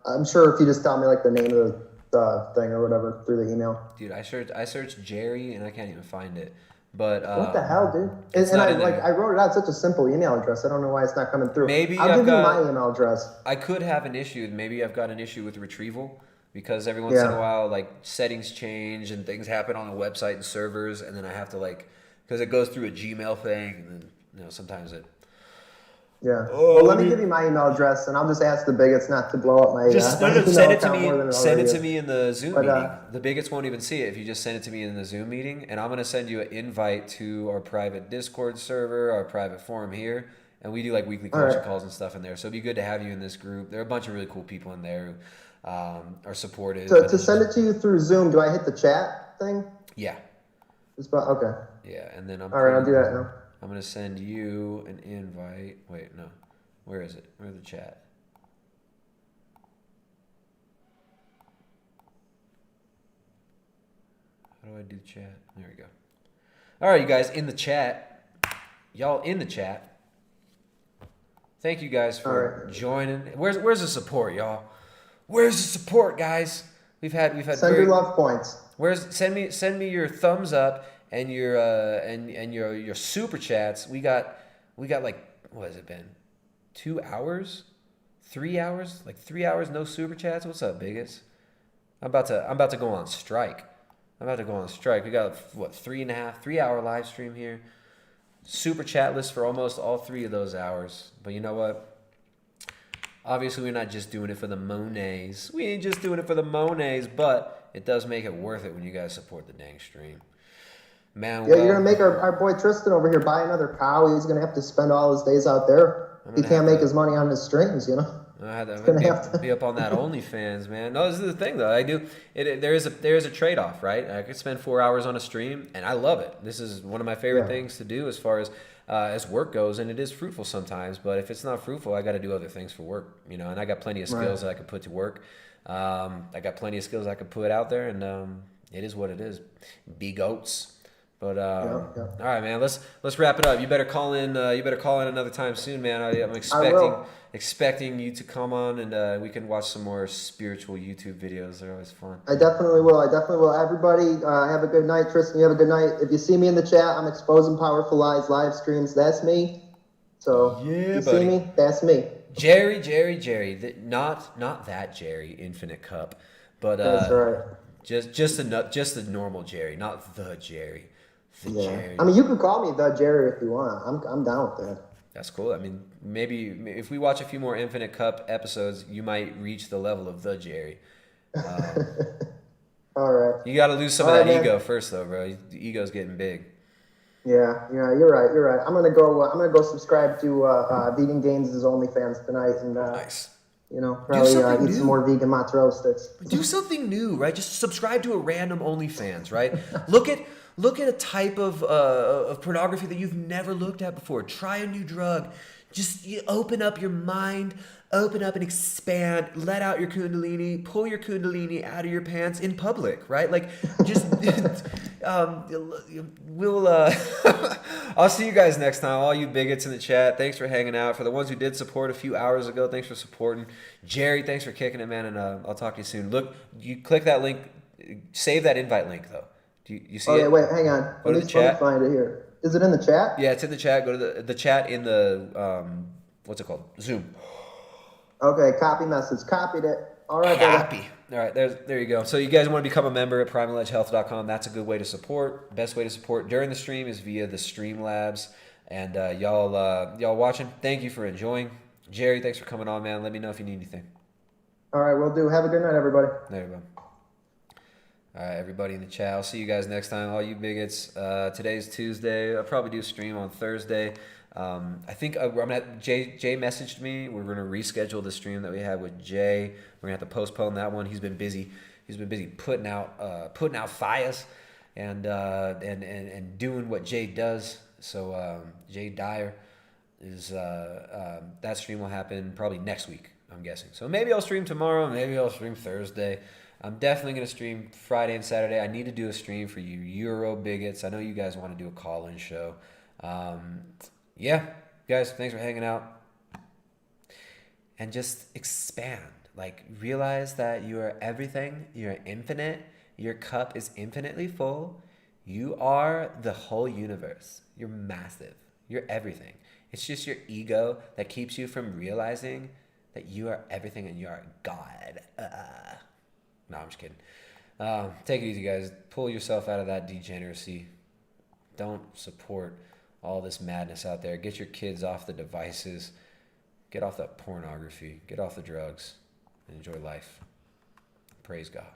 I'm sure if you just tell me like the name of the thing or whatever through the email. Dude, I searched Jerry and I can't even find it. But what the hell, dude? And I wrote it out such a simple email address. I don't know why it's not coming through. Maybe I'll give you my email address. I could have an issue. Maybe I've got an issue with retrieval because every once in a while, like settings change and things happen on the website and servers, and then I have to because it goes through a Gmail thing, and then sometimes it. Yeah. Well, let me give you my email address, and I'll just ask the bigots not to blow up my. Send it to me. Send it to me in the Zoom meeting. The bigots won't even see it if you just send it to me in the Zoom meeting, and I'm gonna send you an invite to our private Discord server, our private forum here, and we do like weekly coaching calls and stuff in there. So it'd be good to have you in this group. There are a bunch of really cool people in there who are supportive. So to send it to you through Zoom, do I hit the chat thing? Yeah. Okay. Yeah, and then all right, I'll do that now. I'm going to send you an invite. Wait, no. Where is it? Where's the chat? How do I do chat? There we go. All right, you guys in the chat. Y'all in the chat. Thank you guys for joining. Where's the support, y'all? Where's the support, guys? We've had send your love points. Send me your thumbs up and your your super chats. We got like, what has it been? 2 hours? 3 hours? Like 3 hours no super chats? What's up, bigots? I'm about to go on strike. We got what, 3 hour live stream here. Super chat list for almost all 3 of those hours. But you know what? Obviously, we're not just doing it for the Monets. We ain't just doing it for the Monets, but it does make it worth it when you guys support the dang stream. Man, you're gonna make our boy Tristan over here buy another cow. He's gonna have to spend all his days out there. he can't make his money on his streams, you know. I'm gonna be up on that OnlyFans, man. No, this is the thing though. There is a trade off, right? I could spend 4 hours on a stream, and I love it. This is one of my favorite things to do as far as work goes, and it is fruitful sometimes. But if it's not fruitful, I got to do other things for work, you know. And I got plenty of skills that I could put to work. I got plenty of skills I could put out there, and it is what it is. Be goats. But all right, man. Let's wrap it up. You better call in. You better call in another time soon, man. I'm expecting you to come on, and we can watch some more spiritual YouTube videos. They're always fun. I definitely will. Everybody, have a good night. Tristan, you have a good night. If you see me in the chat, I'm exposing Powerful Lies live streams. That's me. So you see me, that's me. Jerry. Not that Jerry, Infinite Cup, but that's right. Just the normal Jerry, not the Jerry. Jerry. I mean, you can call me the Jerry if you want. I'm down with that. That's cool. I mean, maybe if we watch a few more Infinite Cup episodes, you might reach the level of the Jerry. All right. You got to lose some of that ego first, though, bro. The ego's getting big. Yeah, you're right. I'm gonna go subscribe to Vegan Gains' OnlyFans tonight, and nice. You know, probably eat some more vegan mozzarella sticks. Do something new, right? Just subscribe to a random OnlyFans, right? Look at a type of pornography that you've never looked at before. Try a new drug. Just open up your mind, open up and expand. Let out your kundalini. Pull your kundalini out of your pants in public, right? Like, just I'll see you guys next time. All you bigots in the chat, thanks for hanging out. For the ones who did support a few hours ago, thanks for supporting. Jerry, thanks for kicking it, man. And I'll talk to you soon. Look, you click that link. Save that invite link though. Do you see it? Okay, wait, hang on. Go to the chat. Let me find it here. Is it in the chat? Yeah, it's in the chat. Go to the chat in the what's it called? Zoom. Okay, copy message. Copied it. All right, Copy. All right, there you go. So you guys want to become a member at primaledgehealth.com. That's a good way to support. Best way to support during the stream is via the Streamlabs. And y'all watching, thank you for enjoying. Jerry, thanks for coming on, man. Let me know if you need anything. All right, will do. Have a good night, everybody. There you go. All right, everybody in the chat. I'll see you guys next time, all you bigots. Today's Tuesday. I'll probably do a stream on Thursday. I think I'm gonna. Jay messaged me. We're gonna reschedule the stream that we had with Jay. We're gonna have to postpone that one. He's been busy. He's been busy putting out fires and doing what Jay does. So Jay Dyer is that stream will happen probably next week, I'm guessing. So maybe I'll stream tomorrow. Maybe I'll stream Thursday. I'm definitely going to stream Friday and Saturday. I need to do a stream for you Euro bigots. I know you guys want to do a call-in show. Yeah, guys, thanks for hanging out. And just expand. Like, realize that you are everything. You're infinite. Your cup is infinitely full. You are the whole universe. You're massive. You're everything. It's just your ego that keeps you from realizing that you are everything and you are God. No, I'm just kidding. Take it easy, guys. Pull yourself out of that degeneracy. Don't support all this madness out there. Get your kids off the devices. Get off that pornography. Get off the drugs. And enjoy life. Praise God.